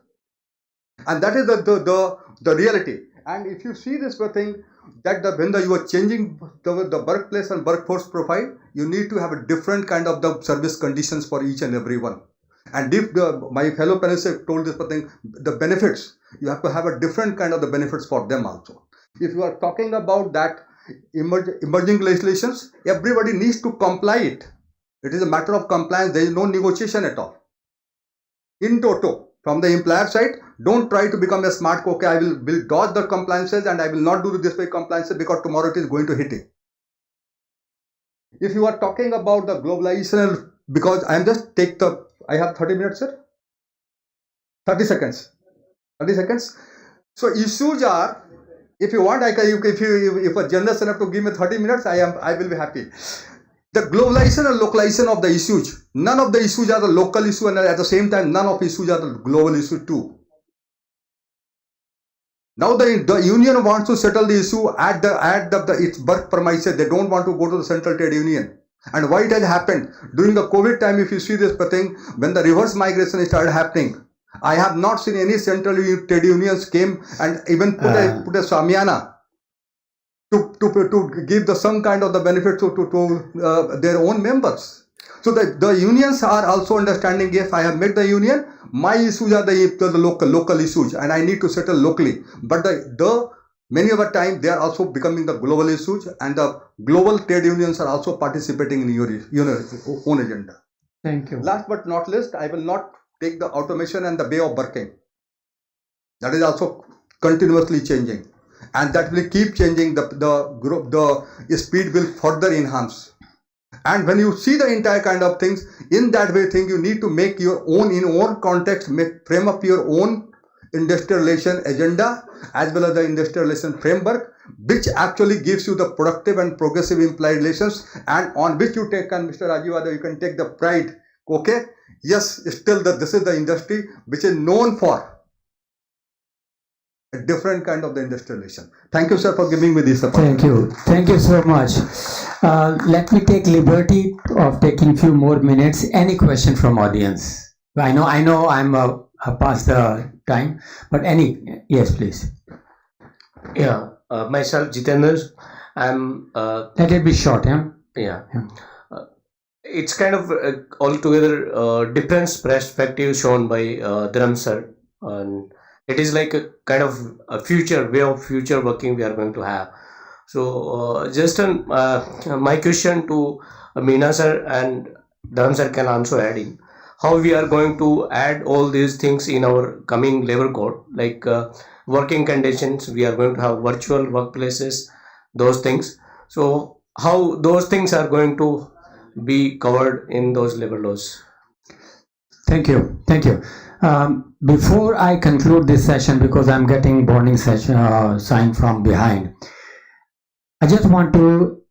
And that is the reality. And if you see this thing, that when you are changing the workplace and workforce profile, you need to have a different kind of the service conditions for each and every one. And if my fellow panelists told this thing, the benefits, you have to have a different kind of the benefits for them also. If you are talking about that emerging legislations, everybody needs to comply it. It is a matter of compliance. There is no negotiation at all. In toto, from the employer side, don't try to become a smart, okay, I will dodge the compliances and I will not do this way compliances because tomorrow it is going to hit it. If you are talking about the globalization, because I am just I have 30 minutes, sir. 30 seconds. 30 seconds. So issues are, if you want, if a journalist enough to give me 30 minutes, I will be happy. The globalization and localization of the issues. None of the issues are the local issue, and at the same time, none of the issues are the global issue too. Now the union wants to settle the issue at its work premises. They don't want to go to the central trade union. And why it has happened? During the COVID time, if you see this thing, when the reverse migration started happening, I have not seen any central trade unions came and even put a Samiana to give some kind of the benefit to their own members. So the unions are also understanding, yes, I have made the union, My issues are the local issues, and I need to settle locally. But the many of the time they are also becoming the global issues, and the global trade unions are also participating in your own agenda. Thank you. Last but not least, I will not take the automation and the way of working. That is also continuously changing, and that will keep changing. The speed will further enhance. And when you see the entire kind of things in that way, you need to make your own in own context, frame up your own industrial relation agenda as well as the industrial relation framework, which actually gives you the productive and progressive implied relations, and on which you take, and Mr. Rajiv, you can take the pride. Okay, yes, still this is the industry which is known for a different kind of the industrial relation. Thank you, sir, for giving me this opportunity. Thank you so much. Let me take liberty of taking few more minutes. Any question from audience? I know I'm past the time, but yes, please. Yeah, myself Jitendra. I'm. Let it be short, yeah. Yeah. It's kind of altogether different perspective shown by Dharam sir, and it is like a kind of a future way of future working we are going to have. So just my question to Meena sir and Dharam sir can also add in how we are going to add all these things in our coming labor code, like working conditions. We are going to have virtual workplaces, those things. So how those things are going to be covered in those labor laws? Thank you. Before I conclude this session, because I'm getting warning sign from behind, I just want to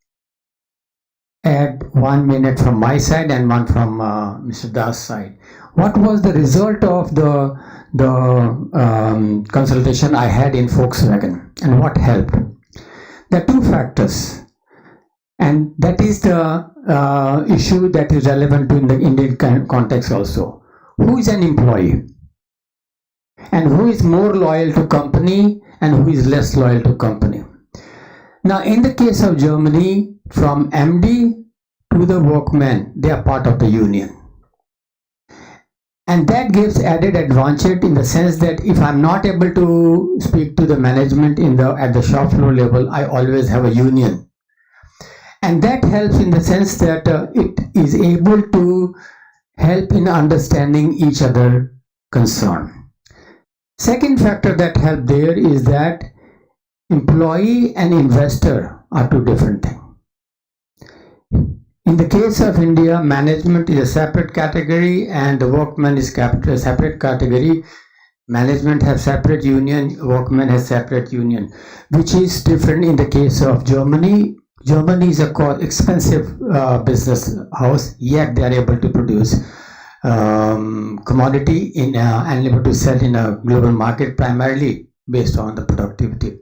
add 1 minute from my side and one from Mr. Das' side. What was the result of the consultation I had in Volkswagen, and what helped? There are two factors, and that is the issue that is relevant to in the Indian context also. Who is an employee? And who is more loyal to company and who is less loyal to company? Now, in the case of Germany, from MD to the workman, they are part of the union. And that gives added advantage in the sense that if I'm not able to speak to the management at the shop floor level, I always have a union. And that helps in the sense that it is able to help in understanding each other concern. Second factor that helped there is that employee and investor are two different things. In the case of India, management is a separate category and the workman is a separate category. Management has separate union, workman has separate union, which is different in the case of Germany. Germany is a expensive business house, yet they are able to produce commodity and able to sell in a global market primarily based on the productivity.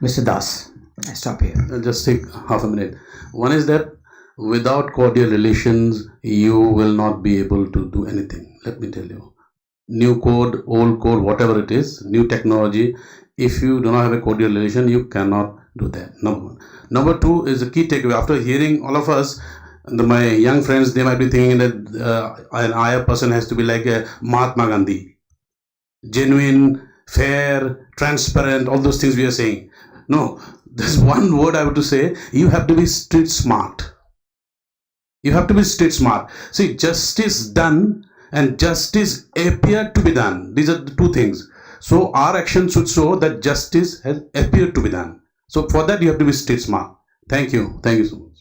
Mr. Das, I stop here. I'll just take half a minute. One is that without cordial relations, you will not be able to do anything. Let me tell you. New code, old code, whatever it is, new technology, if you do not have a cordial relation, you cannot do that. Number one. Number two is a key takeaway. After hearing all of us, my young friends, they might be thinking that an IR person has to be like a Mahatma Gandhi. Genuine, fair, transparent, all those things we are saying. No, there's one word I have to say. You have to be street smart. You have to be street smart. See, justice done and justice appeared to be done. These are the two things. So our action should show that justice has appeared to be done. So for that you have to be street smart. Thank you. Thank you so much.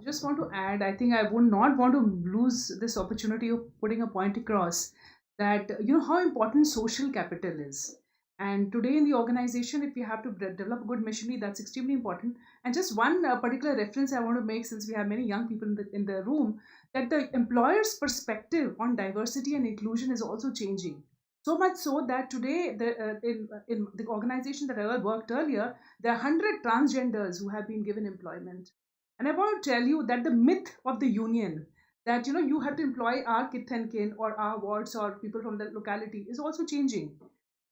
Just want to add, I think I would not want to lose this opportunity of putting a point across that, how important social capital is. And today in the organization, if you have to develop a good machinery, that's extremely important. And just one particular reference I want to make, since we have many young people in the room, that the employer's perspective on diversity and inclusion is also changing. So much so that today, in the organization that I worked earlier, there are 100 transgenders who have been given employment. And I want to tell you that the myth of the union, that you have to employ our kith and kin or our wards or people from the locality, is also changing.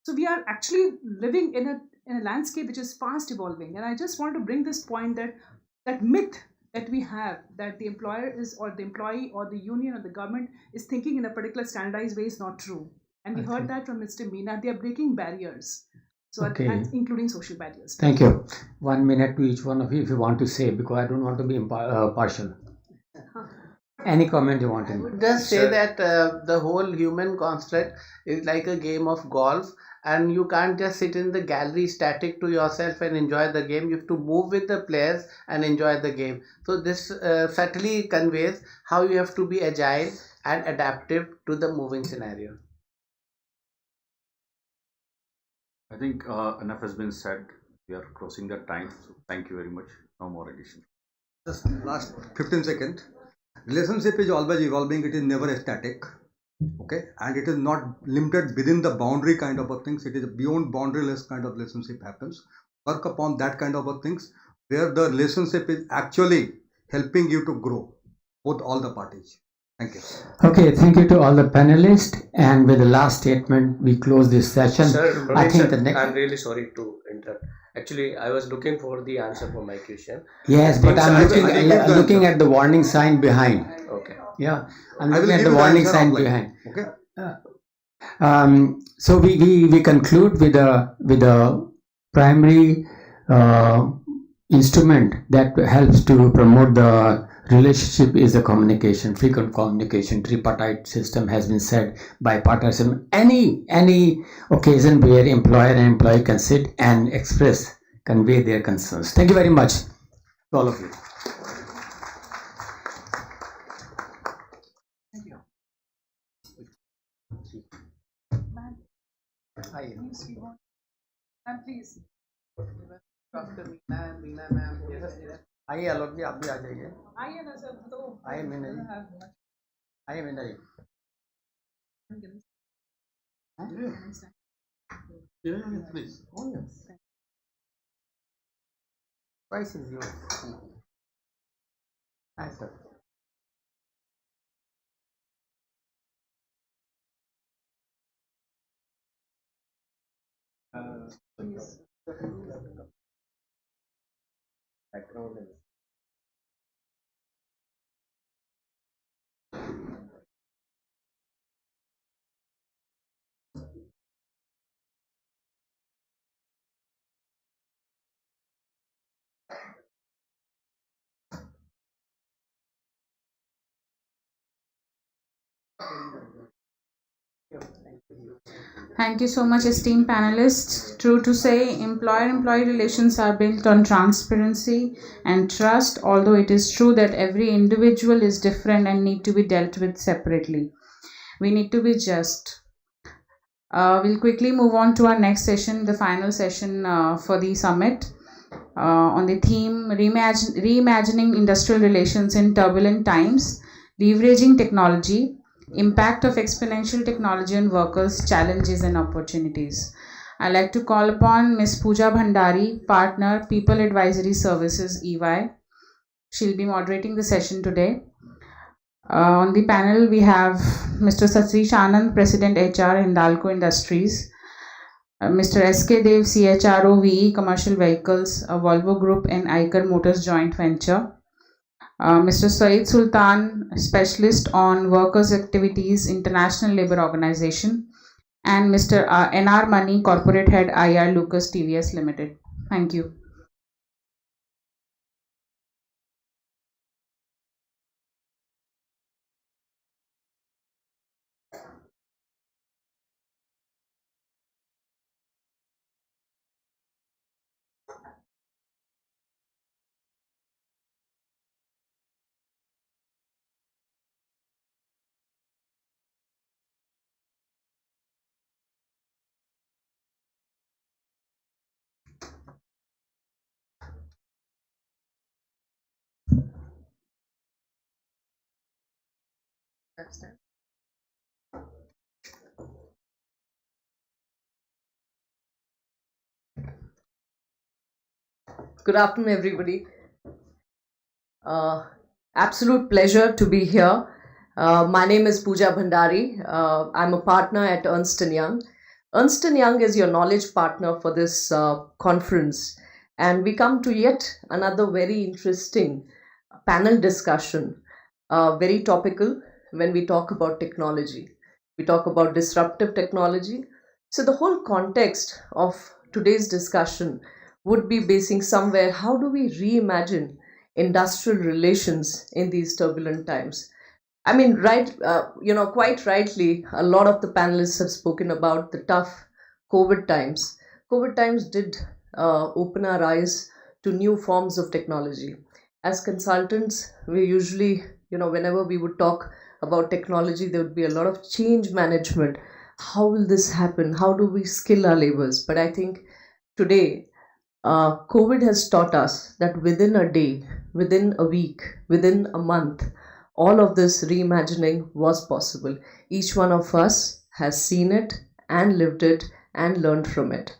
So we are actually living in a landscape which is fast evolving. And I just want to bring this point that myth that we have, that the employer is, or the employee, or the union, or the government is thinking in a particular standardized way, is not true. And we heard that from Mr. Meena. They are breaking barriers, so Okay. and including social barriers. Thank you. 1 minute to each one of you if you want to say, because I don't want to be partial. Any comment you want to make? Just say that the whole human construct is like a game of golf, and you can't just sit in the gallery static to yourself and enjoy the game. You have to move with the players and enjoy the game. So this subtly conveys how you have to be agile and adaptive to the moving scenario. I think enough has been said. We are crossing the time. So thank you very much. No more addition. Just last 15 seconds. Relationship is always evolving. It is never static. Okay, and it is not limited within the boundary kind of a things. It is beyond boundaryless kind of relationship happens. Work upon that kind of a things where the relationship is actually helping you to grow, both all the parties. Thank you. Okay, thank you to all the panelists. And with the last statement, we close this session. Sir, I think sir, the next. I'm really sorry to interrupt. Actually, I was looking for the answer for my question. Yes, but I'm I looking at the warning sign behind. Okay. Yeah, I'm I will looking at give the you the warning answer sign offline. behind. Okay. So we conclude with a primary instrument that helps to promote the relationship is the communication, frequent communication. Tripartite system has been said, bipartisan. Any occasion where employer and employee can sit and convey their concerns. Thank you very much to all of you. Please. आइए आलोक जी, आप भी आ जाइए. आइए ना sir, तो आइए मीना जी. आइए Meena ji. Please. Oh yes. Price is yours. Hi sir. Background. Thank you so much, esteemed panelists. True to say, employer-employee relations are built on transparency and trust, although it is true that every individual is different and need to be dealt with separately. We need to be just. We'll quickly move on to our next session, the final session for the summit, on the theme Reimagining Industrial Relations in Turbulent Times, Leveraging Technology, Impact of Exponential Technology on Workers, Challenges and Opportunities. I'd like to call upon Ms. Pooja Bhandari, Partner, People Advisory Services, EY. She'll be moderating the session today. On the panel, we have Mr. Satish Anand, President HR, Hindalco Industries, Mr. S.K. Dev, CHRO, VE, Commercial Vehicles, a Volvo Group and Eicher Motors Joint Venture, Mr. Saeed Sultan, Specialist on Workers' Activities, International Labour Organization, and Mr. N.R. Mani, Corporate Head, IR Lucas TVS Limited. Thank you. Good afternoon, everybody. Absolute pleasure to be here. My name is Pooja Bhandari. I'm a partner at Ernst & Young. Ernst & Young is your knowledge partner for this conference. And we come to yet another very interesting panel discussion, very topical when we talk about technology. We talk about disruptive technology. So the whole context of today's discussion would be basing somewhere, how do we reimagine industrial relations in these turbulent times? I mean, quite rightly, a lot of the panelists have spoken about the tough COVID times. COVID times did open our eyes to new forms of technology. As consultants, we usually, whenever we would talk about technology, there would be a lot of change management. How will this happen? How do we skill our laborers? But I think today, COVID has taught us that within a day, within a week, within a month, all of this reimagining was possible. Each one of us has seen it and lived it and learned from it.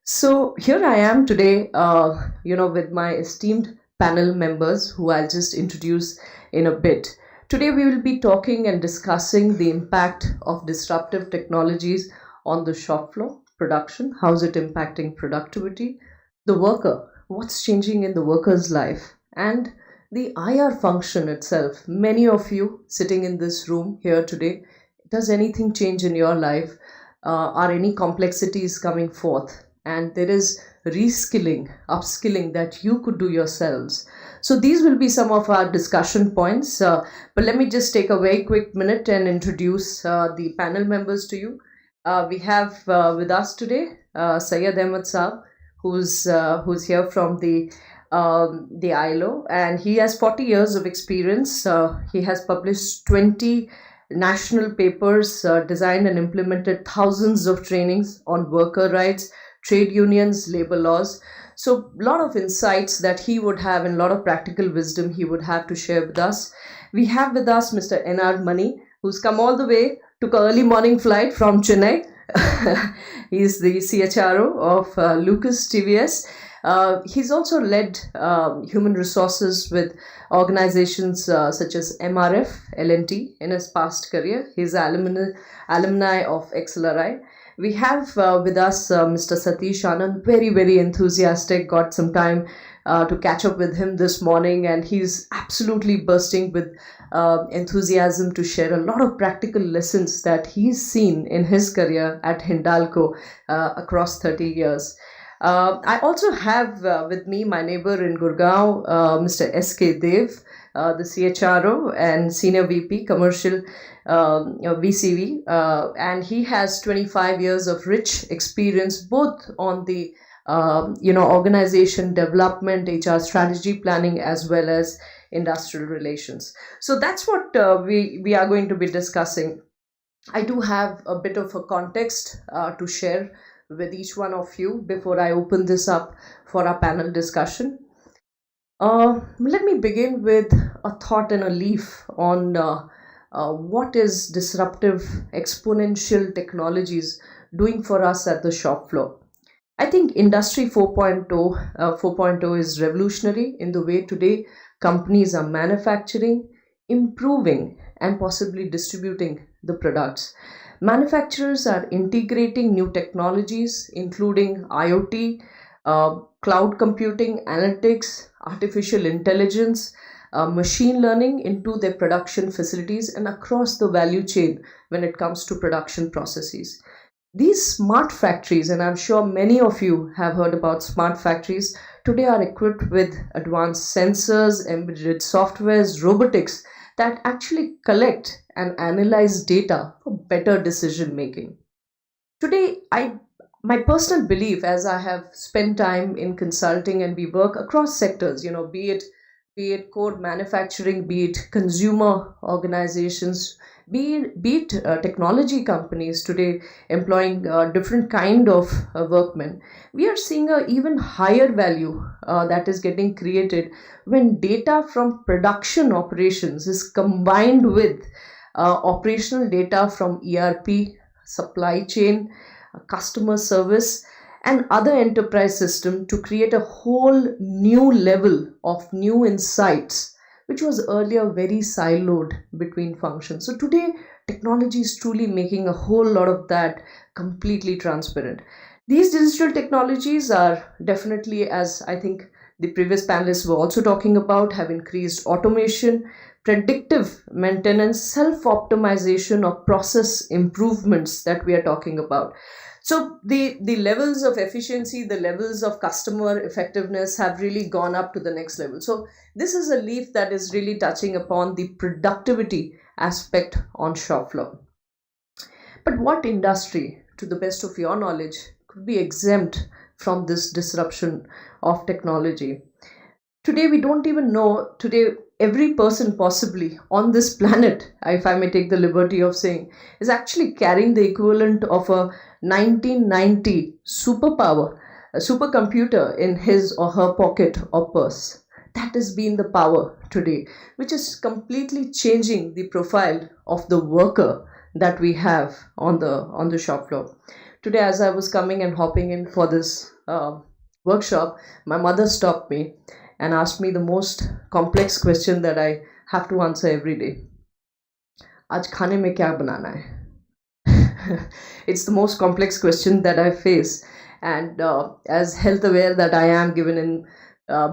So here I am today, with my esteemed panel members who I'll just introduce in a bit. Today we will be talking and discussing the impact of disruptive technologies on the shop floor, production, how is it impacting productivity, the worker, what's changing in the worker's life, and the IR function itself. Many of you sitting in this room here today, does anything change in your life? Are any complexities coming forth? And there is reskilling, upskilling that you could do yourselves. So these will be some of our discussion points. But let me just take a very quick minute and introduce the panel members to you. We have with us today Syed Ahmed Saab, who's here from the ILO, and he has 40 years of experience. He has published 20 national papers, designed and implemented thousands of trainings on worker rights, trade unions, labor laws. So a lot of insights that he would have and a lot of practical wisdom he would have to share with us. We have with us Mr. N.R. Mani, who's come all the way, took an early morning flight from Chennai. He's the CHRO of Lucas TVS. He's also led human resources with organizations such as MRF, L&T in his past career. He's alumni of XLRI. We have with us Mr. Satish Anand, very, very enthusiastic, got some time to catch up with him this morning, and he's absolutely bursting with enthusiasm to share a lot of practical lessons that he's seen in his career at Hindalco across 30 years. I also have with me my neighbor in Gurgaon, Mr. S.K. Dev, the CHRO and Senior VP Commercial VCV, and he has 25 years of rich experience both on the organization development, HR strategy planning, as well as industrial relations. So that's what we are going to be discussing. I do have a bit of a context to share with each one of you before I open this up for our panel discussion. Let me begin with a thought and a leaf on what is disruptive exponential technologies doing for us at the shop floor. I think Industry 4.0 is revolutionary in the way today companies are manufacturing, improving, and possibly distributing the products. Manufacturers are integrating new technologies, including IoT, cloud computing, analytics, artificial intelligence, machine learning into their production facilities and across the value chain when it comes to production processes. These smart factories, and I'm sure many of you have heard about smart factories, today are equipped with advanced sensors, embedded softwares, robotics that actually collect and analyze data for better decision making. Today, my personal belief, as I have spent time in consulting and we work across sectors, be it core manufacturing, be it consumer organizations, be it technology companies today employing different kind of workmen, we are seeing an even higher value that is getting created when data from production operations is combined with operational data from ERP, supply chain, customer service, and other enterprise system to create a whole new level of new insights, which was earlier very siloed between functions. So today, technology is truly making a whole lot of that completely transparent. These digital technologies are definitely, as I think the previous panelists were also talking about, have increased automation, predictive maintenance, self-optimization of process improvements that we are talking about. So the levels of efficiency, the levels of customer effectiveness have really gone up to the next level. So this is a leaf that is really touching upon the productivity aspect on shop floor. But what industry, to the best of your knowledge, could be exempt from this disruption of technology? Today, we don't even know. Today, every person possibly on this planet, if I may take the liberty of saying, is actually carrying the equivalent of a 1990 superpower, a supercomputer in his or her pocket or purse. That has been the power today, which is completely changing the profile of the worker that we have on the shop floor. Today, as I was coming and hopping in for this workshop, my mother stopped me and asked me the most complex question that I have to answer every day. Aaj khane mein kya banana hai? It's the most complex question that I face. And as health aware that I am, given in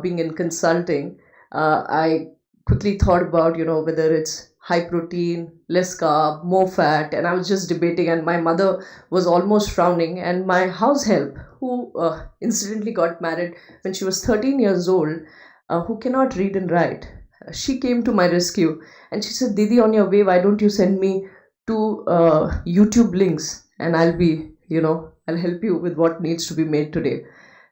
being in consulting, I quickly thought about, whether it's high protein, less carb, more fat, and I was just debating, and my mother was almost frowning, and my house help, who incidentally got married when she was 13 years old, who cannot read and write, she came to my rescue and she said, Didi, on your way, why don't you send me 2 YouTube links, and I'll help you with what needs to be made today.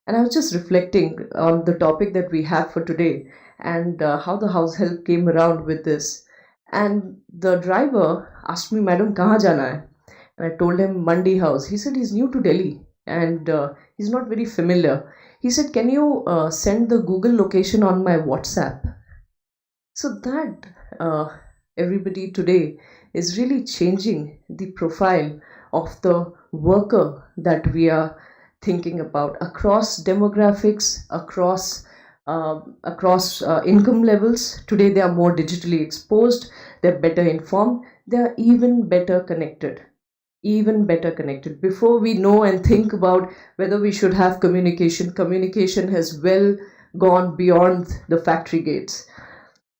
And I was just reflecting on the topic that we have for today and how the house help came around with this. And the driver asked me, Madam, kahan jana hai? And I told him Mandi House. He said he's new to Delhi and he's not very familiar. He said, can you send the Google location on my WhatsApp? So that everybody today is really changing the profile of the worker that we are thinking about across demographics, across income levels. Today they are more digitally exposed, they're better informed, they're even better connected. Before we know and think about whether we should have communication has well gone beyond the factory gates.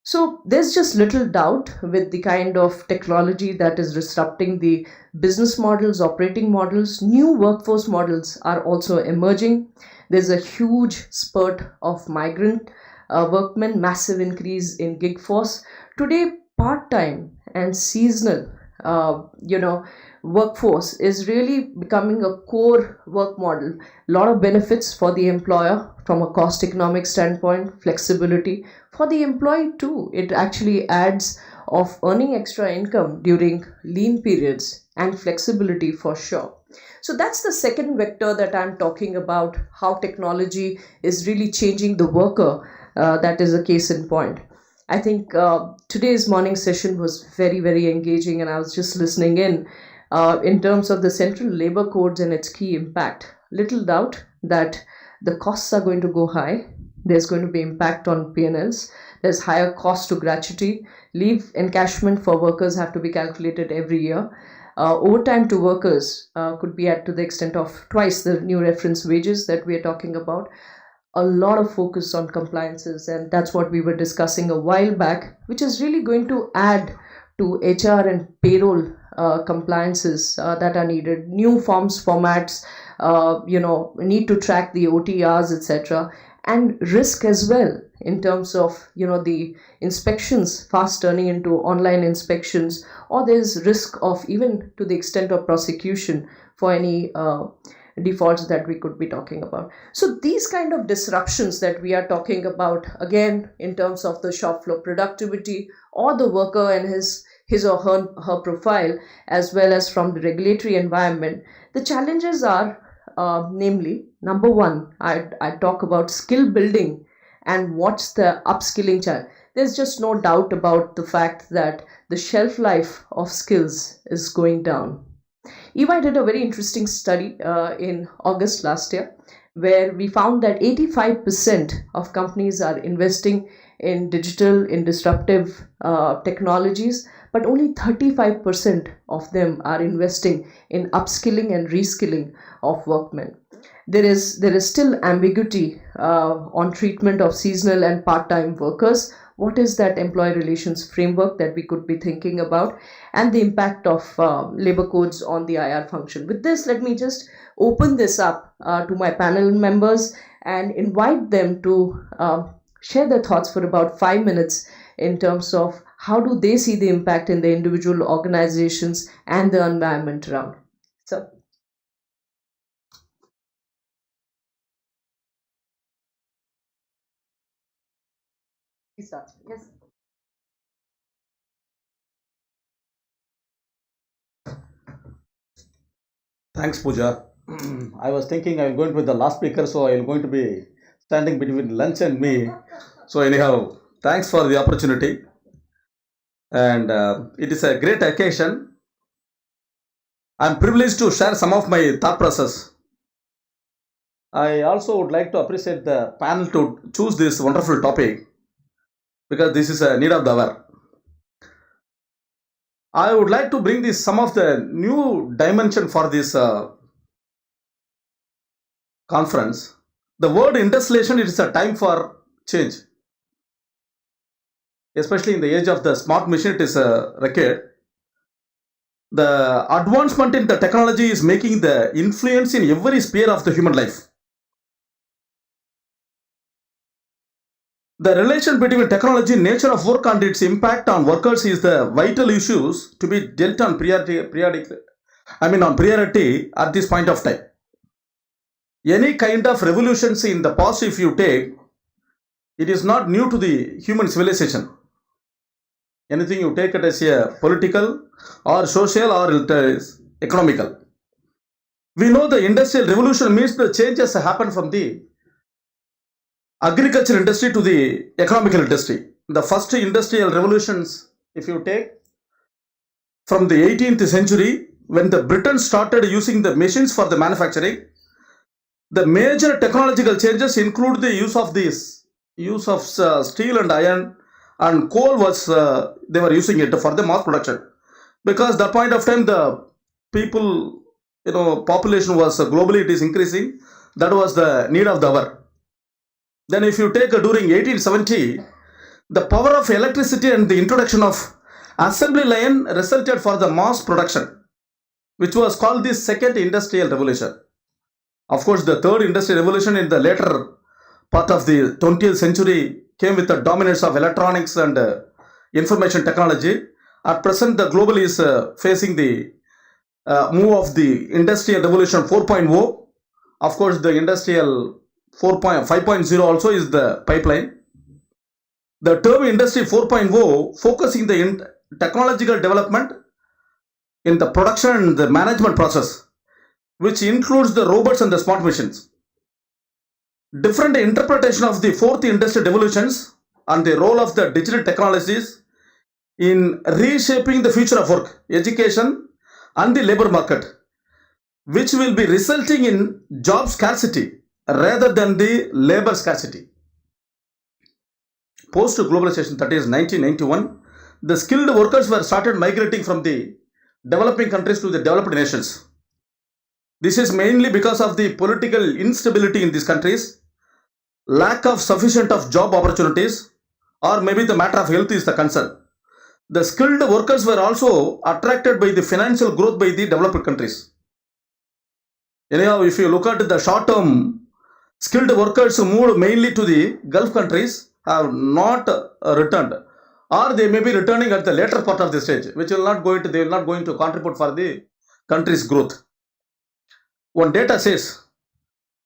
So there's just little doubt with the kind of technology that is disrupting the business models, operating models. New workforce models are also emerging. There's a huge spurt of migrant workmen, massive increase in gig force. Today, part-time and seasonal, workforce is really becoming a core work model. A lot of benefits for the employer from a cost economic standpoint, flexibility for the employee too. It actually adds of earning extra income during lean periods and flexibility for sure. So that's the second vector that I'm talking about, how technology is really changing the worker. That is a case in point. I think today's morning session was very, very engaging, and I was just listening in terms of the central labor codes and its key impact. Little doubt that the costs are going to go high. There's going to be impact on P&Ls. There's higher cost to gratuity. Leave encashment for workers have to be calculated every year. Overtime to workers could be at to the extent of twice the new reference wages that we are talking about. A lot of focus on compliances, and that's what we were discussing a while back, which is really going to add to HR and payroll compliances that are needed. New forms, formats, need to track the OTRs, etc. And risk as well in terms of, the inspections fast turning into online inspections, or there's risk of even to the extent of prosecution for any defaults that we could be talking about. So these kind of disruptions that we are talking about, again, in terms of the shop floor productivity or the worker and his or her profile, as well as from the regulatory environment, the challenges are namely, number one, I talk about skill building and what's the upskilling challenge. There's just no doubt about the fact that the shelf life of skills is going down. EY did a very interesting study in August last year, where we found that 85% of companies are investing in digital, in disruptive technologies, but only 35% of them are investing in upskilling and reskilling of workmen. there is still ambiguity on treatment of seasonal and part-time workers. What is that employee relations framework that we could be thinking about, and the impact of labor codes on the IR function? With this, let me just open this up to my panel members and invite them to share their thoughts for about 5 minutes in terms of how do they see the impact in the individual organizations and the environment around. So. Yes. Thanks, Pooja. I was thinking I'm going with the last speaker, so I'm going to be standing between lunch and me. So anyhow, thanks for the opportunity. And it is a great occasion. I'm privileged to share some of my thought process. I also would like to appreciate the panel to choose this wonderful topic, because this is a need of the hour. I would like to bring this some of the new dimension for this conference. The word industrialization, it is a time for change. Especially in the age of the smart machine, it is required. The advancement in the technology is making the influence in every sphere of the human life. The relation between technology, nature of work and its impact on workers is the vital issues to be dealt on priority at this point of time. Any kind of revolutions in the past, if you take, it is not new to the human civilization. Anything you take it as a political or social or it is economical. We know the industrial revolution means the changes happen from the agriculture industry to the economical industry. The first industrial revolutions, if you take from the 18th century, when the Britain started using the machines for the manufacturing, the major technological changes include the use of steel and iron, and coal was they were using it for the mass production, because that point of time the people, population was globally it is increasing. That was the need of the hour. Then if you take during 1870, the power of electricity and the introduction of assembly line resulted for the mass production, which was called the second industrial revolution. Of course, the third industrial revolution in the later part of the 20th century came with the dominance of electronics and information technology. At present, the global is facing the move of the industrial revolution 4.0. Of course, the industrial 5.0 also is the pipeline. The term industry 4.0 focusing the technological development in the production and the management process, which includes the robots and the smart machines. Different interpretation of the fourth industrial revolutions and the role of the digital technologies in reshaping the future of work, education and the labor market, which will be resulting in job scarcity rather than the labor scarcity. Post-globalization, that is 1991, the skilled workers were started migrating from the developing countries to the developed nations. This is mainly because of the political instability in these countries, lack of sufficient of job opportunities, or maybe the matter of health is the concern. The skilled workers were also attracted by the financial growth by the developed countries. Anyhow, if you look at the short term, skilled workers who moved mainly to the Gulf countries have not returned, or they may be returning at the later part of the stage, which they will not going to contribute for the country's growth. One data says,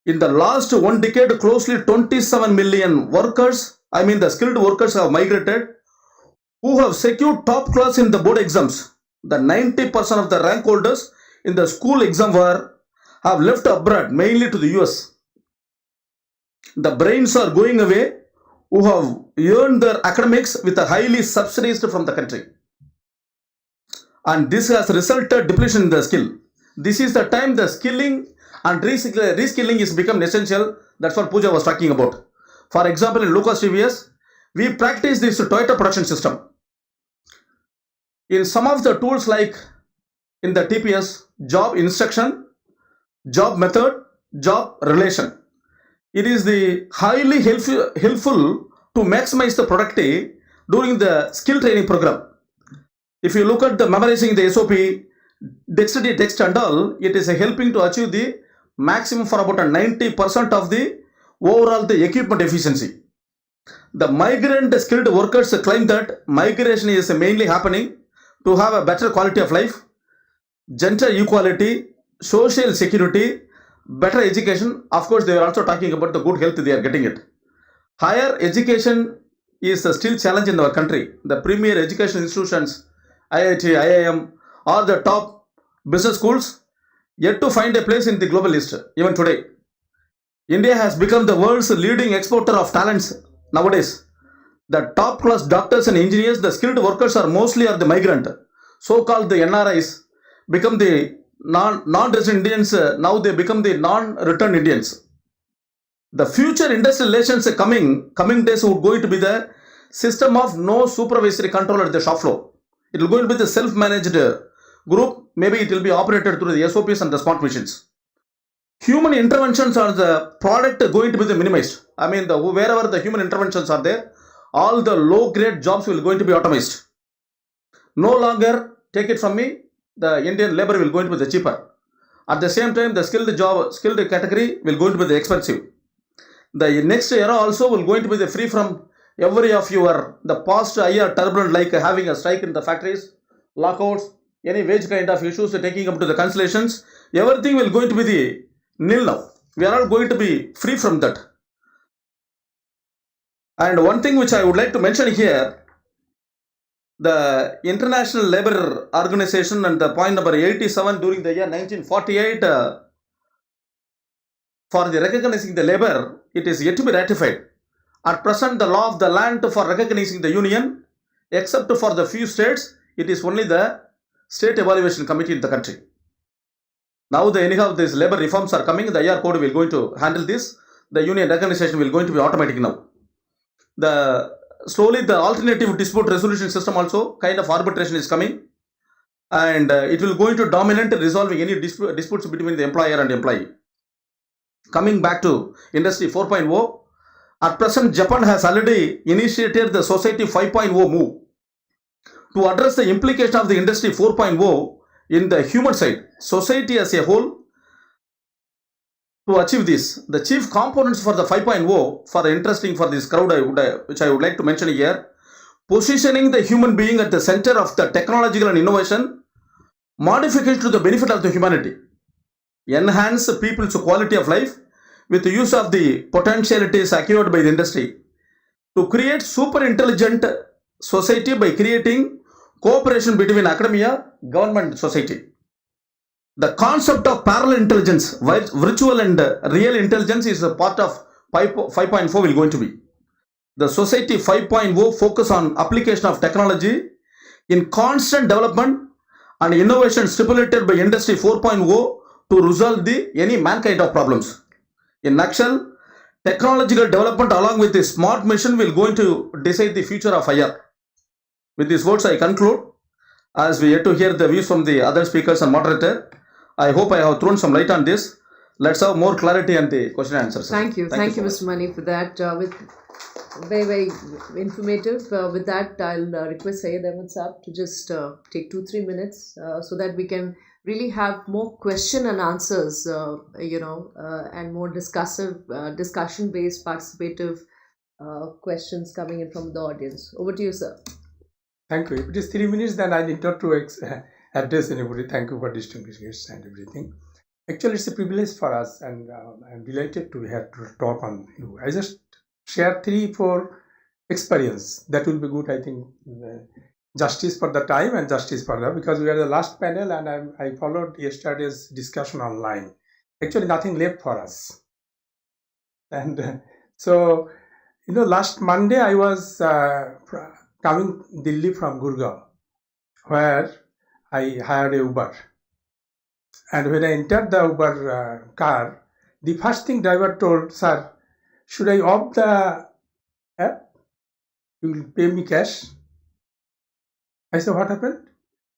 in the last 1 decade, closely 27 million workers, the skilled workers have migrated, who have secured top class in the board exams. The 90% of the rank holders in the school exam have left abroad, mainly to the US. The brains are going away who have earned their academics with a highly subsidized from the country. And this has resulted depletion in the skill. This is the time the skilling and reskilling is become essential. That's what Pooja was talking about. For example, in low-cost TVS, we practice this Toyota production system. In some of the tools like in the TPS, job instruction, job method, job relation. It is the highly helpful to maximize the productivity during the skill training program. If you look at the memorizing the SOP, dexterity text and all, it is helping to achieve the maximum for about 90% of the overall the equipment efficiency. The migrant skilled workers claim that migration is mainly happening to have a better quality of life, gender equality, social security, better education. Of course, they are also talking about the good health they are getting it. Higher education is still challenge in our country. The premier education institutions, IIT, IIM, or the top business schools yet to find a place in the global list even today. India has become the world's leading exporter of talents nowadays. The top class doctors and engineers, the skilled workers are mostly the migrant. So-called the NRIs become the non-resident Indians. Now they become the non-returned Indians. The future industrial relations coming days would going to be the system of no supervisory control at the shop floor. It will going to be the self-managed group. Maybe it will be operated through the SOPs and the smart machines. Human interventions are the product going to be the minimized. I mean, wherever the human interventions are there, all the low-grade jobs will going to be automated. No longer, take it from me, the Indian labor will going to be the cheaper. At the same time, the skilled category will going to be the expensive. The next era also will going to be the free from every of the past year turbulent, like having a strike in the factories, lockouts, any wage kind of issues taking up to the cancellations. Everything will going to be the nil now. We are all going to be free from that. And one thing which I would like to mention here, the International Labour Organization and the point number 87 during the year 1948 for the recognizing the labor, it is yet to be ratified. At present, the law of the land for recognizing the union, except for the few states, it is only the State Evaluation Committee in the country. Now, anyhow, these labor reforms are coming. The IR code will going to handle this. The union recognition will going to be automatic now. Slowly, the alternative dispute resolution system also kind of arbitration is coming, and it will going to dominate resolving any disputes between the employer and employee. Coming back to Industry 4.0, at present, Japan has already initiated the Society 5.0 move to address the implication of the Industry 4.0 in the human side, society as a whole. To achieve this, the chief components for the 5.0 for interesting for this crowd, which I would like to mention here, positioning the human being at the center of the technological and innovation, modification to the benefit of the humanity, enhance people's quality of life with the use of the potentialities acquired by the industry, to create super intelligent society by creating cooperation between academia, government, and society. The concept of parallel intelligence, virtual and real intelligence, is a part of 5.4 will going to be. The Society 5.0 focus on application of technology in constant development and innovation stipulated by Industry 4.0 to resolve any mankind of problems. In nutshell, technological development along with the smart mission will going to decide the future of IR. With these words, I conclude. As we yet to hear the views from the other speakers and moderator, I hope I have thrown some light on this. Let's have more clarity on the question and answers. Thank you, Mr. Mani, for that. With very, very informative. With that, I'll request Syed Ahmed Saab to just take 2-3 minutes so that we can really have more question and answers, and more discussion-based, participative questions coming in from the audience. Over to you, sir. Thank you. If it is 3 minutes, then I need not to address anybody. Thank you for distinguished guests and everything. Actually, it's a privilege for us, and I'm delighted to have to talk on you. I just share 3-4 experience that will be good. I think justice for the time and justice for that, because we are the last panel, and I followed yesterday's discussion online. Actually, nothing left for us, and so last Monday I was coming Delhi from Gurgaon, where I hired a Uber. And when I entered the Uber car, the first thing driver told, "Sir, should I off the app? You will pay me cash." I said, "What happened?"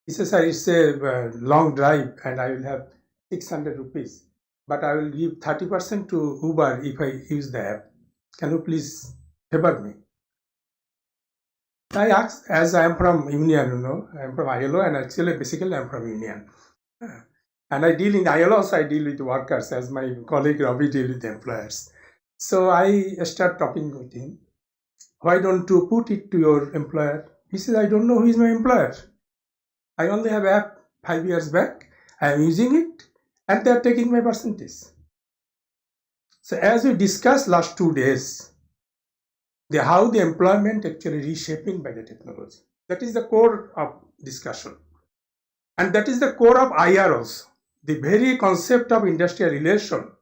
He said, "Sir, it's a long drive and I will have 600 rupees. but I will give 30% to Uber if I use the app. Can you please favor me? I asked, as I am from Union, I am from ILO, and actually basically I am from Union. And I deal in ILO, so I deal with workers, as my colleague Ravi deal with employers. So I start talking with him. Why don't you put it to your employer? He says, I don't know who is my employer. I only have app 5 years back. I am using it, and they are taking my percentage. So as we discussed last 2 days, how the employment actually reshaping by the technology. That is the core of discussion. And that is the core of IR also. The very concept of industrial relation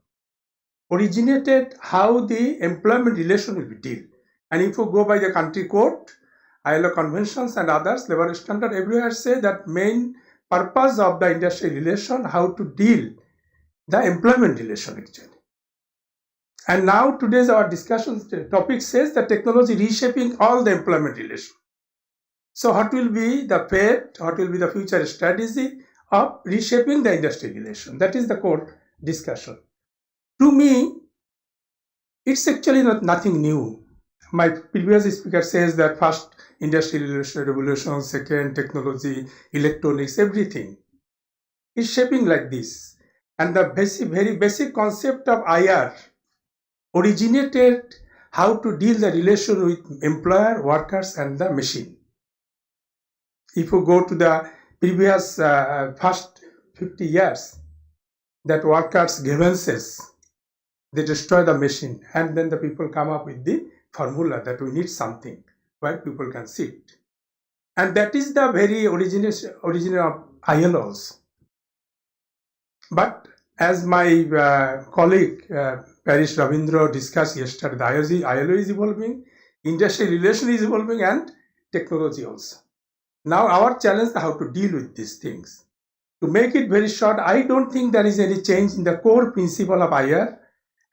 originated how the employment relation will be dealt. And if you go by the country code, ILO conventions and others, labor standard, everywhere say that main purpose of the industrial relation, how to deal the employment relation actually. And now today's our discussion topic says that technology reshaping all the employment relation. So what will be the fate, what will be the future strategy of reshaping the industrial relation? That is the core discussion. To me, it's actually nothing new. My previous speaker says that first industrial revolution, second technology, electronics, everything is shaping like this. And the very basic concept of IR originated how to deal the relation with employer, workers, and the machine. If you go to the previous first 50 years, that workers' grievances, they destroy the machine, and then the people come up with the formula that we need something where people can sit. And that is the very origin of ILOs. But as my colleague Parish Ravindra discussed yesterday, the ILO is evolving, industrial relation is evolving, and technology also. Now our challenge is how to deal with these things. To make it very short, I don't think there is any change in the core principle of IR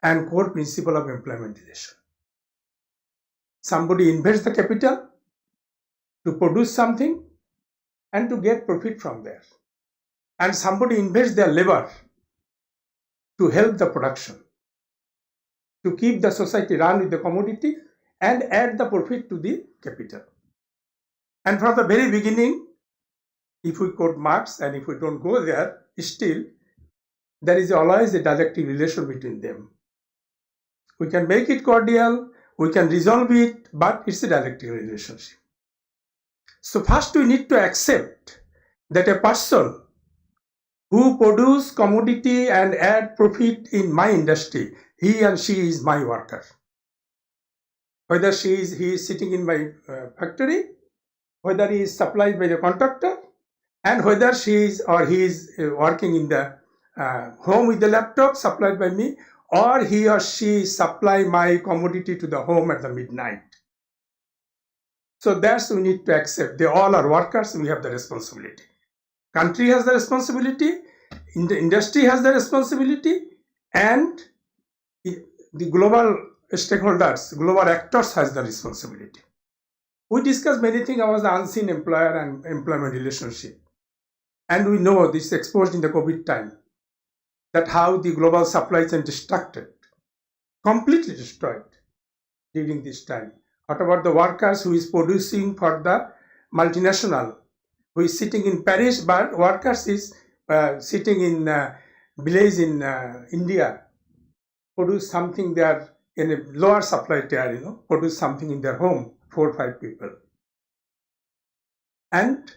and core principle of employment relation. Somebody invests the capital to produce something and to get profit from there. And somebody invests their labor to help the production, to keep the society run with the commodity and add the profit to the capital. And from the very beginning, if we quote Marx and if we don't go there, still there is always a dialectic relation between them. We can make it cordial, we can resolve it, but it's a dialectic relationship. So first we need to accept that a person who produce commodity and add profit in my industry, he and she is my worker. Whether he is sitting in my factory, whether he is supplied by the contractor, and whether she is or he is working in the home with the laptop supplied by me, or he or she supply my commodity to the home at the midnight. So that's we need to accept. They all are workers, we have the responsibility. Country has the responsibility, the industry has the responsibility, and the global stakeholders, global actors has the responsibility. We discussed many things about the unseen employer and employment relationship. And we know this is exposed in the COVID time, that how the global supply chain destructed, completely destroyed during this time. What about the workers who is producing for the multinational, who is sitting in Paris, but workers is sitting in village in India, produce something there in a lower supply tier, produce something in their home, 4 or 5 people. And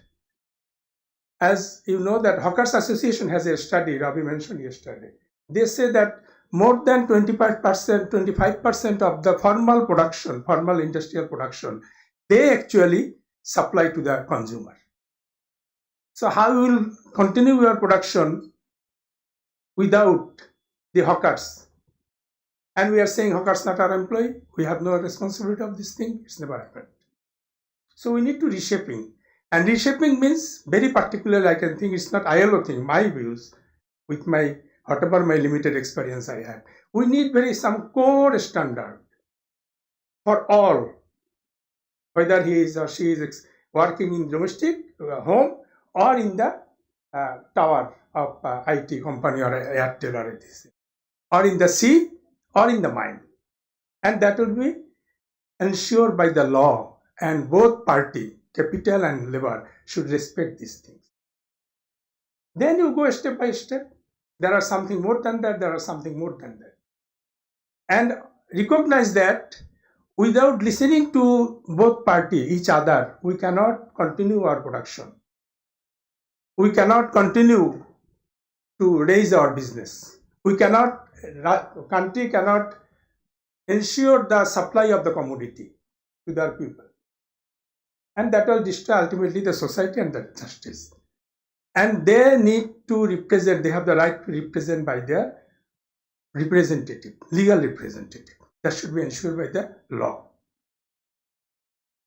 as you know that Hawkers Association has a study, Ravi mentioned yesterday. They say that more than 25% of the formal production, formal industrial production, they actually supply to the consumer. So how we will continue your production without the hawkers? And we are saying hawkers not our employee, we have no responsibility of this thing, it's never happened. So we need to reshaping. And reshaping means very particularly, I can think it's not ILO thing, my views, with my whatever my limited experience I have. We need some core standard for all, whether he is or she is working in domestic home or in the tower of IT company or Airtel or this. or in the sea or in the mine. And that will be ensured by the law, and both party, capital and labor, should respect these things. Then you go step by step. There are something more than that, there are something more than that. And recognize that without listening to both party, each other, we cannot continue our production. We cannot continue to raise our business. We cannot, country cannot ensure the supply of the commodity to their people. And that will destroy ultimately the society and the justice. And they need to represent, they have the right to represent by their representative, legal representative. That should be ensured by the law.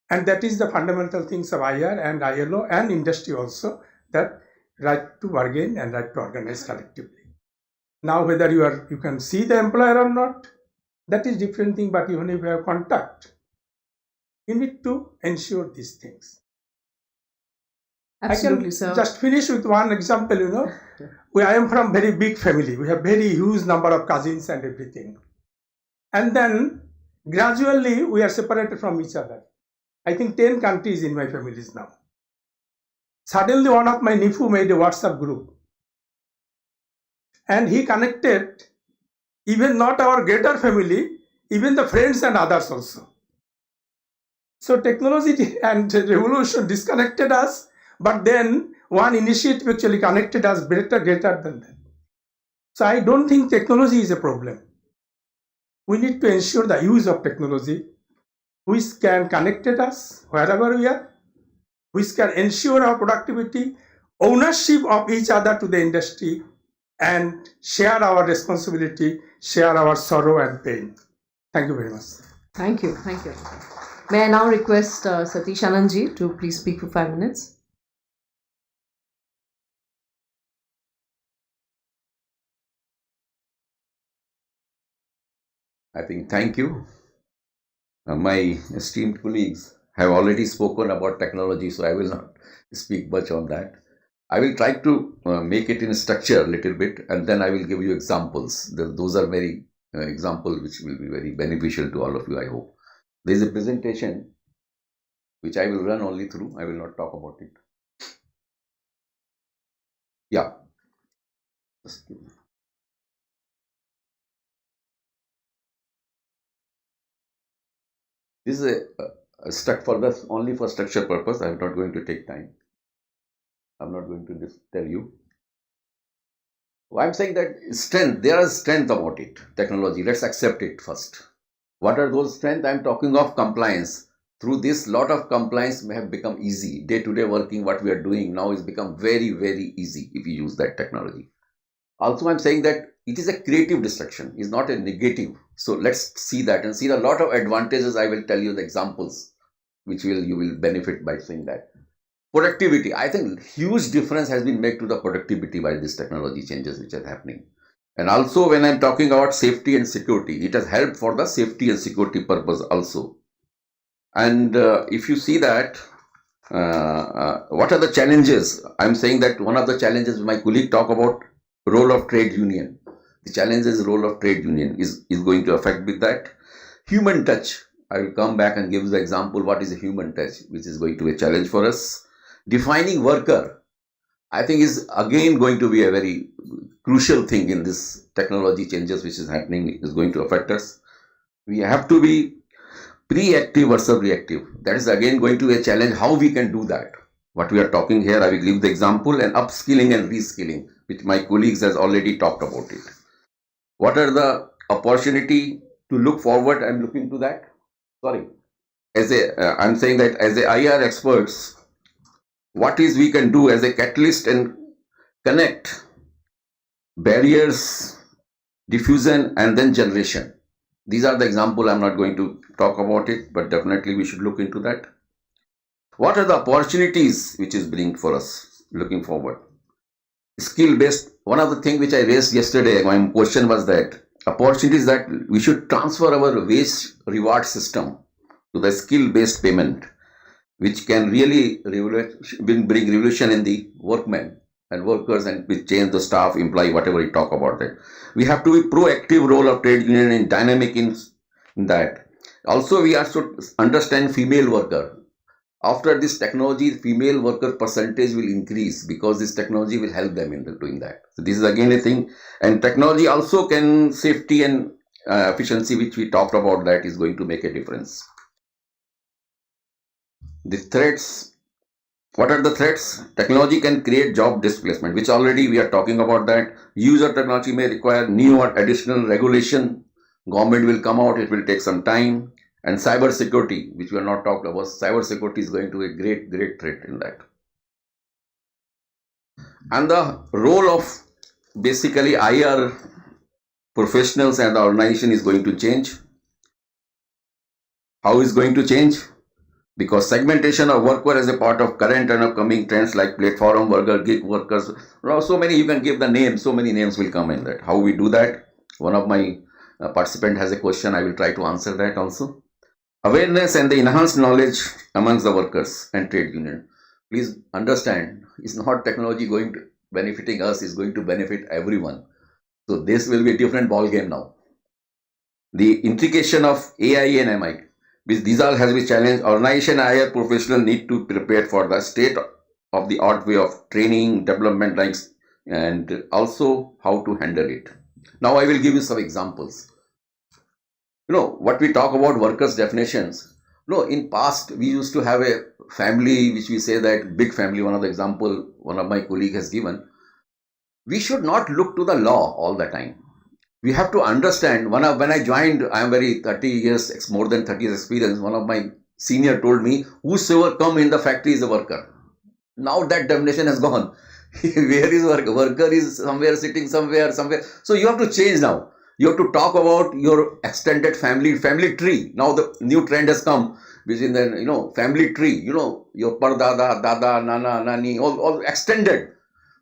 And that is the fundamental things of IR and ILO and industry also, that right to bargain and right to organize collectively. Now whether you can see the employer or not, that is different thing, but even if you have contact, you need to ensure these things. Absolutely, I can sir. just finish with one example, I am from very big family. We have very huge number of cousins and everything. And then gradually we are separated from each other. I think 10 countries in my families now. Suddenly one of my nephew made a WhatsApp group. And he connected even not our greater family, even the friends and others also. So technology and revolution disconnected us, but then one initiative actually connected us greater than that. So I don't think technology is a problem. We need to ensure the use of technology, which can connect us wherever we are, which can ensure our productivity, ownership of each other to the industry, and share our responsibility, share our sorrow and pain. Thank you very much. Thank you. Thank you. May I now request Satish Anandji to please speak for 5 minutes? I think thank you. My esteemed colleagues have already spoken about technology, so I will not speak much on that. I will try to make it in structure a little bit, and then I will give you examples. Those are very examples which will be very beneficial to all of you, I hope. There is a presentation which I will run only through. I will not talk about it. Yeah. Just give me. This is only for structure purpose. I am not going to take time. I'm not going to just tell you. I'm saying that strength, there is strength about it, technology. Let's accept it first. What are those strengths? I'm talking of compliance. Through this, lot of compliance may have become easy. Day-to-day working, what we are doing now is become very, very easy if you use that technology. Also, I'm saying that it is a creative destruction, it's not a negative. So let's see that and see a lot of advantages. I will tell you the examples which you will benefit by seeing that. Productivity, I think huge difference has been made to the productivity by this technology changes which are happening. And also when I'm talking about safety and security, it has helped for the safety and security purpose also. And if you see that, what are the challenges? I'm saying that one of the challenges my colleague talk about role of trade union. The challenge is role of trade union is going to affect with that. Human touch, I will come back and give the example what is a human touch, which is going to be a challenge for us. Defining worker, I think is again going to be a very crucial thing in this technology changes which is happening, is going to affect us. We have to be pre-active versus reactive. That is again going to be a challenge how we can do that. What we are talking here, I will give the example, and upskilling and reskilling, which my colleagues has already talked about it. What are the opportunity to look forward? I'm looking to that. Sorry, I'm saying that as a IR experts, what is we can do as a catalyst and connect barriers, diffusion, and then generation. These are the example. I'm not going to talk about it, but definitely we should look into that. What are the opportunities which is bring for us looking forward? Skill based. One of the things which I raised yesterday, my question was that opportunities that we should transfer our wage reward system to the skill based payment, which can really bring revolution in the workmen. and workers, and we change the staff, employee, whatever we talk about that. We have to be proactive role of trade union in dynamic in that. Also, we also understand female worker. After this technology, female worker percentage will increase because this technology will help them in doing that. So this is again a thing. And technology also can safety and efficiency, which we talked about, that is going to make a difference. The threats. What are the threats? Technology can create job displacement, which already we are talking about that. User technology may require new or additional regulation. Government will come out, it will take some time. And cyber security, which we are not talking about, cyber security is going to be a great, great threat in that. And the role of basically IR professionals and the organization is going to change. How is going to change? Because segmentation of workwear is a part of current and upcoming trends like platform worker, gig workers. So many, you can give the names, so many names will come in that. How we do that? One of my participant has a question, I will try to answer that also. Awareness and the enhanced knowledge amongst the workers and trade union. Please understand, it's not technology going to benefiting us, it's going to benefit everyone. So this will be a different ball game now. The integration of AI and MI, which these all has been challenged. Organization and IR professional need to prepare for the state of the art way of training, development lines, and also how to handle it. Now I will give you some examples. You know, what we talk about workers' definitions. No, in past, we used to have a family, which we say that big family, one of the example, one of my colleague has given. We should not look to the law all the time. We have to understand, when I joined, I am very 30 years, more than 30 years experience, one of my senior told me, whosoever come in the factory is a worker. Now that definition has gone. Where is worker? Worker is somewhere sitting somewhere. So you have to change now. You have to talk about your extended family tree. Now the new trend has come, which is the family tree. Your pardada, dada, nana, nani, all extended.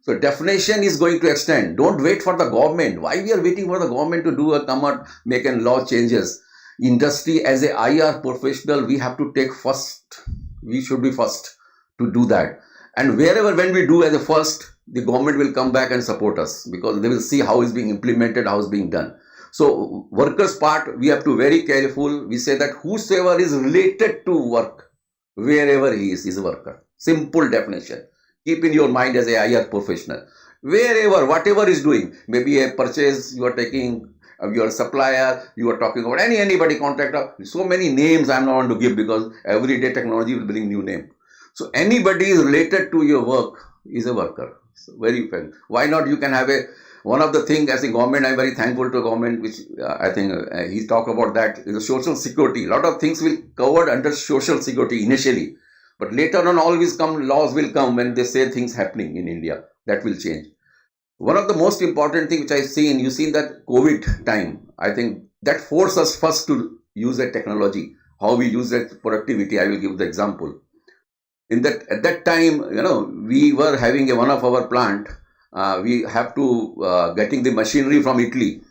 So definition is going to extend. Don't wait for the government. Why we are waiting for the government to come out, make a law changes? Industry as a IR professional, we have to take first. We should be first to do that. And when we do as a first, the government will come back and support us because they will see how it's being implemented, how it's being done. So workers part, we have to be very careful. We say that whosoever is related to work, wherever he is a worker. Simple definition. Keep in your mind as a IR professional. Wherever, whatever is doing, maybe a purchase you are taking, your supplier, you are talking about anybody, contractor. So many names I am not going to give because every day technology will bring new name. So anybody is related to your work is a worker. So very fair. Why not you can have one of the things as a government, I am very thankful to government, which I think he talked about that, is the social security. A lot of things will covered under social security initially. But later on always laws will come when they say things happening in India. That will change. One of the most important things which I've seen, you see that COVID time, I think that forced us first to use that technology. How we use that productivity, I will give the example. At that time, we were having one of our plant. We have to getting the machinery from Italy,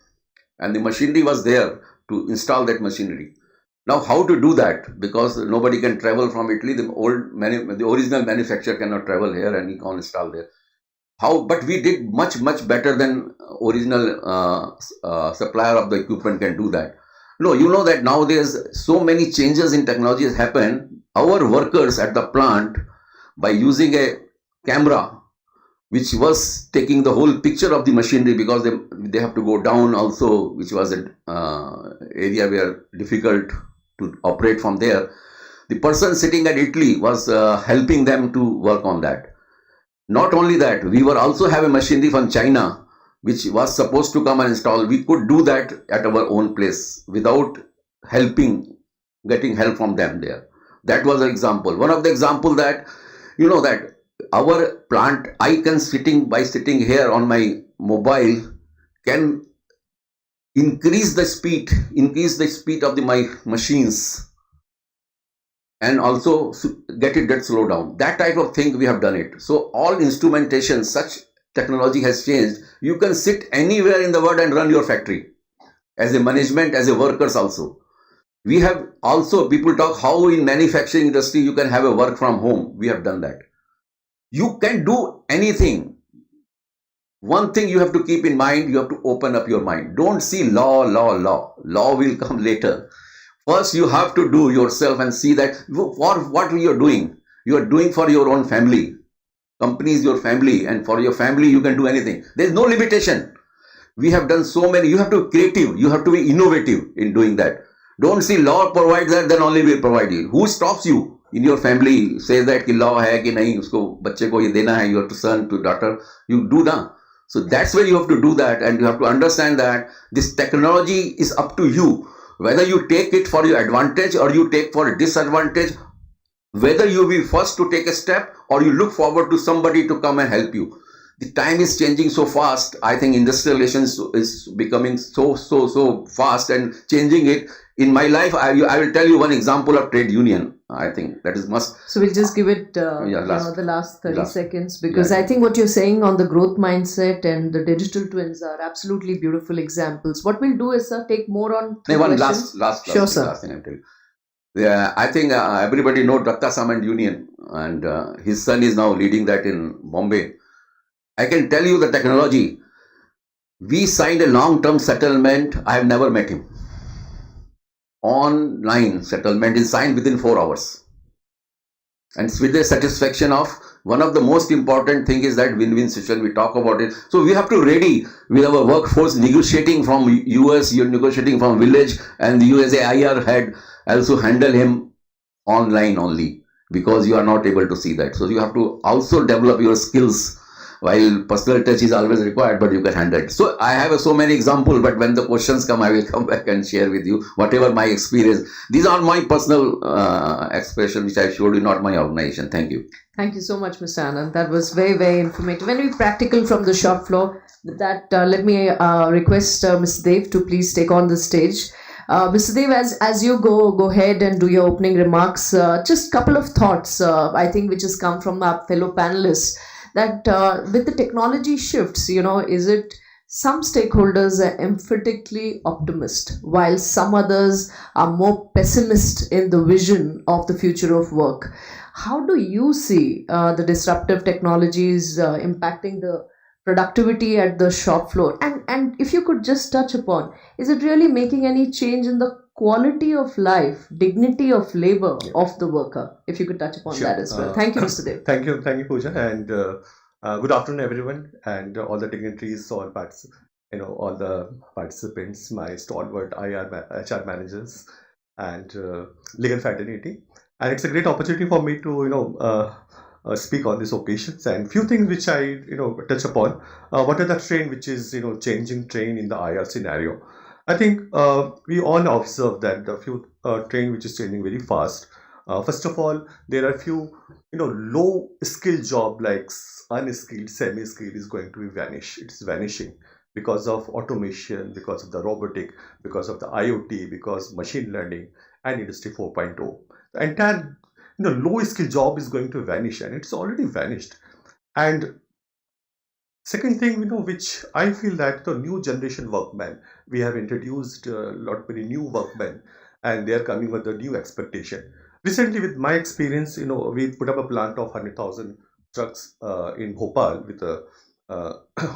and the machinery was there to install that machinery. Now, how to do that? Because nobody can travel from Italy. The original manufacturer cannot travel here, and he can't install there. But we did much better than original supplier of the equipment can do that. No, you know that nowadays so many changes in technology has happened. Our workers at the plant, by using a camera, which was taking the whole picture of the machinery, because they have to go down also, which was an area where difficult to operate from there. The person sitting at Italy was helping them to work on that. Not only that, we were also have a machinery from China, which was supposed to come and install. We could do that at our own place without getting help from them there. That was an example. One of the example that, that our plant, I can sitting here on my mobile, can increase the speed of my machines, and also get slowed down. That type of thing we have done it. So all instrumentation, such technology has changed. You can sit anywhere in the world and run your factory as a management, as a workers also. We have also, people talk how in manufacturing industry you can have a work from home. We have done that. You can do anything. One thing you have to keep in mind, you have to open up your mind. Don't see law. Law will come later. First, you have to do yourself and see that for what you are doing. You are doing for your own family. Company is your family, and for your family, you can do anything. There is no limitation. We have done so many. You have to be creative. You have to be innovative in doing that. Don't see law provides that, then only will provide you. Who stops you in your family? Says that कि law है कि नहीं उसको बच्चे को ये देना है. You have to son to daughter. You do ना. So that's where you have to do that, and you have to understand that this technology is up to you. Whether you take it for your advantage or you take for disadvantage, whether you be first to take a step or you look forward to somebody to come and help you. The time is changing so fast. I think industrial relations is becoming so fast and changing it. In my life, I will tell you one example of trade union. I think that is must. So we'll just give it the last 30 seconds, because I think what you're saying on the growth mindset and the digital twins are absolutely beautiful examples. What we'll do is, sir, take more on One questions. last Sure, sir. last thing I'll tell you. Yeah, I think everybody know Datta Samand Union, and his son is now leading that in Bombay. I can tell you the technology. We signed a long-term settlement. I have never met him. Online settlement is signed within 4 hours. And with the satisfaction of one of the most important thing is that win-win situation. We talk about it. So we have to ready with our workforce negotiating from US, you're negotiating from village, and the USA IR head also handle him online only, because you are not able to see that. So you have to also develop your skills. While personal touch is always required, but you can handle it. So I have so many examples, but when the questions come, I will come back and share with you whatever my experience. These are my personal expression, which I showed you, not my organization. Thank you. Thank you so much, Mr. Anand. That was very, very informative and very practical from the shop floor. With that, let me request Mr. Dev to please take on the stage. Mr. Dev, as you go ahead and do your opening remarks, just a couple of thoughts, I think, which has come from our fellow panelists. That with the technology shifts, is it some stakeholders are emphatically optimist, while some others are more pessimist in the vision of the future of work? How do you see the disruptive technologies impacting the productivity at the shop floor? And if you could just touch upon, is it really making any change in the quality of life, dignity of labor of the worker? If you could touch upon that as well. Thank you, Mr. Dev. Thank you, Pooja, and good afternoon, everyone, and all the dignitaries, all the participants, my stalwart HR managers, and legal fraternity. And it's a great opportunity for me to speak on these occasions, and few things which I touch upon. What are the trend which is changing trend in the IR scenario? I think we all observe that the few trend which is changing very fast. First of all, there are few low skill job like unskilled, semi-skilled is going to vanish. It's vanishing because of automation, because of the robotic, because of the IoT, because machine learning and Industry 4.0. The entire low skill job is going to vanish, and it's already vanished. And second thing, which I feel that the new generation workmen, we have introduced many new workmen, and they are coming with a new expectation. Recently, with my experience, we put up a plant of 100,000 trucks in Bhopal with a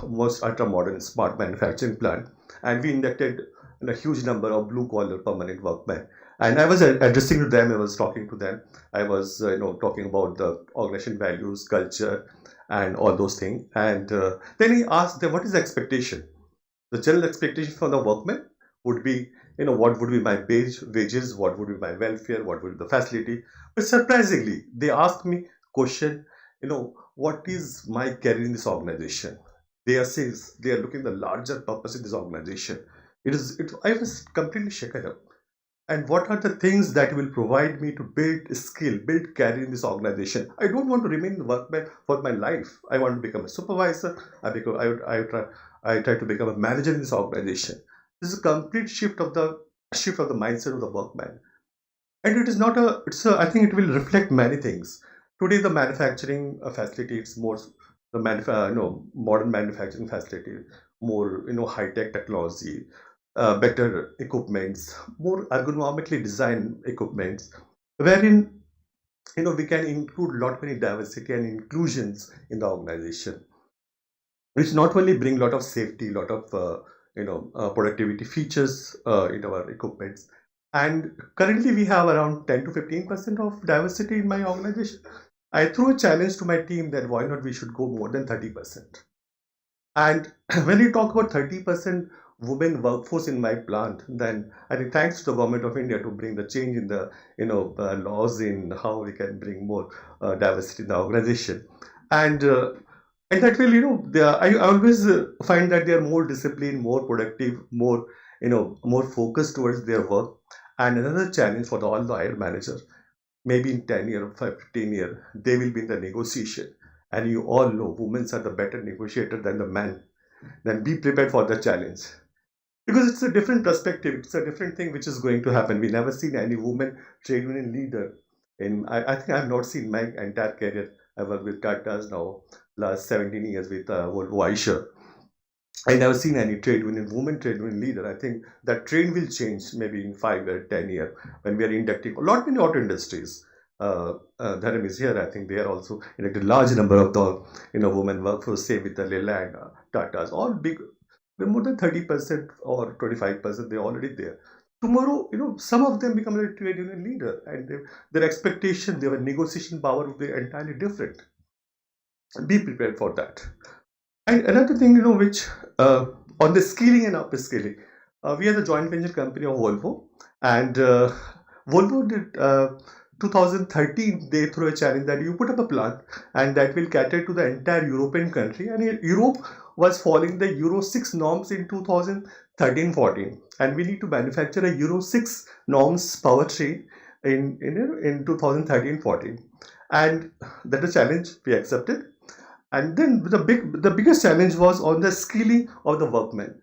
most ultra-modern smart manufacturing plant, and we inducted a huge number of blue-collar permanent workmen. And I was addressing to them, I was talking to them, I was talking about the organization values, culture, and all those things. And then he asked them, what is the expectation? The general expectation for the workmen would be, what would be my wages, what would be my welfare, what would be the facility. But surprisingly, they asked me question, what is my career in this organization? They are saying they are looking at the larger purpose in this organization. I was completely shaken up. And what are the things that will provide me to build skill, build career in this organization? I don't want to remain the workman for my life. I want to become a supervisor. I try to become a manager in this organization. This is a complete shift of the mindset of the workman. And it is not I think it will reflect many things. Today, the manufacturing facility, it's more the modern manufacturing facility, more high-tech technology, better equipments, more ergonomically designed equipments, wherein we can include lot many diversity and inclusions in the organization. which not only bring a lot of safety, lot of productivity features in our equipments. And currently we have around 10 to 15% of diversity in my organization. I threw a challenge to my team that why not we should go more than 30%. And when you talk about 30% women workforce in my plant, then I think thanks to the government of India to bring the change in the laws in how we can bring more diversity in the organization. And that will, I always find that they are more disciplined, more productive, more focused towards their work. And another challenge for all the IR managers, maybe in 10 years or 15 years, they will be in the negotiation. And you all know women are the better negotiator than the men. Then be prepared for the challenge. Because it's a different perspective, it's a different thing which is going to happen. We never seen any woman trade union leader. I think I have not seen my entire career. I worked with Tata's now, last 17 years with Volvo Eicher. I never seen any woman trade union leader. I think that trend will change maybe in 5 or 10 years when we are inducting a lot many auto industries. Dharam is here. I think they are also inducted large number of the women workforce, say with the Leyland, Tata's, all big, more than 30% or 25%. They're already there. Tomorrow, some of them become a trade union leader, and their expectation, their negotiation power will be entirely different. Be prepared for that. And another thing, which on the skilling and upskilling, we are the joint venture company of Volvo, and Volvo did 2013. They threw a challenge that you put up a plant, and that will cater to the entire European country. And Europe was following the Euro 6 norms in 2013-14, and we need to manufacture a Euro 6 norms powertrain in 2013-14, and that the challenge we accepted. And then the biggest challenge was on the skilling of the workmen.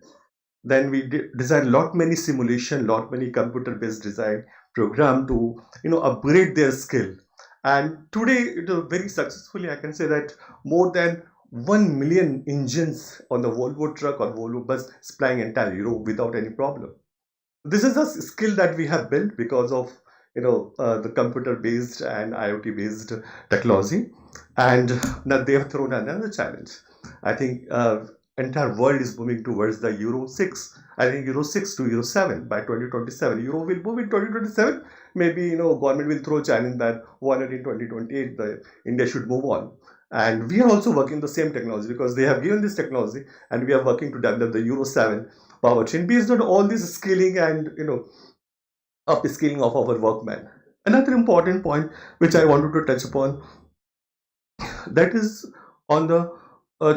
Then we designed many simulation, many computer-based design program to upgrade their skill. And today, very successfully, I can say that more than 1 million engines on the Volvo truck or Volvo bus supplying entire Europe without any problem. This is a skill that we have built because of the computer-based and IoT-based technology. And now they have thrown another challenge. I think entire world is moving towards the Euro 6. I think Euro 6 to Euro 7 by 2027. Euro will move in 2027. Maybe government will throw a challenge that one in 2028 India should move on. And we are also working the same technology because they have given this technology, and we are working to develop the Euro 7 powertrain based on all this scaling and upskilling of our workmen. Another important point which I wanted to touch upon, that is on the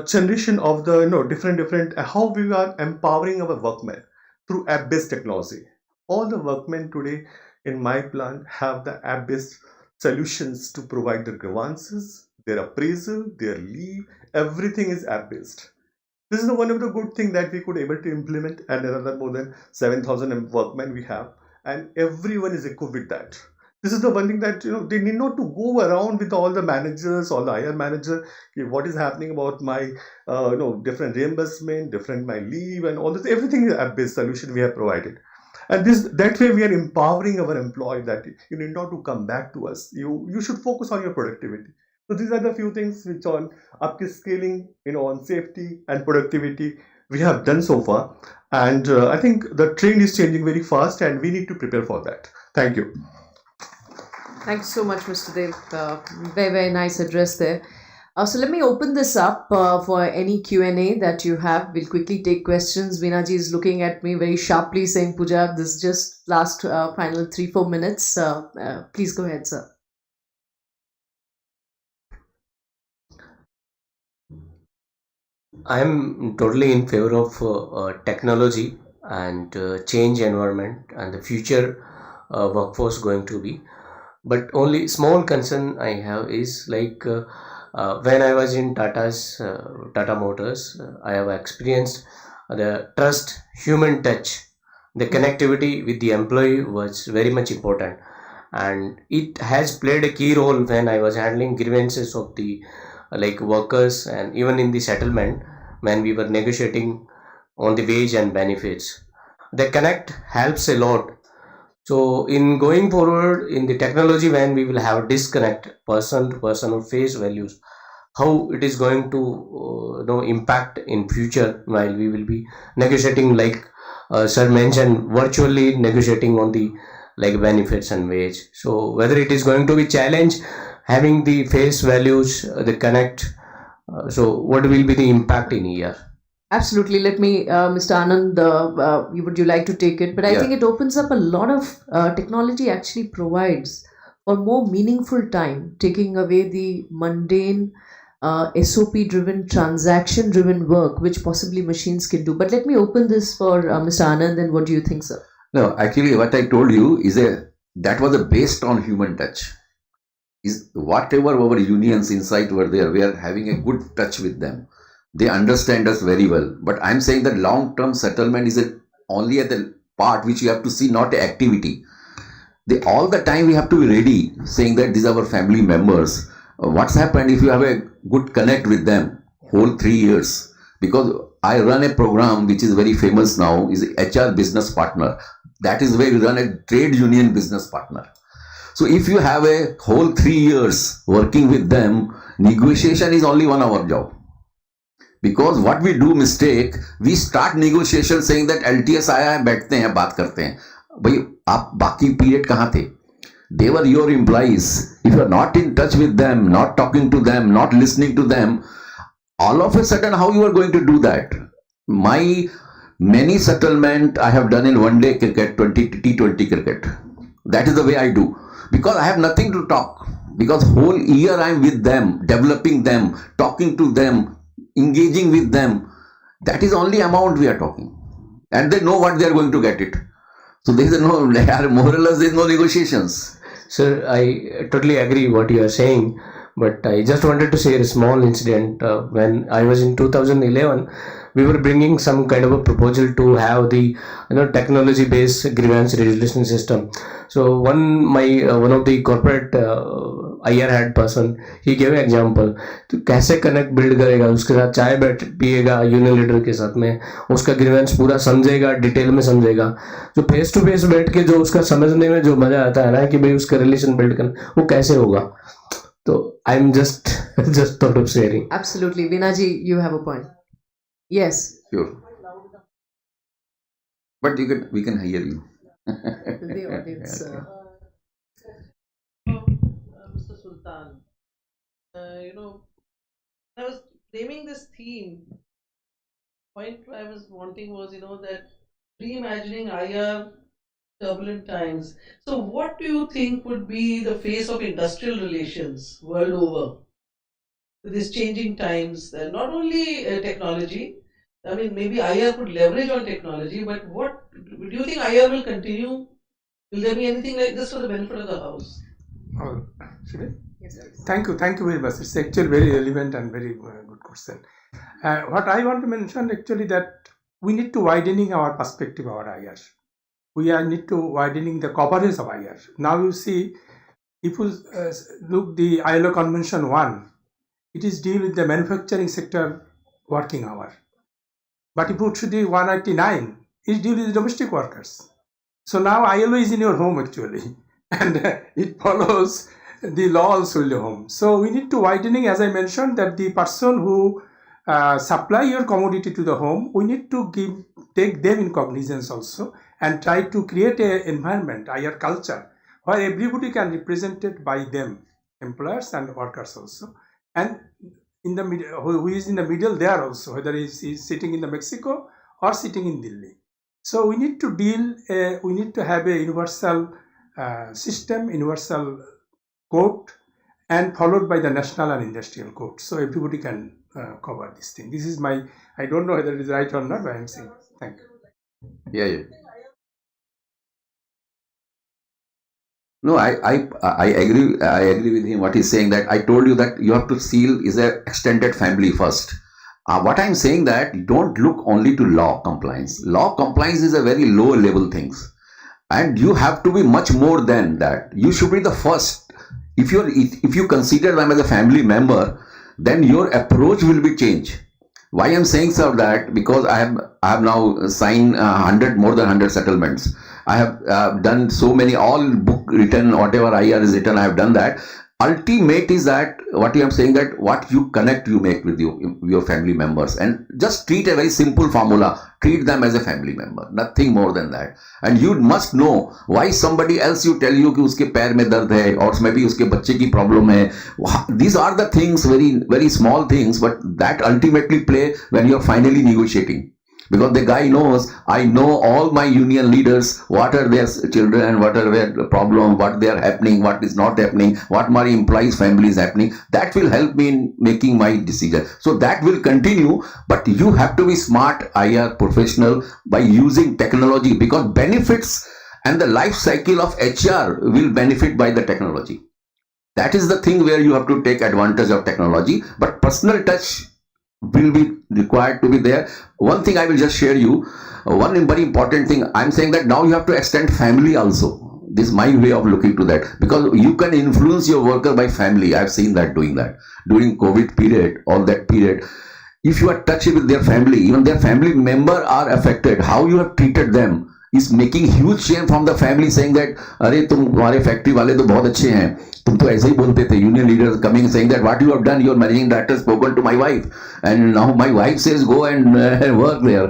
generation of the different how we are empowering our workmen through app-based technology. All the workmen today in my plant have the app-based solutions to provide their grievances, their appraisal, their leave. Everything is app-based. This is one of the good things that we could able to implement, and another more than 7,000 workmen we have, and everyone is equipped with that. This is the one thing that they need not to go around with all the managers, all the IR manager, what is happening about my different reimbursement, different my leave, and all this. Everything is app-based solution we have provided, and that way we are empowering our employee that you need not to come back to us. You should focus on your productivity. So these are the few things which on upscaling, on safety and productivity we have done so far, and I think the trend is changing very fast, and we need to prepare for that. Thank you. Thanks so much, Mr. Dev. Very, very nice address there. So let me open this up for any Q&A that you have. We'll quickly take questions. Veena ji is looking at me very sharply saying, Pooja, this is just last final 3-4 minutes. Please go ahead, sir. I am totally in favor of technology and change environment and the future workforce going to be. But only small concern I have is like when I was in Tata Motors, I have experienced the trust, human touch, the connectivity with the employee was very much important, and it has played a key role when I was handling grievances of the workers, and even in the settlement when we were negotiating on the wage and benefits. The connect helps a lot. So in going forward in the technology, when we will have disconnect person to person or face values, how it is going to impact in future while we will be negotiating, like sir mentioned, virtually negotiating on the like benefits and wage. So whether it is going to be challenge having the face values, the connect. So what will be the impact in a year? Absolutely. Let me, Mr. Anand, would you like to take it? But I think it opens up a lot of technology actually provides for more meaningful time, taking away the mundane, SOP-driven, transaction-driven work, which possibly machines can do. But let me open this for Mr. Anand, and what do you think, sir? No, actually what I told you is that was based on human touch. Is whatever our unions inside were there, we are having a good touch with them. They understand us very well. But I'm saying that long-term settlement is only at the part which you have to see, not the activity. All the time we have to be ready, saying that these are our family members. What's happened if you have a good connect with them whole 3 years? Because I run a program which is very famous now, is HR business partner. That is where we run a trade union business partner. So if you have a whole 3 years working with them, negotiation is only 1 hour job. Because what we do mistake, we start negotiation saying that LTS आया है, बैठते हैं, बात करते हैं. भाई आप बाकी period कहाँ थे? They were your employees. If you are not in touch with them, not talking to them, not listening to them, all of a sudden how you are going to do that? My many settlement I have done in one day cricket, T20 cricket. That is the way I do. Because I have nothing to talk. Because whole year I am with them, developing them, talking to them, engaging with them. That is only amount we are talking. And they know what they are going to get it. So there is no, more or less there is no negotiations. Sir, I totally agree what you are saying. But I just wanted to say a small incident. When I was in 2011, we were bringing some kind of a proposal to have the technology-based grievance resolution system. So one of the corporate IR head person, he gave an example. तो कैसे connect build करेगा, उसके साथ चाय बैठ पिएगा union leader के साथ में, उसका ग्रीवेंस पूरा समझेगा, डिटेल में समझेगा. जो फेस टू फेस बैठ के जो उसका समझने में जो मजा आता है ना कि भाई उसका रिलेशन बिल्ड करना, वो कैसे होगा. So I'm just thought of sharing. Absolutely. Vinaji, you have a point. Yes. Sure. But we can hear you. The audience. Okay. Mr. Sultan, I was framing this theme. Point I was wanting was, that reimagining IR turbulent times. So what do you think would be the face of industrial relations world over with these changing times? Not only technology, I mean, maybe IR could leverage on technology, but what do you think IR will continue? Will there be anything like this for the benefit of the house? Should I? Yes, thank you very much. It's actually very relevant and very good question. What I want to mention actually that we need to widening our perspective of our IR. We need to widening the coverage of IR. Now you see, if you look the ILO Convention 1, it is deal with the manufacturing sector working hour. But if you see the 189, it deal with domestic workers. So now ILO is in your home actually, and it follows the law also in your home. So we need to widening, as I mentioned, that the person who supply your commodity to the home, we need to take them in cognizance also, and try to create an environment, IR culture, where everybody can be represented by them, employers and workers also. And in the middle, who is in the middle there also, whether he is sitting in the Mexico or sitting in Delhi. So we need to we need to have a universal system, universal code, and followed by the national and industrial code. So everybody can cover this thing. This is my, I don't know whether it is right or not, but I am saying. Thank you. Yeah. No, I agree. I agree with him. What he's saying, that I told you that you have to seal is an extended family first. What I'm saying that don't look only to law compliance. Law compliance is a very low level things, and you have to be much more than that. You should be the first. If you consider them as a family member, then your approach will be changed. Why I'm saying so that because I have now signed more than 100 settlements. I have done so many, all book written, whatever IR is written, I have done that. ultimate is that what you am saying, that what you connect you make with your family members, and just treat a very simple formula, treat them as a family member, nothing more than that. And you must know why somebody else you tell you कि उसके पैर में दर्द है और maybe उसके बच्चे की problem है. These are the things, very very small things, but that ultimately play when you are finally negotiating. Because the guy knows, I know all my union leaders, what are their children and what are their problem, what they are happening, what is not happening, what my employees' family is happening. That will help me in making my decision. So that will continue, but you have to be smart, IR professional by using technology, because benefits and the life cycle of HR will benefit by the technology. That is the thing where you have to take advantage of technology, but personal touch will be required to be there. One thing I will just share you, one very important thing, I'm saying that now you have to extend family also. This is my way of looking to that, because you can influence your worker by family. I've seen that doing that during COVID period, all that period. If you are touched with their family, even their family member are affected, how you have treated them is making huge shame from the family, saying that अरे तुम्हारे factory वाले तो बहुत अच्छे हैं, तुम तो ऐसे ही बोलते थे. Union leaders coming saying that what you have done, your managing director spoken to my wife, and now my wife says go and work there.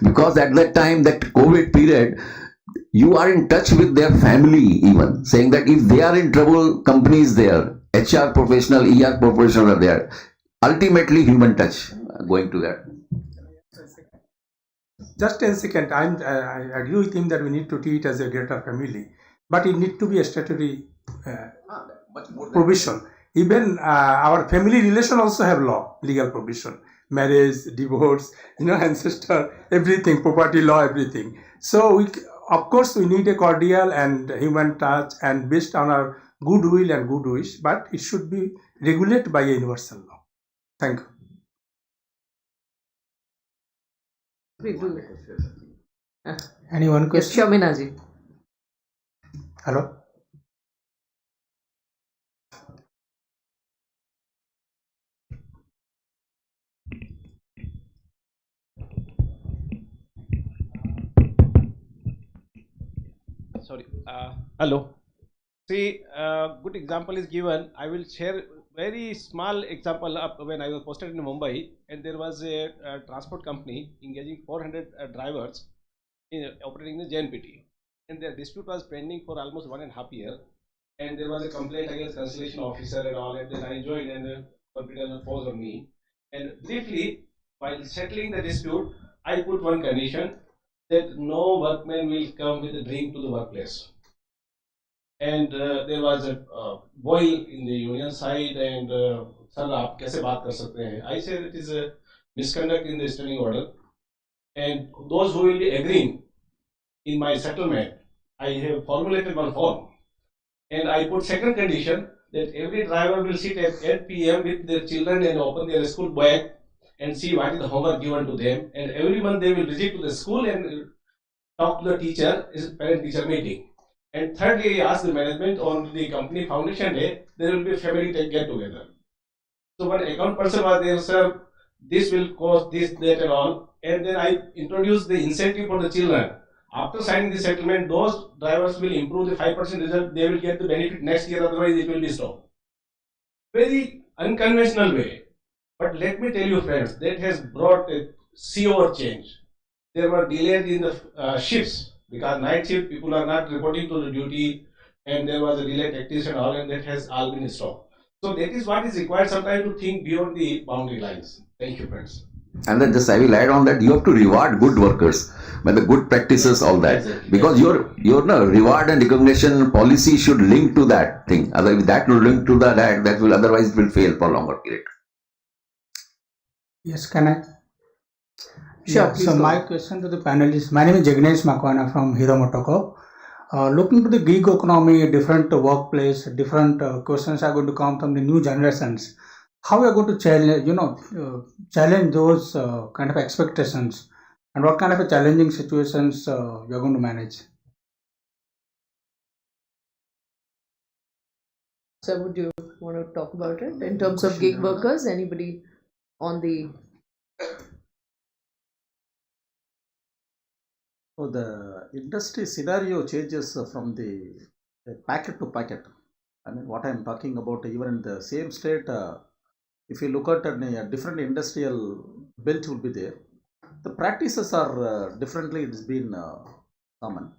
Because at that time, that COVID period, you are in touch with their family, even saying that if they are in trouble, company is there, HR professional, ER professional are there. Ultimately, human touch going to that. Just a second, I agree with him that we need to treat it as a greater family, but it needs to be a statutory provision. Even our family relation also have law, legal provision, marriage, divorce, ancestor, everything, property law, everything. So of course we need a cordial and human touch and based on our goodwill and good wish, but it should be regulated by a universal law. Thank you. Anyone question? Shamina ji. Hello. Sorry. Hello. See, good example is given. I will share very small example up when I was posted in Mumbai, and there was a transport company engaging 400 drivers operating in the JNPT, and their dispute was pending for almost 1.5 years, and there was a complaint against conciliation officer and all, and then I joined and the computer was posed on me, and briefly while settling the dispute, I put one condition that no workman will come with a drink to the workplace. And there was a boil in the union side, and sir, आप कैसे बात कर सकते हैं? I said it is a misconduct in the standing order, and those who will be agreeing in my settlement, I have formulated one form, and I put second condition that every driver will sit at 8 p.m. with their children and open their school bag and see what is the homework given to them, and every month they will visit to the school and talk to the teacher, is parent-teacher meeting. And thirdly, I asked the management on the company foundation day, there will be a family get together. So one account person was there, sir, this will cost this, that and all. And then I introduced the incentive for the children. After signing the settlement, those drivers will improve the 5% result, they will get the benefit next year, otherwise it will be stopped. Very unconventional way. But let me tell you friends, that has brought a sea over change. There were delays in the shifts, because night shift people are not reporting to the duty, and there was a delay tactics and all, and that has all been stopped. So that is what is required sometimes to think beyond the boundary lines. Thank you, friends. And then just I will add on that you have to reward good workers by the good practices, all that, because your reward and recognition policy should link to that thing. Otherwise, that will link to that will otherwise it will fail for longer period. Yes, can I? Sure, So my question to the panelists, my name is Jagnesh Makwana from Hero Motoko. Looking to the gig economy, different workplace, different questions are going to come from the new generations. How we are going to challenge those kind of expectations, and what kind of challenging situations you are going to manage? So would you want to talk about it in terms of gig workers? Anybody on the... So the industry scenario changes from the packet to packet. I mean, what I'm talking about, even in the same state, if you look at a different industrial belt will be there. The practices are differently. It's been common,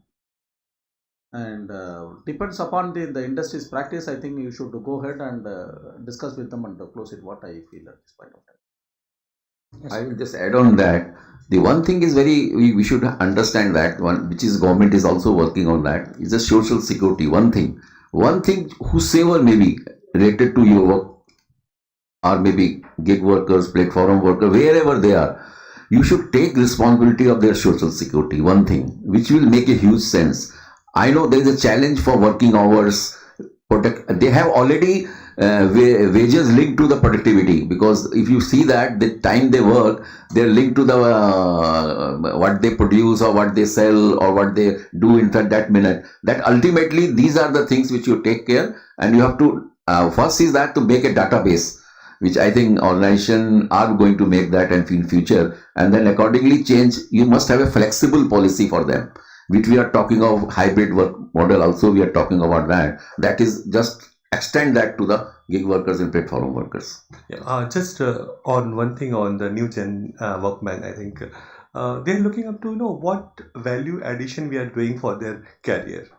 and depends upon the industry's practice. I think you should go ahead and discuss with them and close it. What I feel at this point of time. I will just add on that. The one thing is we should understand that one, which is government is also working on that, is the social security. One thing, whosoever may be related to your work, or maybe gig workers, platform workers, wherever they are, you should take responsibility of their social security. One thing, which will make a huge sense. I know there is a challenge for working hours. They have already wages linked to the productivity, because if you see that the time they work, they're linked to the what they produce or what they sell or what they do in that minute. That ultimately these are the things which you take care, and you have to first is that to make a database, which I think organization are going to make that and in future, and then accordingly change. You must have a flexible policy for them, which we are talking of hybrid work model. Also we are talking about that. That is just extend that to the gig workers and platform workers. Yeah, just on one thing on the new gen workmen, I think they're looking up to what value addition we are doing for their career,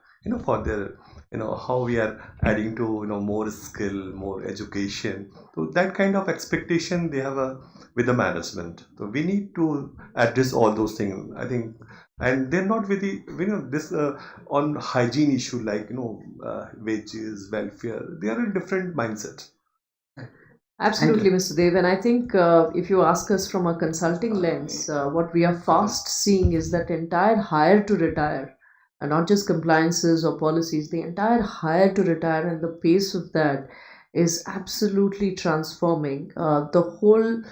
for their how we are adding to more skill, more education. So that kind of expectation they have with the management. So we need to address all those things, I think. And they're not with the this on hygiene issue like wages, welfare. They are in different mindset. Absolutely, Mr. Dev. And I think if you ask us from a consulting lens, what we are fast seeing is that entire hire to retire, and not just compliances or policies, the entire hire to retire and the pace of that is absolutely transforming. The whole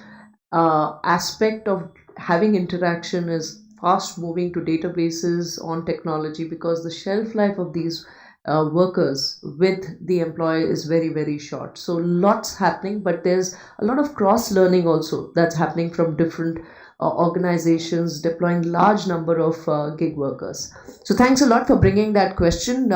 aspect of having interaction is fast moving to databases on technology, because the shelf life of these workers with the employer is very, very short. So lots happening, but there's a lot of cross learning also that's happening from different organizations deploying large number of gig workers. So thanks a lot for bringing that question.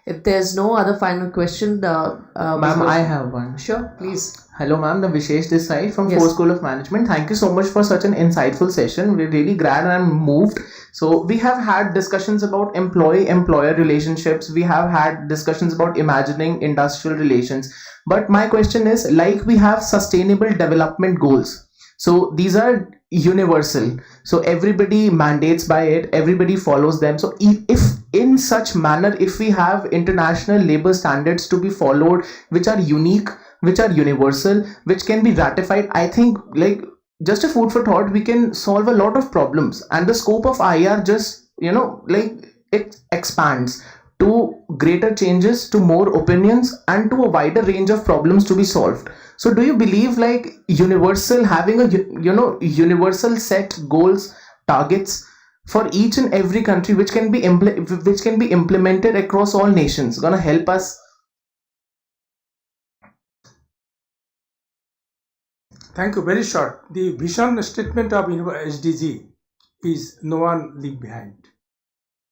If there's no other final question, ma'am, I have one. Sure, please. Hello, ma'am. The Vishesh this side from Yes. Ford School of Management. Thank you so much for such an insightful session. We're really glad and I'm moved. So we have had discussions about employee-employer relationships. We have had discussions about imagining industrial relations. But my question is, like we have sustainable development goals. So these are universal. So everybody mandates by it. Everybody follows them. So if in such manner, if we have international labor standards to be followed, which are unique, which are universal, which can be ratified, I think like just a food for thought, we can solve a lot of problems, and the scope of IR just it expands to greater changes, to more opinions, and to a wider range of problems to be solved. So do you believe like universal, having a universal set goals, targets for each and every country, which can be implemented across all nations, gonna help us? Thank you. Very short. The vision statement of SDG is no one leave behind.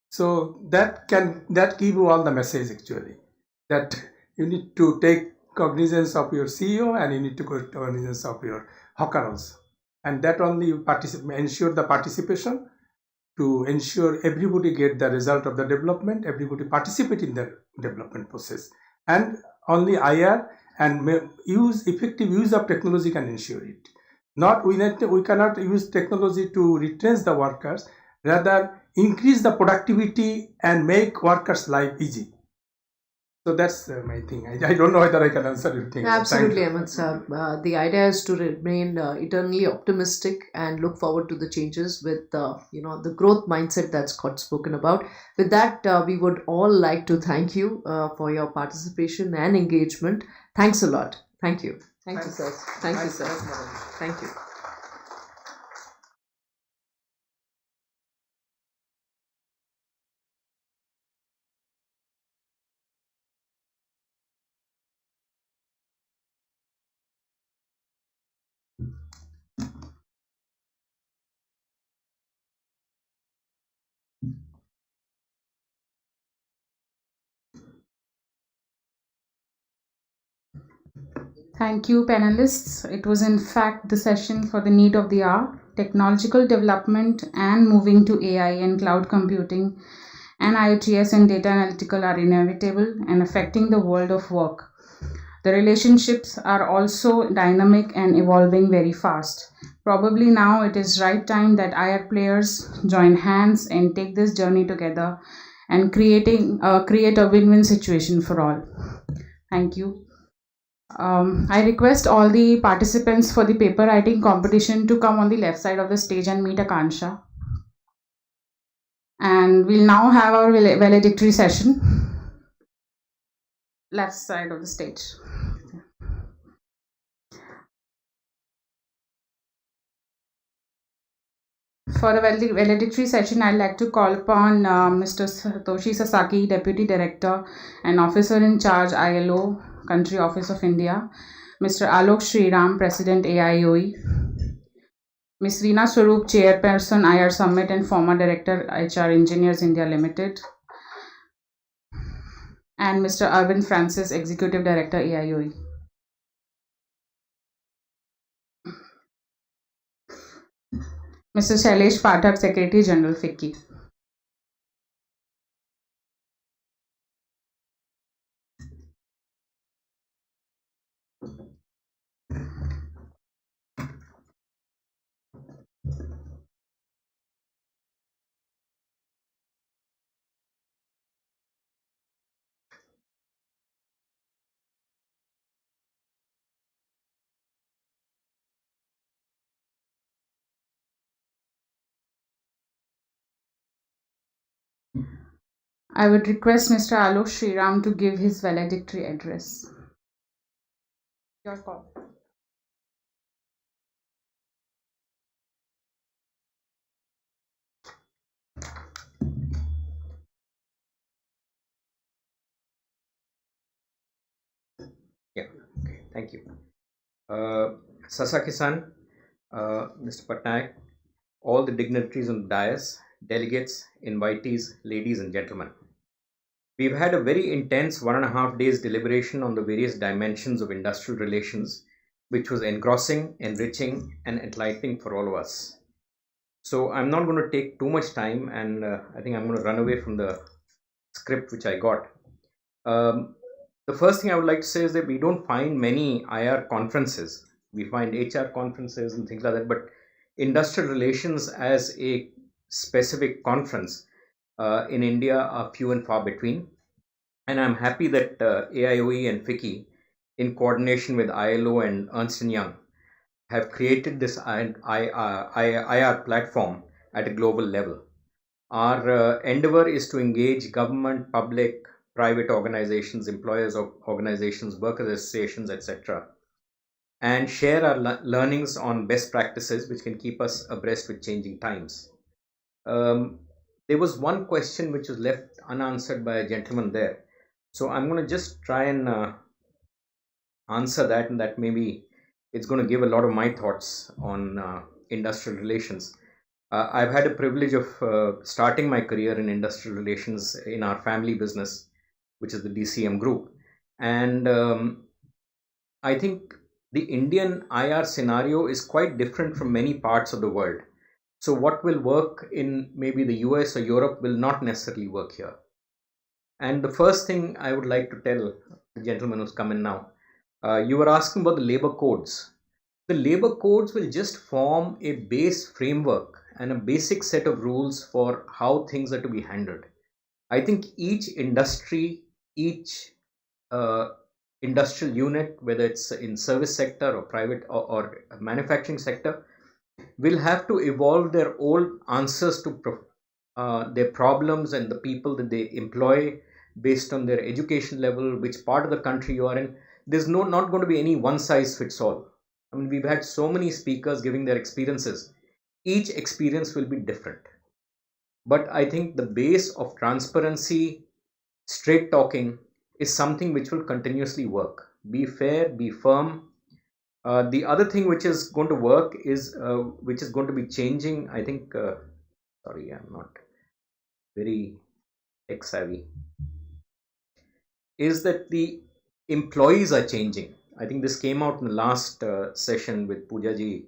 So that give you all the message actually, that you need to take cognizance of your CEO and you need to take cognizance of your hawker also. And that only you ensure the participation, to ensure everybody get the result of the development, everybody participate in the development process. And only IR and effective use of technology can ensure it. We cannot use technology to retrain the workers, rather increase the productivity and make workers' life easy. So that's my thing. I don't know whether I can answer your thing. Absolutely, Ahmed sir. The idea is to remain eternally optimistic and look forward to the changes with the growth mindset that's got spoken about. With that, we would all like to thank you for your participation and engagement. Thanks a lot. Thank you. Thank you, sir. Thank you, sir. Thank you. Thank you, panelists. It was in fact the session for the need of the hour. Technological development and moving to AI and cloud computing and IoTs and data analytical are inevitable and affecting the world of work. The relationships are also dynamic and evolving very fast. Probably now it is right time that IR players join hands and take this journey together and create a win-win situation for all. Thank you. I request all the participants for the paper writing competition to come on the left side of the stage and meet Akansha. And we'll now have our valedictory session. Left side of the stage. For the valedictory session, I'd like to call upon Mr. Satoshi Sasaki, Deputy Director and Officer in Charge, ILO, Country Office of India, Mr. Alok Sriram, President, AIOE, Ms. Reena Swaroop, Chairperson, IR Summit and former Director, HR Engineers India Limited, and Mr. Arvind Francis, Executive Director, AIOE. Mr. Shailesh Pathak, Secretary General, FICCI. I would request Mr. Alok Sriram to give his valedictory address. Your call. Yeah, okay, thank you. Sasaki-san, Mr. Patnaik, all the dignitaries on the dais, delegates, invitees, ladies and gentlemen. We've had a very intense 1.5 days deliberation on the various dimensions of industrial relations, which was engrossing, enriching, and enlightening for all of us. So I'm not going to take too much time, and I think I'm going to run away from the script which I got. The first thing I would like to say is that we don't find many IR conferences. We find HR conferences and things like that, but industrial relations as a specific conference in India are few and far between. And I'm happy that AIOE and FICCI, in coordination with ILO and Ernst & Young, have created this IR platform at a global level. Our endeavor is to engage government, public, private organizations, employers organizations, workers associations, etc., and share our learnings on best practices which can keep us abreast with changing times. There was one question which was left unanswered by a gentleman there. So I'm going to just try and answer that, and that maybe it's going to give a lot of my thoughts on industrial relations. I've had a privilege of starting my career in industrial relations in our family business, which is the DCM group. And I think the Indian IR scenario is quite different from many parts of the world. So what will work in maybe the US or Europe will not necessarily work here. And the first thing I would like to tell the gentleman who's come in now, you were asking about the labor codes. The labor codes will just form a base framework and a basic set of rules for how things are to be handled. I think each industry, each industrial unit, whether it's in service sector or private or manufacturing sector, will have to evolve their own answers to their problems and the people that they employ based on their education level, which part of the country you are in. There's not going to be any one size fits all. I mean, we've had so many speakers giving their experiences. Each experience will be different. But I think the base of transparency, straight talking is something which will continuously work. Be fair, be firm. The other thing which is going to work is, which is going to be changing, I think, sorry, I'm not very tech savvy, is that the employees are changing. I think this came out in the last session with Pooja ji,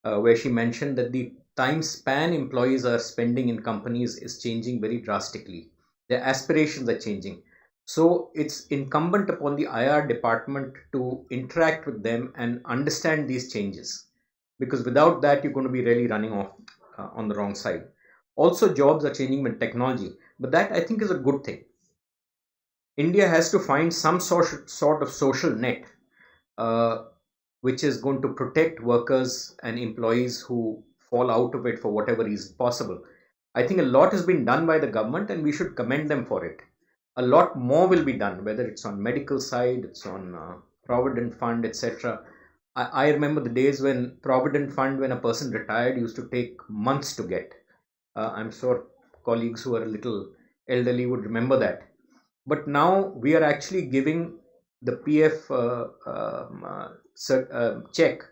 where she mentioned that the time span employees are spending in companies is changing very drastically. Their aspirations are changing. So it's incumbent upon the IR department to interact with them and understand these changes, because without that, you're going to be really running off on the wrong side. Also, jobs are changing with technology, but that I think is a good thing. India has to find some sort of social net which is going to protect workers and employees who fall out of it for whatever reason possible. I think a lot has been done by the government and we should commend them for it. A lot more will be done, whether it's on medical side, it's on Provident Fund, etc. I remember the days when Provident Fund, when a person retired, used to take months to get. I'm sure colleagues who are a little elderly would remember that. But now we are actually giving the PF check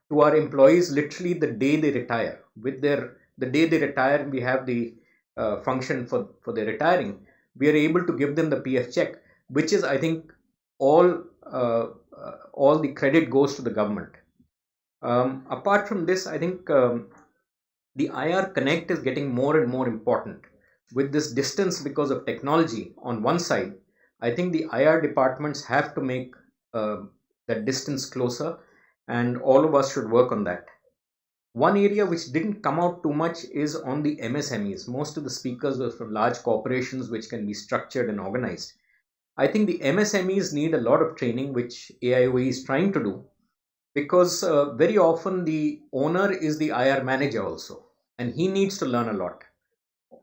to our employees literally the day they retire. The day they retire, we have the function for their retiring. We are able to give them the PF check, which is, I think, all the credit goes to the government. Apart from this, I think the IR Connect is getting more and more important. With this distance because of technology on one side, I think the IR departments have to make that distance closer, and all of us should work on that. One area which didn't come out too much is on the MSMEs. Most of the speakers were from large corporations which can be structured and organized. I think the MSMEs need a lot of training, which AIOE is trying to do, because very often the owner is the IR manager also, and he needs to learn a lot.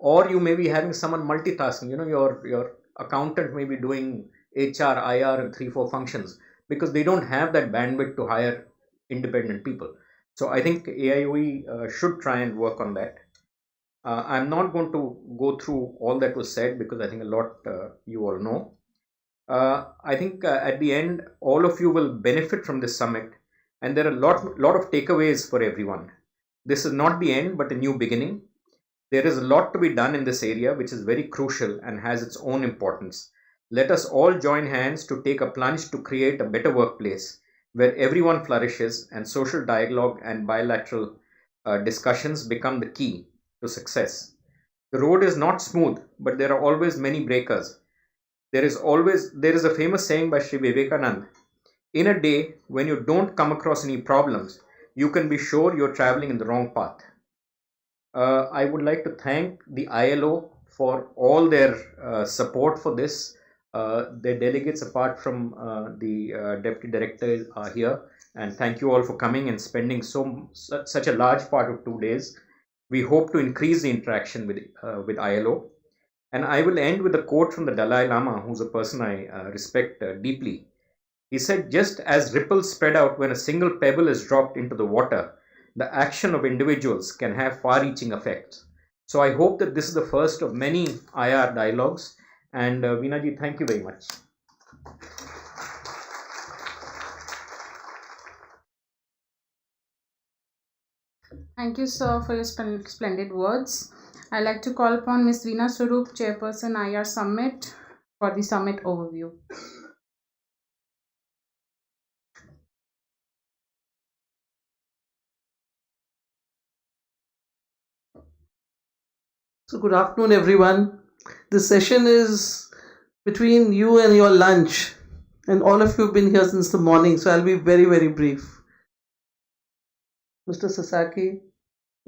Or you may be having someone multitasking, your accountant may be doing HR, IR and 3-4 functions, because they don't have that bandwidth to hire independent people. So I think AIOE should try and work on that. I'm not going to go through all that was said, because I think a lot you all know. I think at the end, all of you will benefit from this summit, and there are a lot of takeaways for everyone. This is not the end, but a new beginning. There is a lot to be done in this area, which is very crucial and has its own importance. Let us all join hands to take a plunge to create a better workplace where everyone flourishes and social dialogue and bilateral discussions become the key to success. The road is not smooth, but there are always many breakers. There is a famous saying by Sri Vivekananda: in a day when you don't come across any problems, you can be sure you're traveling in the wrong path. I would like to thank the ILO for all their support for this. Their delegates, apart from the Deputy Director, are here. And thank you all for coming and spending such a large part of 2 days. We hope to increase the interaction with ILO. And I will end with a quote from the Dalai Lama, who's a person I respect deeply. He said, "Just as ripples spread out when a single pebble is dropped into the water, the action of individuals can have far-reaching effects." So I hope that this is the first of many IR dialogues. And Veena-ji, thank you very much. Thank you, sir, for your splendid words. I'd like to call upon Ms. Veena Swarup, Chairperson IR Summit, for the summit overview. So good afternoon, everyone. This session is between you and your lunch, and all of you have been here since the morning, so I'll be very, very brief. Mr. Sasaki,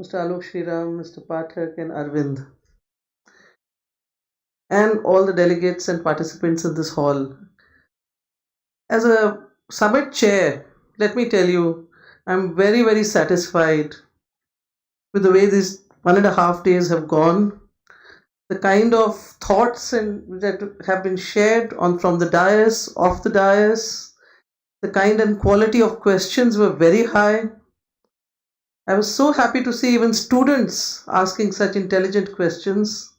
Mr. Alok Shriram, Mr. Pathak and Arvind, and all the delegates and participants in this hall. As a summit chair, let me tell you, I'm very, very satisfied with the way these 1.5 days have gone. The kind of thoughts that have been shared from the dais, off the dais, the kind and quality of questions were very high. I was so happy to see even students asking such intelligent questions.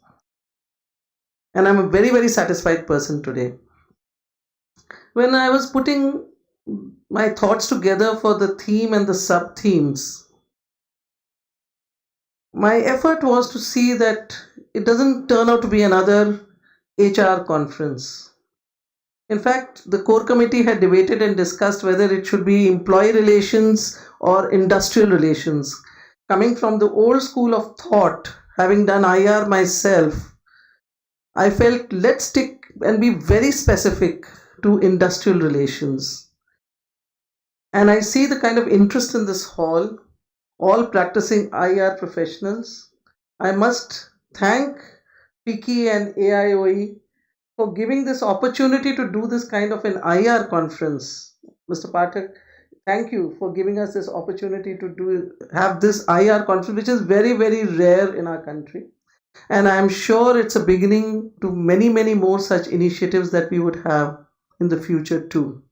And I'm a very, very satisfied person today. When I was putting my thoughts together for the theme and the sub-themes, my effort was to see that it doesn't turn out to be another HR conference. In fact, the core committee had debated and discussed whether it should be employee relations or industrial relations. Coming from the old school of thought, having done IR myself, I felt let's stick and be very specific to industrial relations. And I see the kind of interest in this hall, all practicing IR professionals. I must thank FICCI and AIOE for giving this opportunity to do this kind of an IR conference. Mr. Pathak, thank you for giving us this opportunity to have this IR conference, which is very, very rare in our country. And I am sure it's a beginning to many, many more such initiatives that we would have in the future too.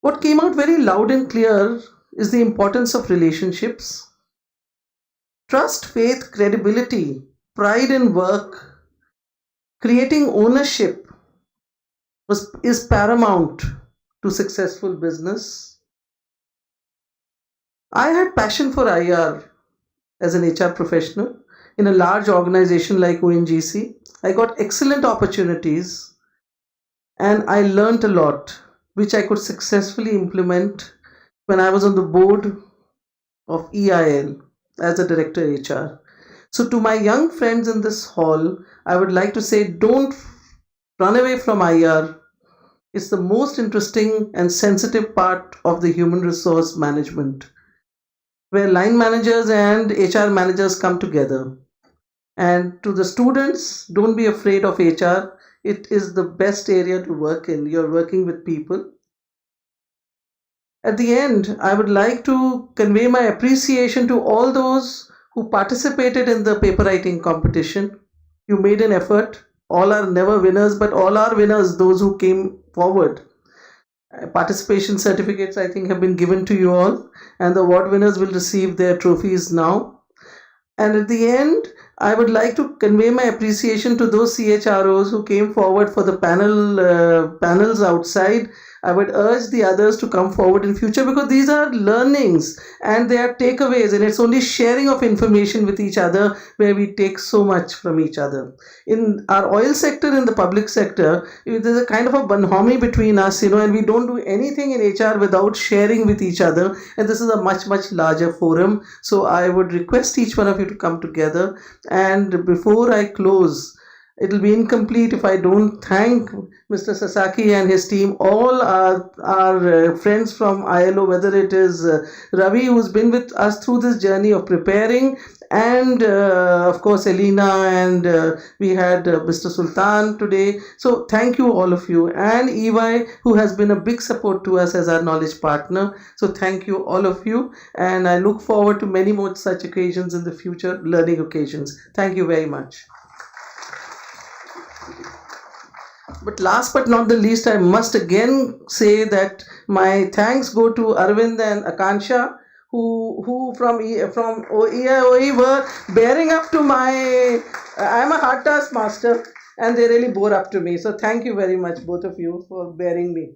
What came out very loud and clear is the importance of relationships. Trust, faith, credibility, pride in work, creating ownership is paramount to successful business. I had passion for IR as an HR professional in a large organization like ONGC. I got excellent opportunities and I learned a lot, which I could successfully implement when I was on the board of EIL as a director HR. So to my young friends in this hall, I would like to say, don't run away from IR. It's the most interesting and sensitive part of the human resource management, where line managers and HR managers come together. And to the students, don't be afraid of HR. It is the best area to work in. You're working with people. At the end, I would like to convey my appreciation to all those who participated in the paper writing competition. You made an effort. All are never winners, but all are winners, those who came forward. Participation certificates, I think, have been given to you all, and the award winners will receive their trophies now. And at the end, I would like to convey my appreciation to those CHROs who came forward for the panels outside. I would urge the others to come forward in future, because these are learnings and they are takeaways, and it's only sharing of information with each other where we take so much from each other. In our oil sector, in the public sector, there's a kind of a bonhomie between us, and we don't do anything in HR without sharing with each other. And this is a much, much larger forum. So I would request each one of you to come together. And before I close, it'll be incomplete if I don't thank Mr. Sasaki and his team, all our friends from ILO, whether it is Ravi, who's been with us through this journey of preparing, and of course Elena, and we had Mr. Sultan today. So thank you all of you, and EY, who has been a big support to us as our knowledge partner. So thank you all of you, and I look forward to many more such occasions in the future, learning occasions. Thank you very much. But last but not the least, I must again say that my thanks go to Arvind and Akansha, who from EIOE were bearing up to I'm a hard task master, and they really bore up to me. So thank you very much, both of you, for bearing me.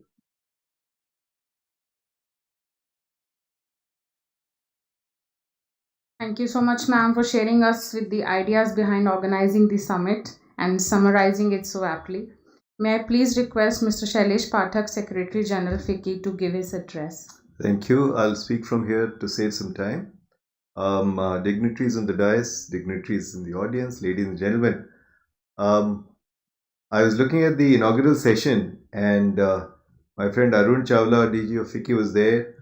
Thank you so much, ma'am, for sharing us with the ideas behind organizing the summit and summarizing it so aptly. May I please request Mr. Shailesh Pathak, Secretary General FICCI, to give his address. Thank you. I'll speak from here to save some time. Dignitaries on the dais, dignitaries in the audience, ladies and gentlemen. I was looking at the inaugural session, and my friend Arun Chawla, DG of FICCI, was there.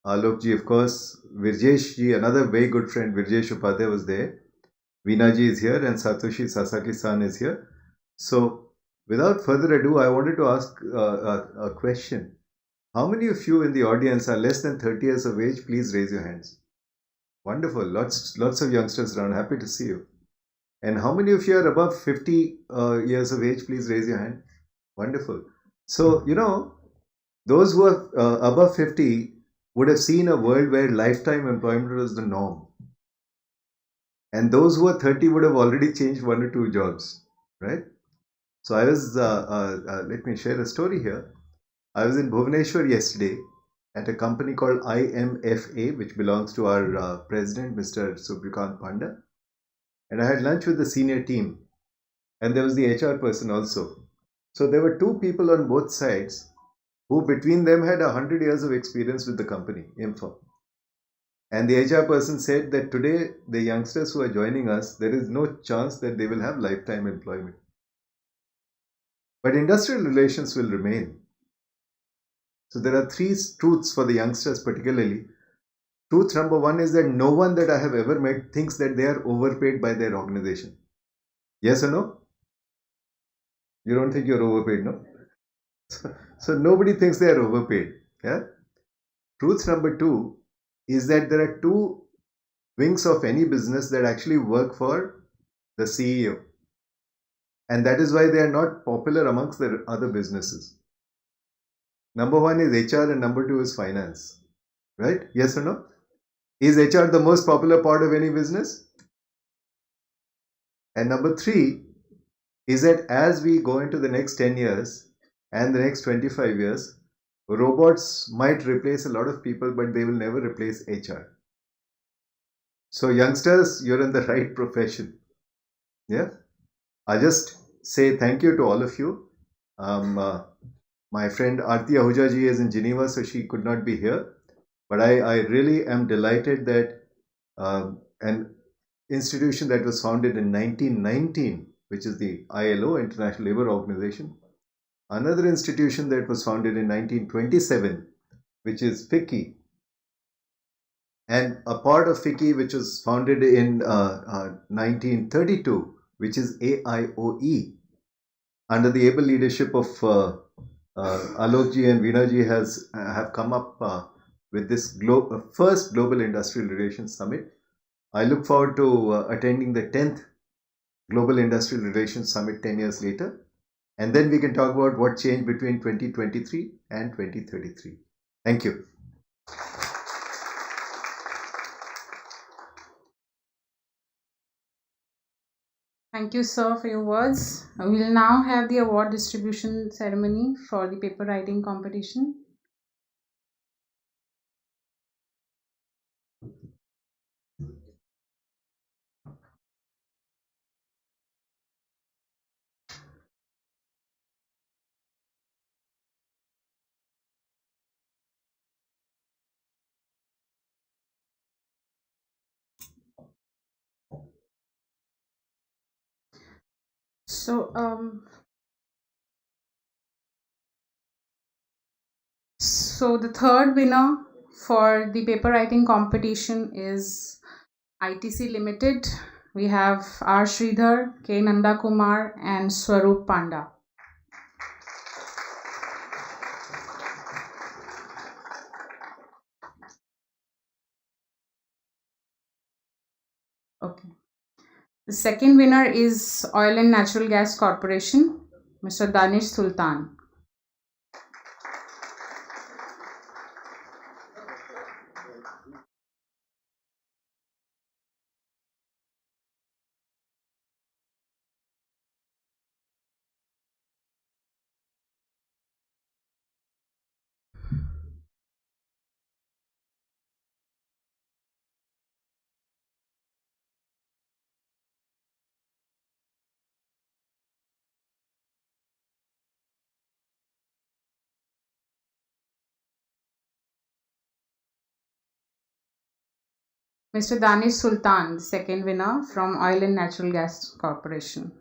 Alok ji, of course. Virjesh ji, another very good friend, Virjesh Upadhyay, was there. Veena ji is here, and Satoshi Sasaki-san is here. So, without further ado, I wanted to ask a question. How many of you in the audience are less than 30 years of age? Please raise your hands. Wonderful. Lots of youngsters around. Happy to see you. And how many of you are above 50 years of age? Please raise your hand. Wonderful. So, those who are above 50 would have seen a world where lifetime employment was the norm. And those who are 30 would have already changed 1 or 2 jobs, right? So I was, let me share a story here. I was in Bhubaneswar yesterday at a company called IMFA, which belongs to our president, Mr. Subrikant Panda. And I had lunch with the senior team. And there was the HR person also. So there were two people on both sides who between them had 100 years of experience with the company, Info. And the HR person said that today the youngsters who are joining us, there is no chance that they will have lifetime employment. But industrial relations will remain. So there are three truths for the youngsters particularly. Truth number one is that no one that I have ever met thinks that they are overpaid by their organization. Yes or no? You don't think you're overpaid, no? So nobody thinks they are overpaid. Yeah. Truth number two is that there are two wings of any business that actually work for the CEO. And that is why they are not popular amongst the other businesses. Number one is HR and number two is finance. Right? Yes or no? Is HR the most popular part of any business? And number three is that as we go into the next 10 years and the next 25 years, robots might replace a lot of people, but they will never replace HR. So youngsters, you're in the right profession. Yeah. I'll just say thank you to all of you. My friend Aarti Ahuja ji is in Geneva, so she could not be here. But I really am delighted that an institution that was founded in 1919, which is the ILO, International Labour Organization, another institution that was founded in 1927, which is FICCI, and a part of FICCI which was founded in 1932, which is AIOE, under the able leadership of Alokji and Veena have come up with this first Global Industrial Relations Summit. I look forward to attending the 10th Global Industrial Relations Summit 10 years later. And then we can talk about what changed between 2023 and 2033. Thank you. Thank you, sir, for your words. We will now have the award distribution ceremony for the paper writing competition. So the third winner for the paper writing competition is ITC Limited. We have R. Sridhar, K. Nanda Kumar, and Swaroop Panda. Okay. The second winner is Oil and Natural Gas Corporation, Mr. Danish Sultan. Mr. Danish Sultan, the second winner from Oil and Natural Gas Corporation.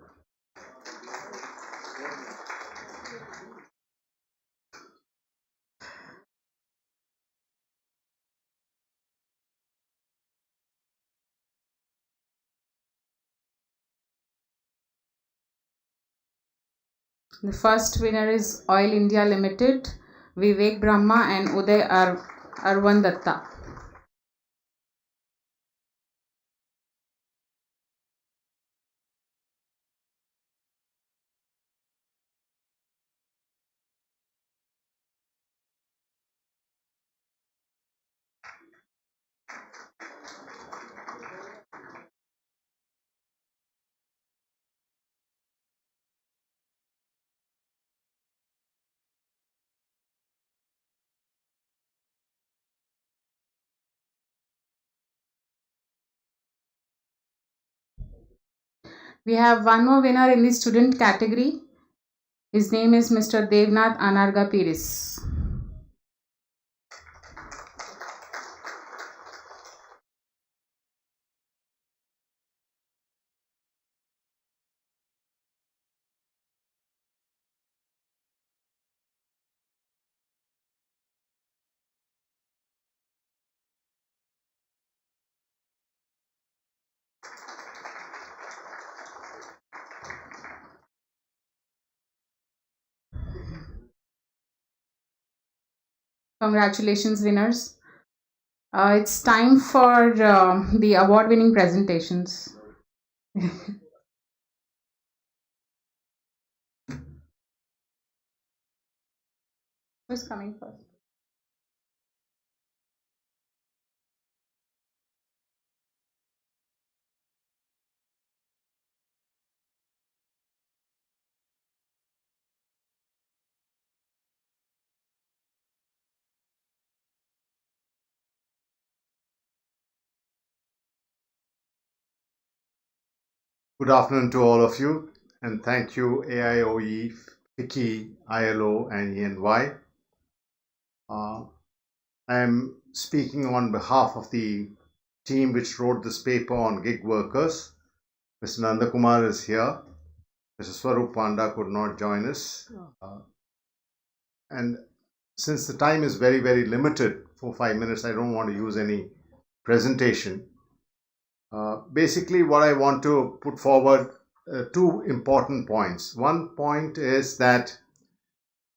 The first winner is Oil India Limited, Vivek Brahma and Uday Arvandatta. We have one more winner in the student category. His name is Mr. Devnath Anarga Piris. Congratulations, winners. It's time for the award-winning presentations. Who's coming first? Good afternoon to all of you, and thank you AIOE, FICCI, ILO, and ENY. I am speaking on behalf of the team which wrote this paper on gig workers. Mr. Nandakumar is here. Mr. Swarup Panda could not join us. And since the time is very, very limited, for 5 minutes, I don't want to use any presentation. Basically, what I want to put forward two important points. One point is that,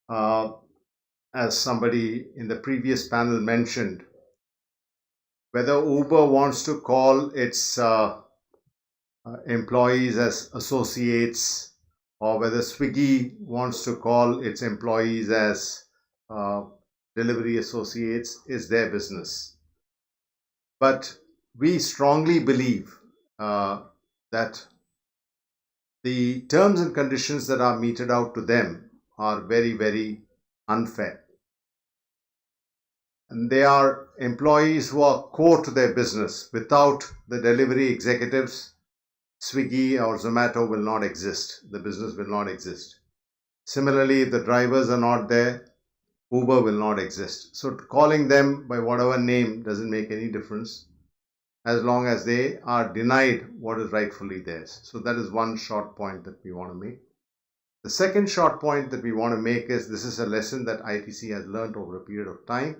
as somebody in the previous panel mentioned, whether Uber wants to call its employees as associates, or whether Swiggy wants to call its employees as delivery associates, is their business. But we strongly believe that the terms and conditions that are meted out to them are very, very unfair. And they are employees who are core to their business. Without the delivery executives, Swiggy or Zomato will not exist. The business will not exist. Similarly, if the drivers are not there, Uber will not exist. So calling them by whatever name doesn't make any difference, as long as they are denied what is rightfully theirs. So that is one short point that we want to make. The second short point that we want to make is, this is a lesson that ITC has learned over a period of time,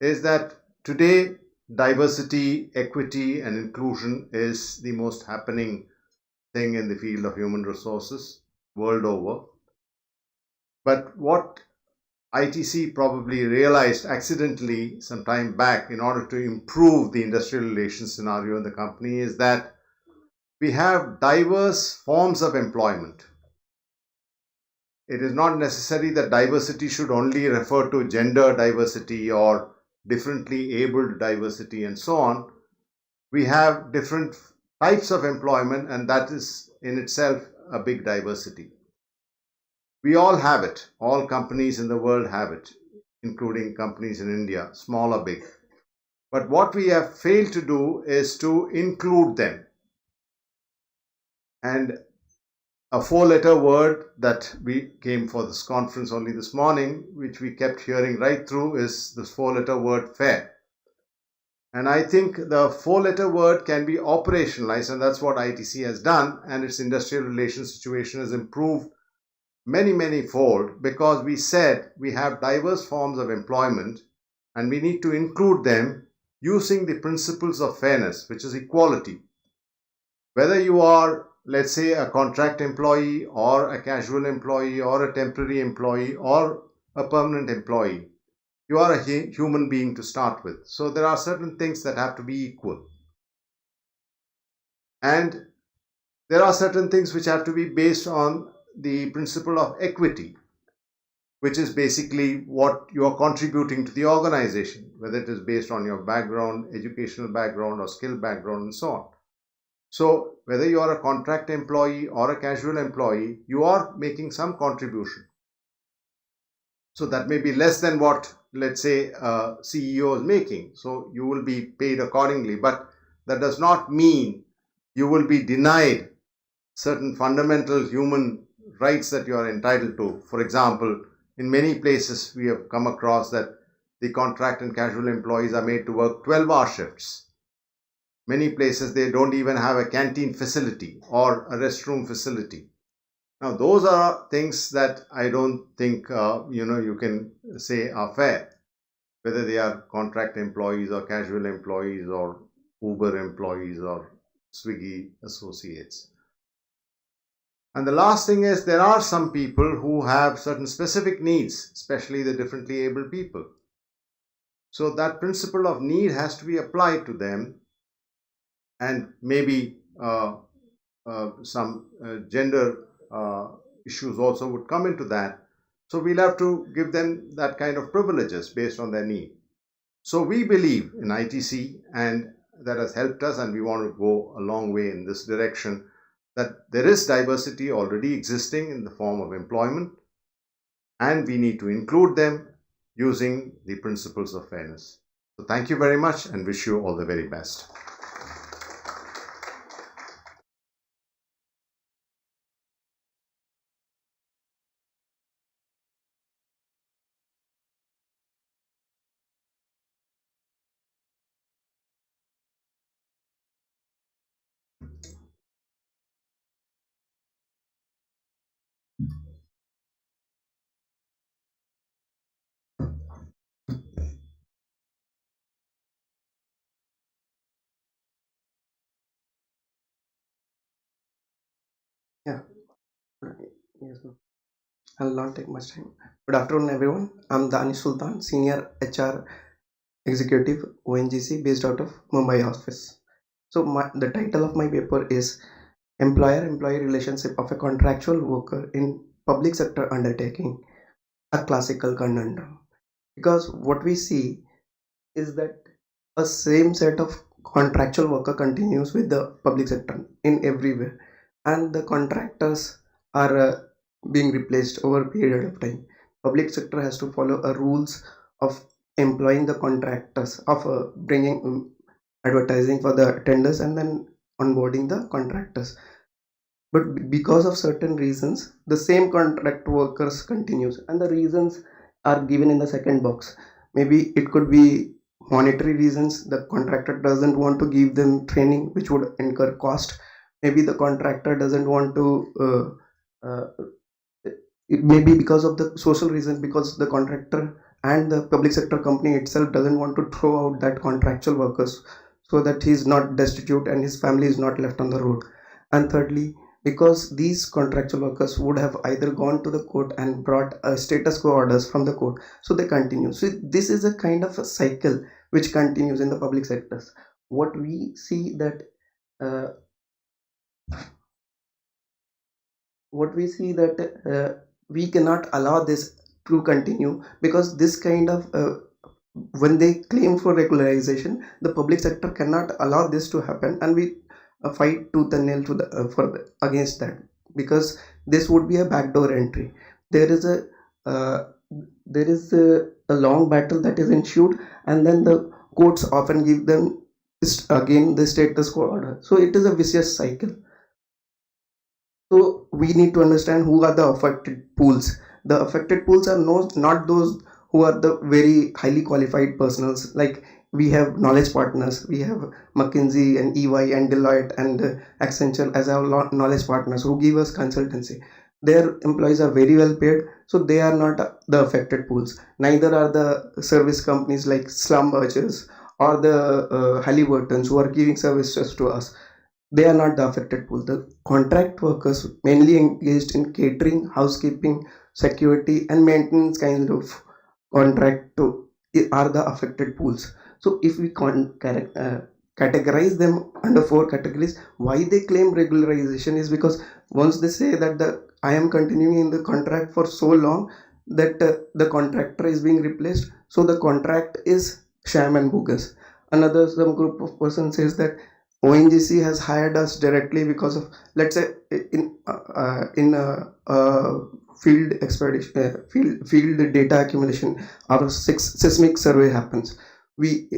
is that today diversity, equity and inclusion is the most happening thing in the field of human resources world over. But what ITC probably realized accidentally some time back, in order to improve the industrial relations scenario in the company, is that we have diverse forms of employment. It is not necessary that diversity should only refer to gender diversity or differently abled diversity and so on. We have different types of employment, and that is in itself a big diversity. We all have it. All companies in the world have it, including companies in India, small or big. But what we have failed to do is to include them. And a four-letter word that we came for this conference only this morning, which we kept hearing right through, is this four-letter word fair. And I think the four-letter word can be operationalized, and that's what ITC has done, and its industrial relations situation has improved many fold, because we said we have diverse forms of employment and we need to include them using the principles of fairness, which is equality. Whether you are, let's say, a contract employee or a casual employee or a temporary employee or a permanent employee, you are a human being to start with. So there are certain things that have to be equal. And there are certain things which have to be based on the principle of equity, which is basically what you are contributing to the organization, whether it is based on your background, educational background or skill background and so on. So whether you are a contract employee or a casual employee, you are making some contribution. So that may be less than what, let's say, a CEO is making. So you will be paid accordingly, but that does not mean you will be denied certain fundamental human rights that you are entitled to. For example, in many places we have come across that the contract and casual employees are made to work 12-hour shifts. Many places they don't even have a canteen facility or a restroom facility. Now those are things that I don't think you can say are fair, whether they are contract employees or casual employees or Uber employees or Swiggy associates. And the last thing is, there are some people who have certain specific needs, especially the differently able people. So that principle of need has to be applied to them, and maybe some gender issues also would come into that. So we'll have to give them that kind of privileges based on their need. So we believe in ITC, and that has helped us, and we want to go a long way in this direction, that there is diversity already existing in the form of employment, and we need to include them using the principles of fairness. So thank you very much and wish you all the very best. Yeah. Yes, ma'am. I'll not take much time. Good afternoon, everyone. I'm Danish Sultan, Senior HR Executive, ONGC, based out of Mumbai office. So the title of my paper is Employer-Employee Relationship of a Contractual Worker in Public Sector Undertaking, a Classical Conundrum. Because what we see is that a same set of contractual worker continues with the public sector in everywhere, and the contractors are being replaced over a period of time. Public sector has to follow a rules of employing the contractors, of bringing advertising for the tenders and then onboarding the contractors. But because of certain reasons, the same contract workers continues, and the reasons are given in the second box. Maybe it could be monetary reasons. The contractor doesn't want to give them training, which would incur cost. Maybe the contractor doesn't want to it may be because of the social reason, because the contractor and the public sector company itself doesn't want to throw out that contractual workers so that he's not destitute and his family is not left on the road. And thirdly, because these contractual workers would have either gone to the court and brought a status quo orders from the court, so they continue. So this is a kind of a cycle which continues in the public sectors. What we see that we cannot allow this to continue, because this kind of when they claim for regularization, the public sector cannot allow this to happen, and we fight tooth and nail to the against that, because this would be a backdoor entry. There is a long battle that is ensued, and then the courts often give them again the status quo order. So it is a vicious cycle. So we need to understand who are the affected pools. The affected pools are not those who are the very highly qualified personals. Like we have knowledge partners, we have McKinsey and EY and Deloitte and Accenture as our knowledge partners who give us consultancy. Their employees are very well paid, so they are not the affected pools. Neither are the service companies like Schlumberger's or the Halliburtons who are giving services to us. They are not the affected pool. The contract workers mainly engaged in catering, housekeeping, security and maintenance kinds of contract are the affected pools. So if we categorize them under 4 categories, why they claim regularization is because once they say that I am continuing in the contract for so long that the contractor is being replaced, so the contract is sham and bogus. Some group of persons says that ONGC has hired us directly because of, let's say, in field expedition, field data accumulation, our seismic survey happens. We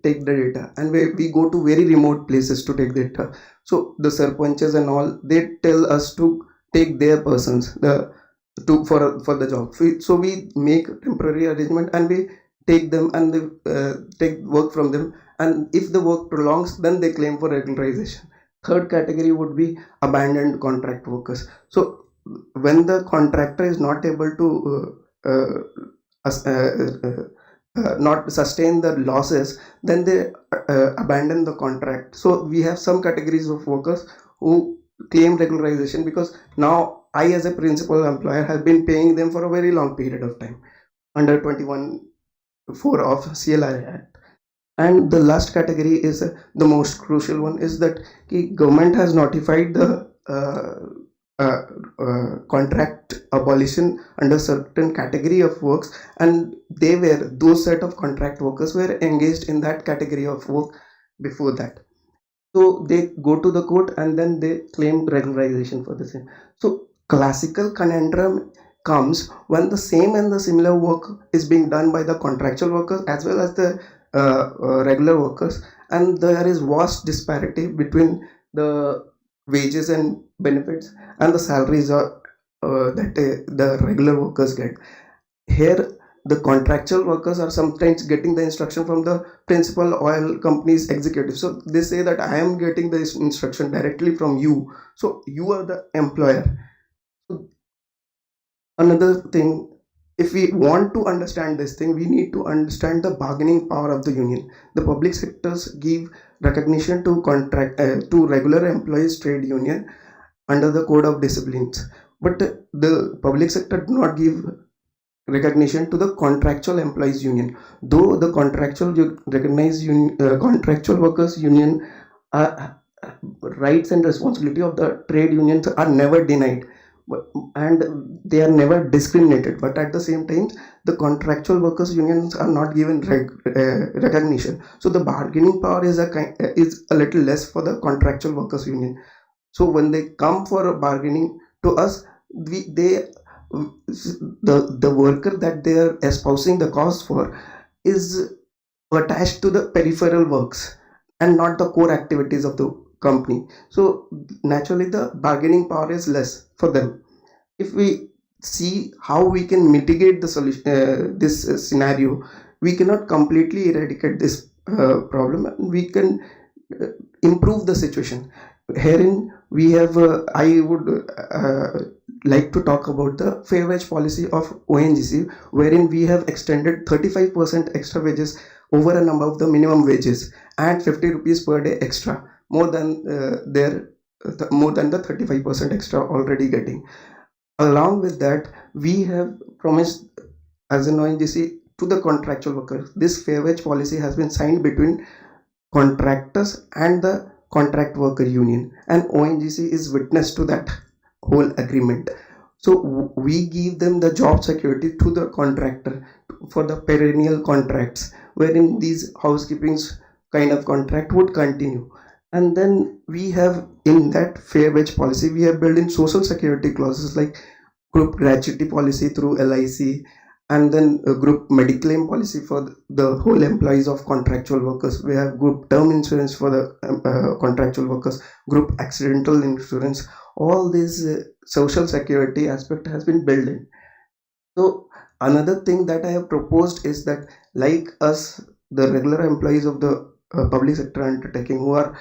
take the data and we go to very remote places to take data. So the sarpanchas and all, they tell us to take their persons for the job. So we make temporary arrangement and we take them and take work from them, and if the work prolongs, then they claim for regularization. Third category would be abandoned contract workers. So when the contractor is not able to not sustain the losses, then they abandon the contract. So we have some categories of workers who claim regularization because now I, as a principal employer, have been paying them for a very long period of time under 21(4) of CLI Act. And the last category is the most crucial one, is that the government has notified the contract abolition under certain category of works, and those set of contract workers were engaged in that category of work before that. So they go to the court and then they claim regularization for the same. So classical conundrum comes when the same and the similar work is being done by the contractual workers as well as the regular workers, and there is vast disparity between the wages and benefits and the salaries that the regular workers get. Here the contractual workers are sometimes getting the instruction from the principal oil company's executive. So they say that I am getting this instruction directly from you, so you are the employer. So another thing, if we want to understand this thing, we need to understand the bargaining power of the union. The public sectors give recognition to to regular employees trade union under the code of disciplines, but the public sector do not give recognition to the contractual employees union. Though the contractual contractual workers union rights and responsibility of the trade unions are never denied, and they are never discriminated, but at the same time the contractual workers unions are not given recognition. So the bargaining power is a little less for the contractual workers union. So when they come for bargaining to us, the worker that they are espousing the cause for is attached to the peripheral works and not the core activities of the company. So naturally the bargaining power is less for them. If we see how we can mitigate the solution, this scenario, we cannot completely eradicate this problem. We can improve the situation. Herein we have I would like to talk about the fair wage policy of ONGC, wherein we have extended 35% extra wages over and above the minimum wages and 50 rupees per day extra, more than the 35% extra already getting. Along with that, we have promised as an ONGC to the contractual workers. This fair wage policy has been signed between contractors and the contract worker union, and ONGC is witness to that whole agreement. So we give them the job security to the contractor for the perennial contracts, wherein these housekeepings kind of contract would continue. And then we have, in that fair wage policy, we have built in social security clauses like group gratuity policy through LIC, and then a group mediclaim policy for the whole employees of contractual workers. We have group term insurance for the contractual workers, group accidental insurance. All this social security aspect has been built in. So another thing that I have proposed is that, like us, the regular employees of the public sector undertaking who are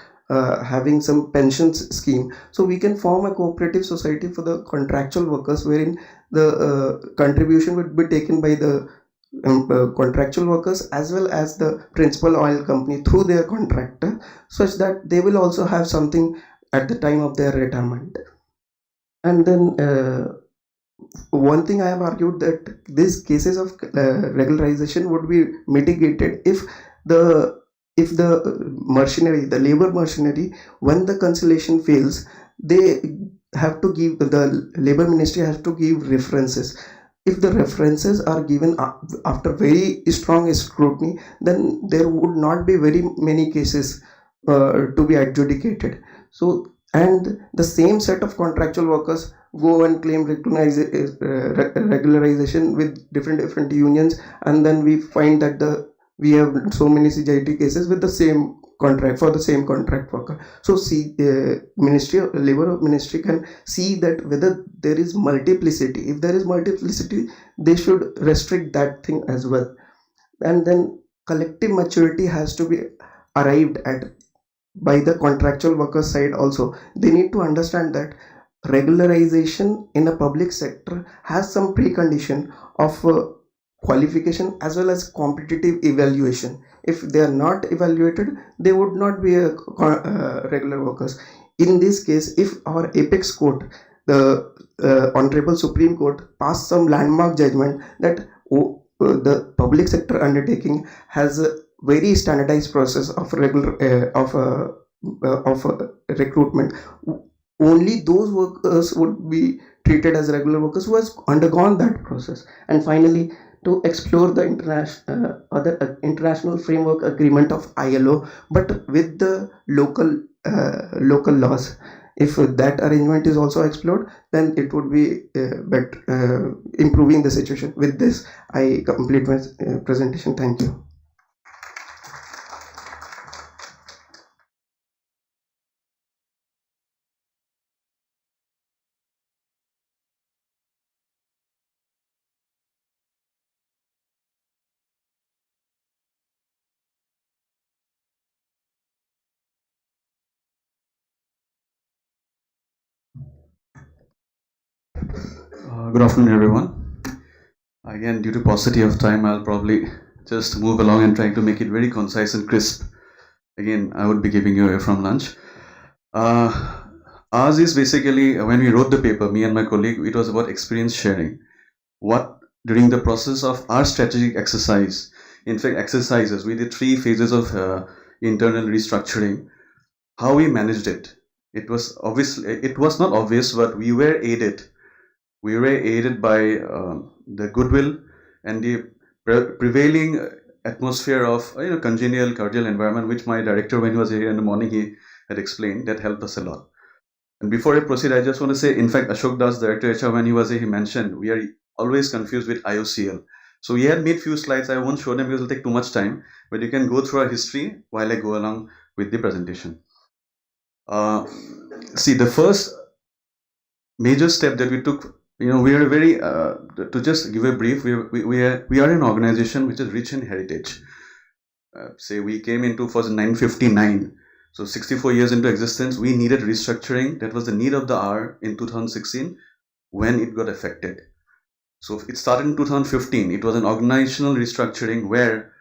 having some pensions scheme, so we can form a cooperative society for the contractual workers, wherein the contribution would be taken by the contractual workers as well as the principal oil company through their contractor, such that they will also have something at the time of their retirement. And then one thing I have argued that these cases of regularization would be mitigated if the mercenary, the labor mercenary, when the conciliation fails, they have to give, the labor ministry has to give references. If the references are given after very strong scrutiny, then there would not be very many cases to be adjudicated. So, and the same set of contractual workers go and claim regularization with different unions, and then we find that we have so many CJT cases with the same contract for the same contract worker. So see, labor ministry can see that whether there is multiplicity. If there is multiplicity, they should restrict that thing as well. And then collective maturity has to be arrived at by the contractual worker side also. They need to understand that regularization in a public sector has some precondition of qualification as well as competitive evaluation. If they are not evaluated, they would not be regular workers. In this case, if our apex court, the Honorable Supreme Court, passed some landmark judgment that the public sector undertaking has a very standardized process of recruitment, only those workers would be treated as regular workers who has undergone that process. And finally, to explore the international framework agreement of ILO, but with the local laws. If that arrangement is also explored, then it would be better, improving the situation. With this, I complete my presentation. Thank you. Good afternoon, everyone. Again, due to paucity of time, I'll probably just move along and try to make it very concise and crisp. Again, I would be giving you away from lunch. Ours is basically, when we wrote the paper, me and my colleague, it was about experience sharing. What, during the process of our strategic exercise, in fact, exercises, we did 3 phases of internal restructuring, how we managed it. It was not obvious, but we were aided. We were aided by the goodwill and the prevailing atmosphere of congenial, cordial environment, which my director, when he was here in the morning, he had explained, that helped us a lot. And before I proceed, I just want to say, in fact, Ashok Das, Director HR, when he was here, he mentioned, we are always confused with IOCL. So we had made few slides. I won't show them because it will take too much time, but you can go through our history while I go along with the presentation. See, the first major step that we took, we are very, to just give a brief, we are an organization which is rich in heritage. Say we came into 1959, so 64 years into existence, we needed restructuring. That was the need of the hour in 2016 when it got affected. So it started in 2015. It was an organizational restructuring where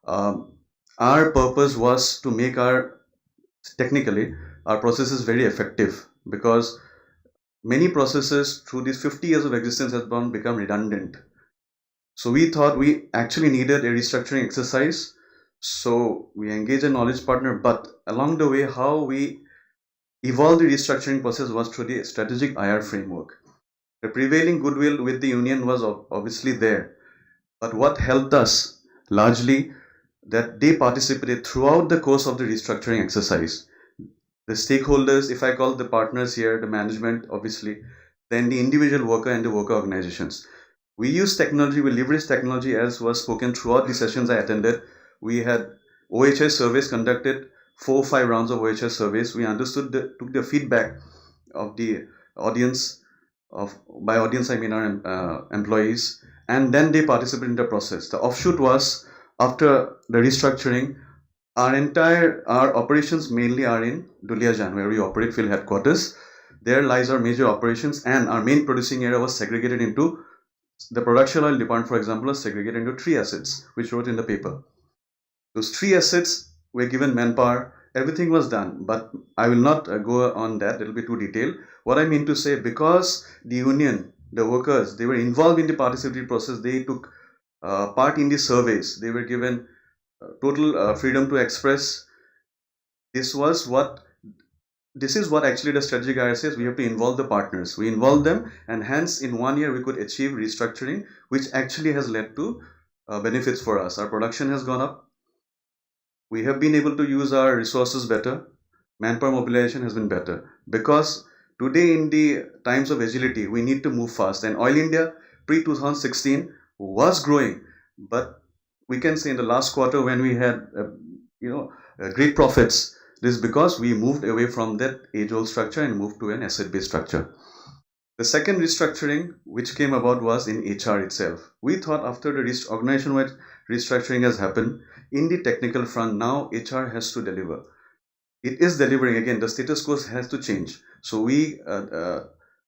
our purpose was to make technically, our processes very effective, because many processes through these 50 years of existence have become redundant. So we thought we actually needed a restructuring exercise. So we engaged a knowledge partner, but along the way, how we evolved the restructuring process was through the strategic IR framework. The prevailing goodwill with the union was obviously there, but what helped us largely, that they participated throughout the course of the restructuring exercise. The stakeholders, if I call the partners here, the management, obviously, then the individual worker and the worker organizations. We use technology, we leverage technology, as was spoken throughout the sessions I attended. We had OHS surveys conducted, 4 or 5 rounds of OHS surveys. We understood, took the feedback of the audience, by audience I mean our employees, and then they participated in the process. The offshoot was, after the restructuring, our operations mainly are in Duliajan, where we operate field headquarters. There lies our major operations, and our main producing area was segregated into, the production oil department, for example, was segregated into 3 assets, which wrote in the paper. Those 3 assets were given manpower, everything was done, but I will not go on that, it will be too detailed. What I mean to say, because the union, the workers, they were involved in the participatory process, they took part in the surveys, they were given total freedom to express. This is what actually the strategic IR says. We have to involve the partners. We involve them, and hence in 1 year we could achieve restructuring, which actually has led to benefits for us. Our production has gone up. We have been able to use our resources better. Manpower mobilization has been better, because today in the times of agility, we need to move fast. And Oil India pre-2016 was growing, but we can say in the last quarter, when we had great profits. This is because we moved away from that age-old structure and moved to an asset-based structure. The second restructuring which came about was in HR itself. We thought after the organization-wide restructuring has happened, in the technical front now HR has to deliver. It is delivering. Again, the status quo has to change. So we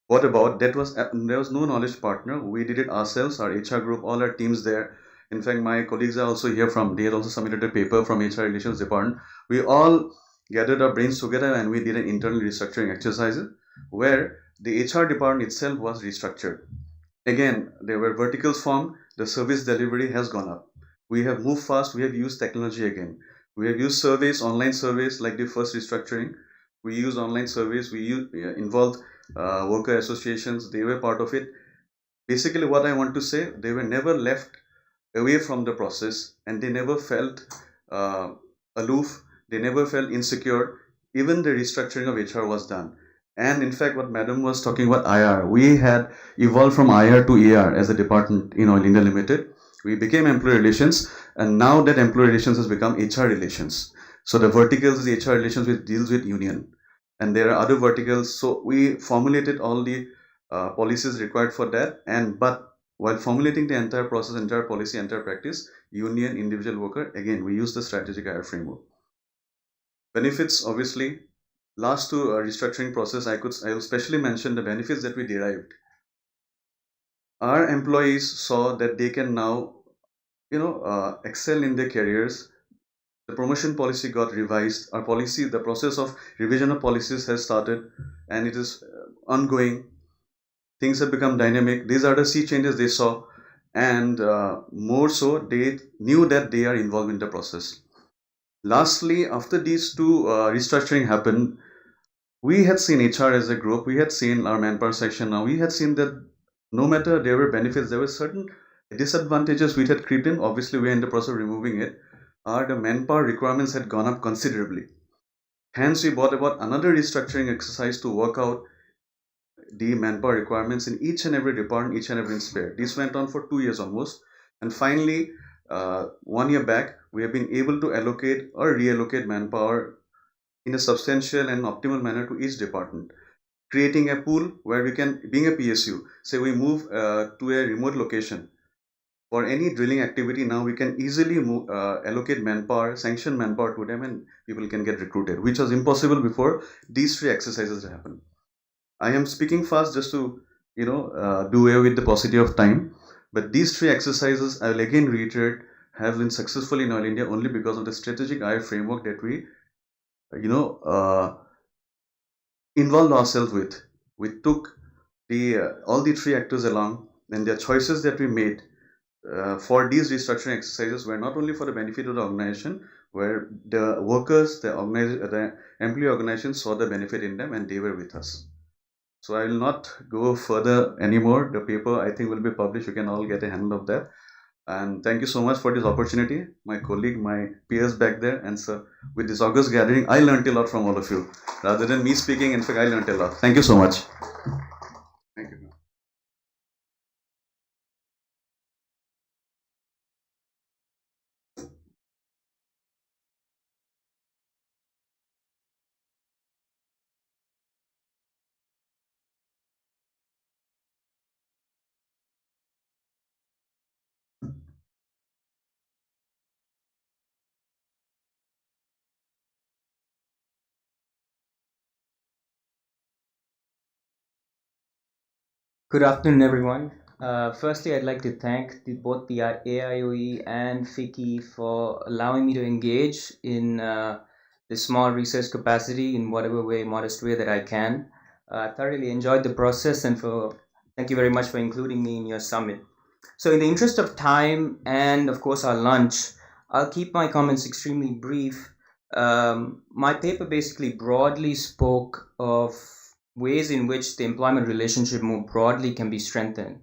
what about that was there was no knowledge partner. We did it ourselves, our HR group, all our teams there. In fact, my colleagues are also here they had also submitted a paper from HR Relations Department. We all gathered our brains together and we did an internal restructuring exercise where the HR department itself was restructured. Again, there were verticals formed. The service delivery has gone up. We have moved fast. We have used technology again. We have used surveys, online surveys like the first restructuring. We used online surveys. We involved worker associations. They were part of it. Basically, what I want to say, they were never left away from the process and they never felt aloof. They never felt insecure. Even the restructuring of HR was done. And in fact, what Madam was talking about IR, we had evolved from IR to AR as a department in Oil India Limited. We became employee relations, and now that employee relations has become HR relations. So the verticals is HR relations, which deals with union, and there are other verticals. So we formulated all the policies required for that. But while formulating the entire process, entire policy, entire practice, union, individual worker, again we use the strategic IR framework. Benefits, obviously. Last two restructuring process, I will specially mention the benefits that we derived. Our employees saw that they can now, excel in their careers. The promotion policy got revised. Our policy, the process of revision of policies has started, and it is ongoing. Things have become dynamic. These are the sea changes they saw, and more so, they knew that they are involved in the process. Lastly, after these two restructuring happened, we had seen HR as a group, we had seen our manpower section now, we had seen that no matter there were benefits, there were certain disadvantages which had crept in. Obviously, we are in the process of removing it. The manpower requirements had gone up considerably. Hence, we brought about another restructuring exercise to work out the manpower requirements in each and every department, each and every sphere. This went on for 2 years almost. And finally, 1 year back, we have been able to allocate or reallocate manpower in a substantial and optimal manner to each department, creating a pool where we can, being a PSU, say we move to a remote location for any drilling activity. Now we can easily allocate manpower, sanction manpower to them, and people can get recruited, which was impossible before these three exercises happened. I am speaking fast just to do away with the paucity of time, but these three exercises, I will again reiterate, have been successful in Oil India only because of the strategic IR framework that we involved ourselves with. We took all the three actors along, and the choices that we made for these restructuring exercises were not only for the benefit of the organization, where the workers, the employee organizations saw the benefit in them and they were with us. So I will not go further anymore. The paper, I think, will be published. You can all get a handle of that. And thank you so much for this opportunity, my colleague, my peers back there. And so with this August gathering, I learned a lot from all of you. Rather than me speaking, in fact, I learned a lot. Thank you so much. Thank you. Good afternoon, everyone. Firstly, I'd like to thank both the AIOE and FICCI for allowing me to engage in this small research capacity in whatever modest way that I can. I thoroughly enjoyed the process, and thank you very much for including me in your summit. So in the interest of time and of course our lunch, I'll keep my comments extremely brief. My paper basically broadly spoke of ways in which the employment relationship more broadly can be strengthened.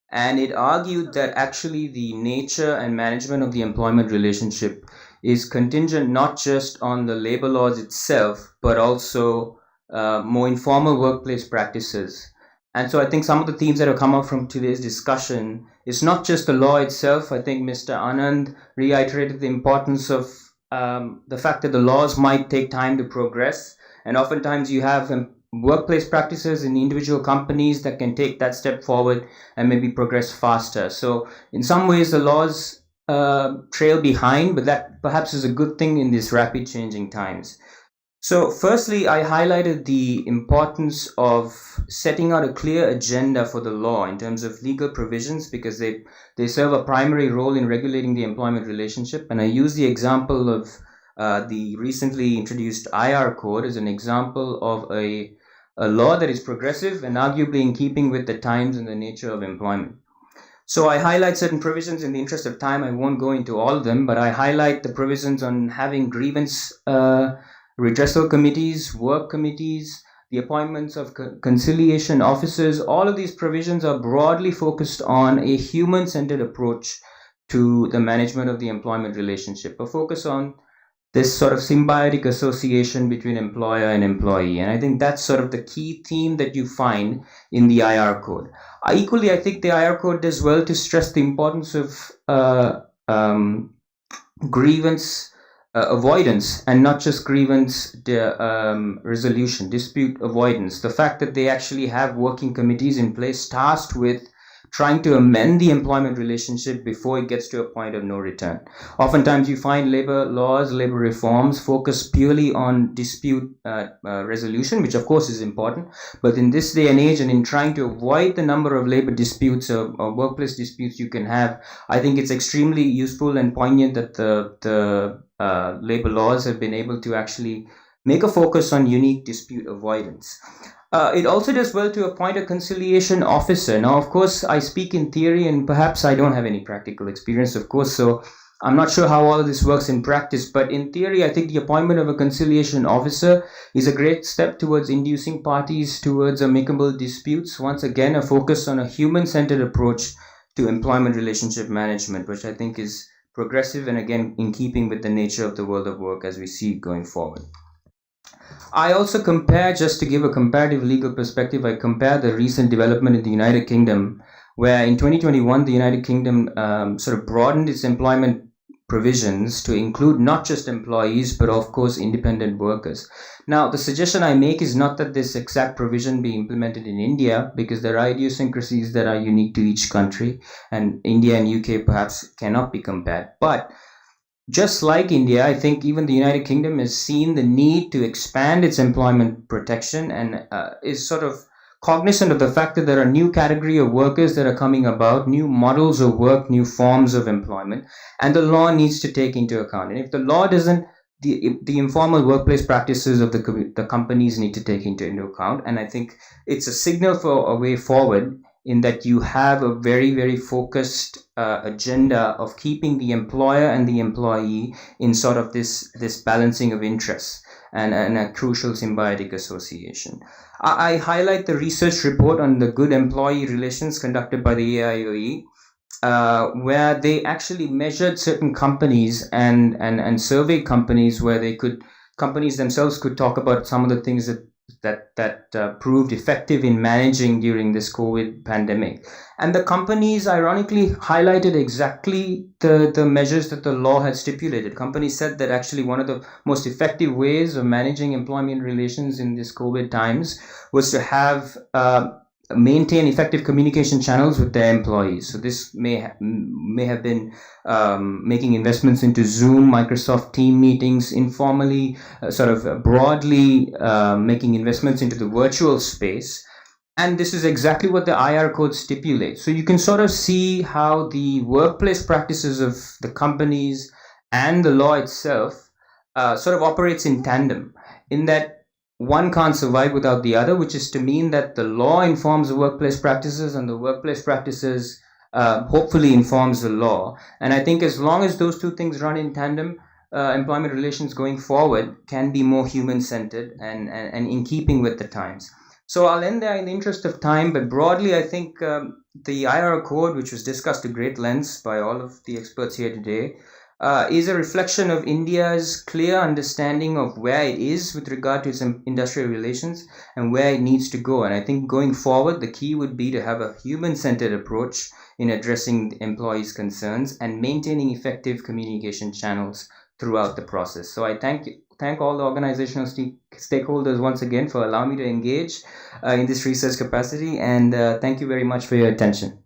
And it argued that actually the nature and management of the employment relationship is contingent not just on the labor laws itself, but also more informal workplace practices. And so I think some of the themes that have come up from today's discussion is not just the law itself. I think Mr. Anand reiterated the importance of the fact that the laws might take time to progress, and oftentimes you have workplace practices in individual companies that can take that step forward and maybe progress faster. So in some ways the laws trail behind, but that perhaps is a good thing in these rapid changing times. So firstly, I highlighted the importance of setting out a clear agenda for the law in terms of legal provisions, because they serve a primary role in regulating the employment relationship. And I use the example of the recently introduced IR code as an example of a law that is progressive and arguably in keeping with the times and the nature of employment. So I highlight certain provisions. In the interest of time, I won't go into all of them, but I highlight the provisions on having grievance redressal committees, work committees, the appointments of conciliation officers. All of these provisions are broadly focused on a human-centered approach to the management of the employment relationship, a focus on this sort of symbiotic association between employer and employee. And I think that's sort of the key theme that you find in the IR code. Equally, I think the IR code does well to stress the importance of grievance avoidance, and not just grievance resolution, dispute avoidance. The fact that they actually have working committees in place tasked with trying to amend the employment relationship before it gets to a point of no return. Oftentimes you find labor laws, labor reforms focus purely on dispute resolution, which of course is important, but in this day and age, and in trying to avoid the number of labor disputes or workplace disputes you can have, I think it's extremely useful and poignant that the labor laws have been able to actually make a focus on unique dispute avoidance. It also does well to appoint a conciliation officer. Now, of course, I speak in theory and perhaps I don't have any practical experience, of course, so I'm not sure how all of this works in practice, but in theory, I think the appointment of a conciliation officer is a great step towards inducing parties towards amicable disputes. Once again, a focus on a human-centered approach to employment relationship management, which I think is progressive and again in keeping with the nature of the world of work as we see it going forward. I also compare, just to give a comparative legal perspective, I compare the recent development in the United Kingdom, where in 2021 the United Kingdom sort of broadened its employment provisions to include not just employees but of course independent workers. Now the suggestion I make is not that this exact provision be implemented in India, because there are idiosyncrasies that are unique to each country, and India and UK perhaps cannot be compared. But just like India, I think even the United Kingdom has seen the need to expand its employment protection and is sort of cognizant of the fact that there are new category of workers that are coming about, new models of work, new forms of employment, and the law needs to take into account. And if the law doesn't, the informal workplace practices of the companies need to take into account. And I think it's a signal for a way forward, in that you have a very, very focused agenda of keeping the employer and the employee in sort of this balancing of interests and a crucial symbiotic association. I highlight the research report on the good employee relations conducted by the AIOE, where they actually measured certain companies and surveyed companies where companies themselves could talk about some of the things that proved effective in managing during this COVID pandemic. And the companies ironically highlighted exactly the measures that the law had stipulated. Companies said that actually one of the most effective ways of managing employment relations in this COVID times was to have maintain effective communication channels with their employees. So this may have been making investments into Zoom, Microsoft Team meetings, informally, sort of broadly making investments into the virtual space. And this is exactly what the IR code stipulates. So you can sort of see how the workplace practices of the companies and the law itself sort of operates in tandem, in that one can't survive without the other, which is to mean that the law informs the workplace practices and the workplace practices hopefully informs the law. And I think as long as those two things run in tandem, employment relations going forward can be more human-centered and in keeping with the times. So I'll end there in the interest of time, but broadly I think the IR code, which was discussed to great lengths by all of the experts here today, is a reflection of India's clear understanding of where it is with regard to its industrial relations and where it needs to go. And I think going forward, the key would be to have a human-centered approach in addressing employees' concerns and maintaining effective communication channels throughout the process. So I thank all the organizational stakeholders once again for allowing me to engage in this research capacity, and thank you very much for your attention.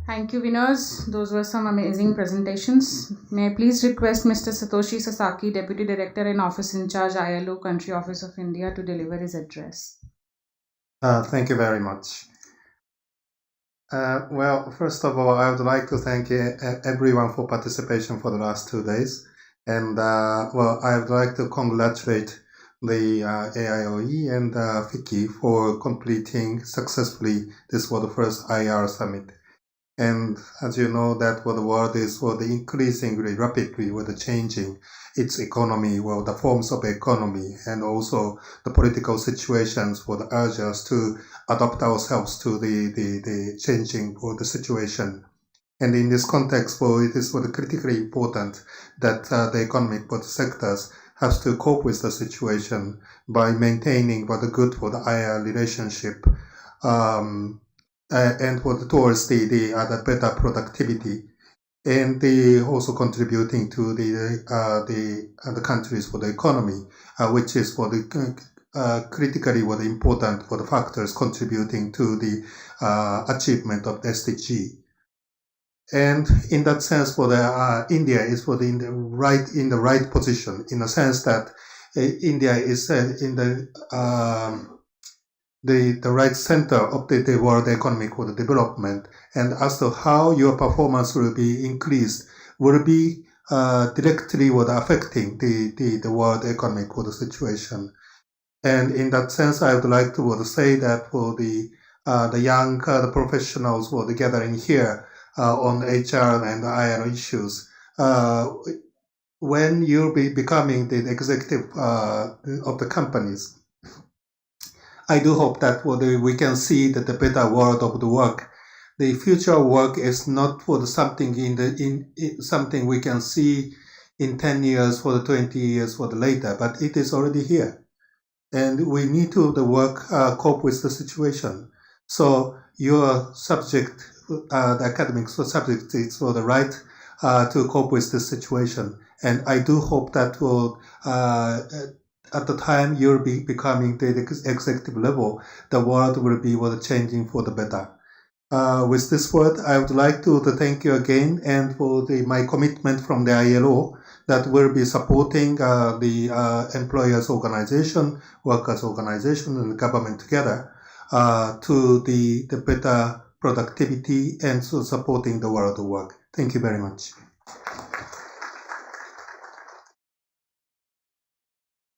Thank you, winners. Those were some amazing presentations. May I please request Mr. Satoshi Sasaki, Deputy Director and Office in Charge, ILO, Country Office of India, to deliver his address. Thank you very much. Well, first of all, I would like to thank everyone for participation for the last 2 days. And, well, I would like to congratulate the AIOE and FICCI for completing successfully this was the first IR summit. And as you know, that what the world is increasingly rapidly changing its economy, the forms of economy, and also the political situations urge us to adapt ourselves to the changing the situation. And in this context, it is critically important that the economic sectors has to cope with the situation by maintaining the good for the IR relationship. And towards the better productivity, and also contributing to the countries for the economy, which is critically important for the factors contributing to the achievement of SDG. And in that sense, India is in the right position, in the sense that India is in the right center of the world economic development, and as to how your performance will be increased will be directly affecting the world economic situation. And in that sense, I would like to say that for the young professionals who are gathering here on HR and IR issues, when you'll be becoming the executive of the companies, I do hope that we can see that the better world of the work. The future work is not something something we can see in 10 years, 20 years, later, but it is already here, and we need to cope with the situation. So your subject, the academic subject, is the right to cope with this situation, and I do hope that at the time you'll be becoming the executive level, the world will be changing for the better. With this word, I would like to thank you again, and for my commitment from the ILO that will be supporting the employers organization, workers organization, and the government together to the better productivity and so supporting the world of work. Thank you very much.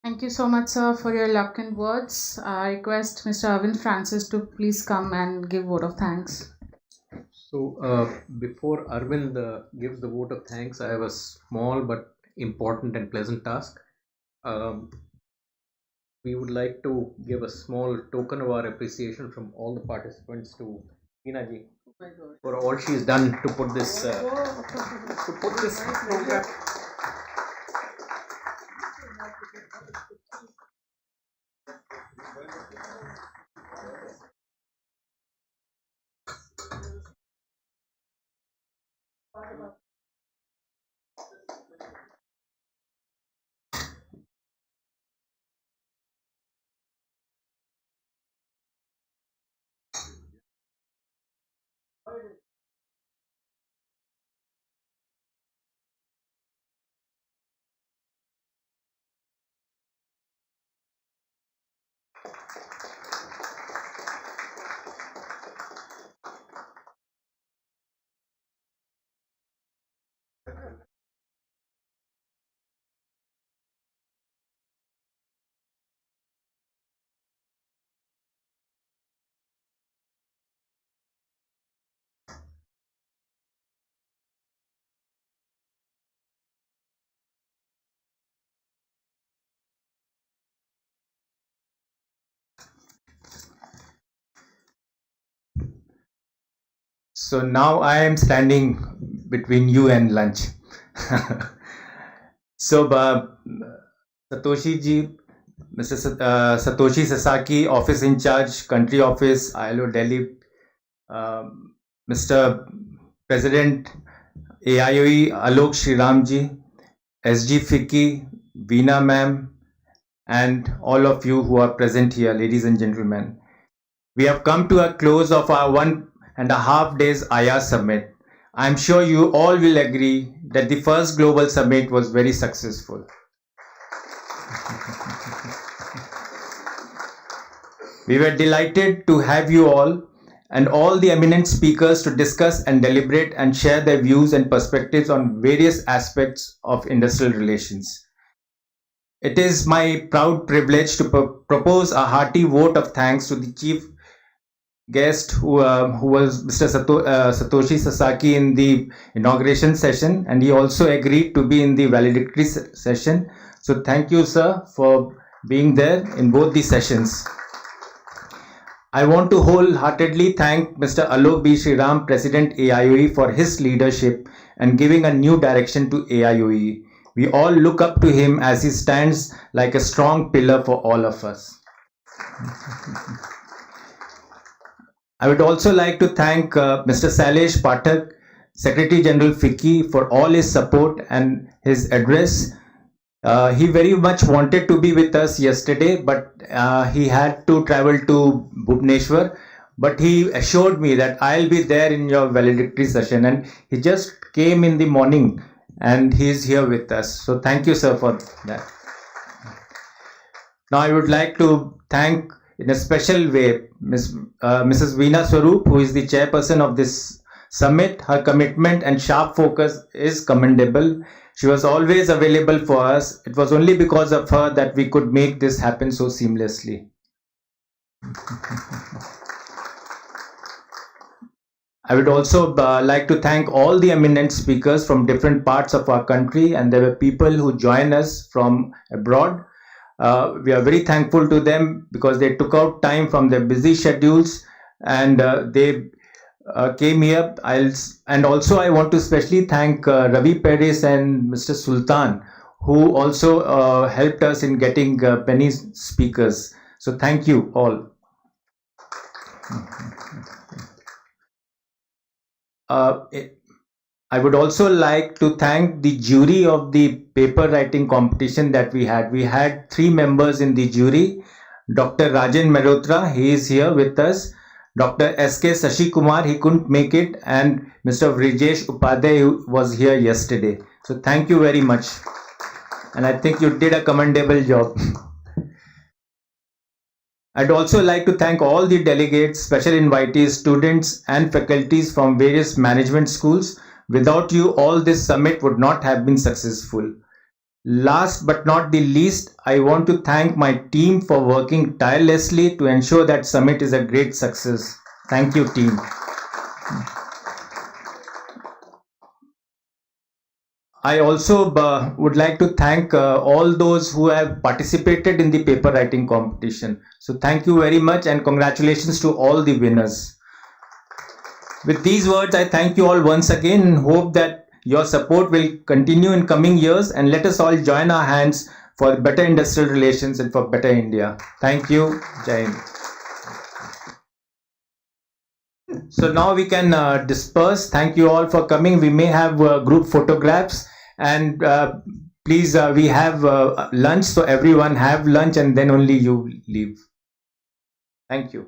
Thank you so much, sir, for your eloquent words. I request Mr. Arvind Francis to please come and give vote of thanks. So before Arvind gives the vote of thanks, I have a small but important and pleasant task. We would like to give a small token of our appreciation from all the participants to Hina ji for all she's done to put this program. So now I am standing between you and lunch. So Satoshi ji, Mr. Satoshi Sasaki, Office in Charge, Country Office, ILO Delhi, Mr. President, AIOE, Alok Shriramji, SG FICCI, Veena ma'am, and all of you who are present here, ladies and gentlemen. We have come to a close of our 1.5 days IR Summit. I'm sure you all will agree that the first global summit was very successful. We were delighted to have you all and all the eminent speakers to discuss and deliberate and share their views and perspectives on various aspects of industrial relations. It is my proud privilege to propose a hearty vote of thanks to the chief guest who was Mr. Satoshi Sasaki in the inauguration session, and he also agreed to be in the valedictory session. So thank you, sir, for being there in both the sessions. I want to wholeheartedly thank Mr. Alok B. Shriram, President AIOE, for his leadership and giving a new direction to AIOE. We all look up to him as he stands like a strong pillar for all of us. I would also like to thank Mr. Sailesh Pathak, Secretary General FICCI, for all his support and his address. He very much wanted to be with us yesterday, but he had to travel to Bhubaneswar. But he assured me that I'll be there in your valedictory session, and he just came in the morning and he's here with us. So thank you, sir, for that. Now I would like to thank in a special way Mrs. Veena Swarup, who is the chairperson of this summit. Her commitment and sharp focus is commendable. She was always available for us. It was only because of her that we could make this happen so seamlessly. I would also like to thank all the eminent speakers from different parts of our country, and there were people who joined us from abroad. We are very thankful to them because they took out time from their busy schedules and they came here. And also I want to especially thank Ravi Paris and Mr. Sultan, who also helped us in getting many speakers. So thank you all. I would also like to thank the jury of the paper writing competition that we had. We had 3 members in the jury. Dr. Rajan Mehrotra, he is here with us. Dr. S.K. Sashi Kumar, he couldn't make it. And Mr. Vrijesh Upadhyay, who was here yesterday. So thank you very much. And I think you did a commendable job. I'd also like to thank all the delegates, special invitees, students and faculties from various management schools. Without you, all this summit would not have been successful. Last but not the least, I want to thank my team for working tirelessly to ensure that summit is a great success. Thank you, team. I also would like to thank all those who have participated in the paper writing competition. So thank you very much and congratulations to all the winners. With these words, I thank you all once again and hope that your support will continue in coming years, and let us all join our hands for better industrial relations and for better India. Thank you. Jai Hind. So now we can disperse. Thank you all for coming. We may have group photographs, and please, we have lunch, so everyone have lunch and then only you leave. Thank you.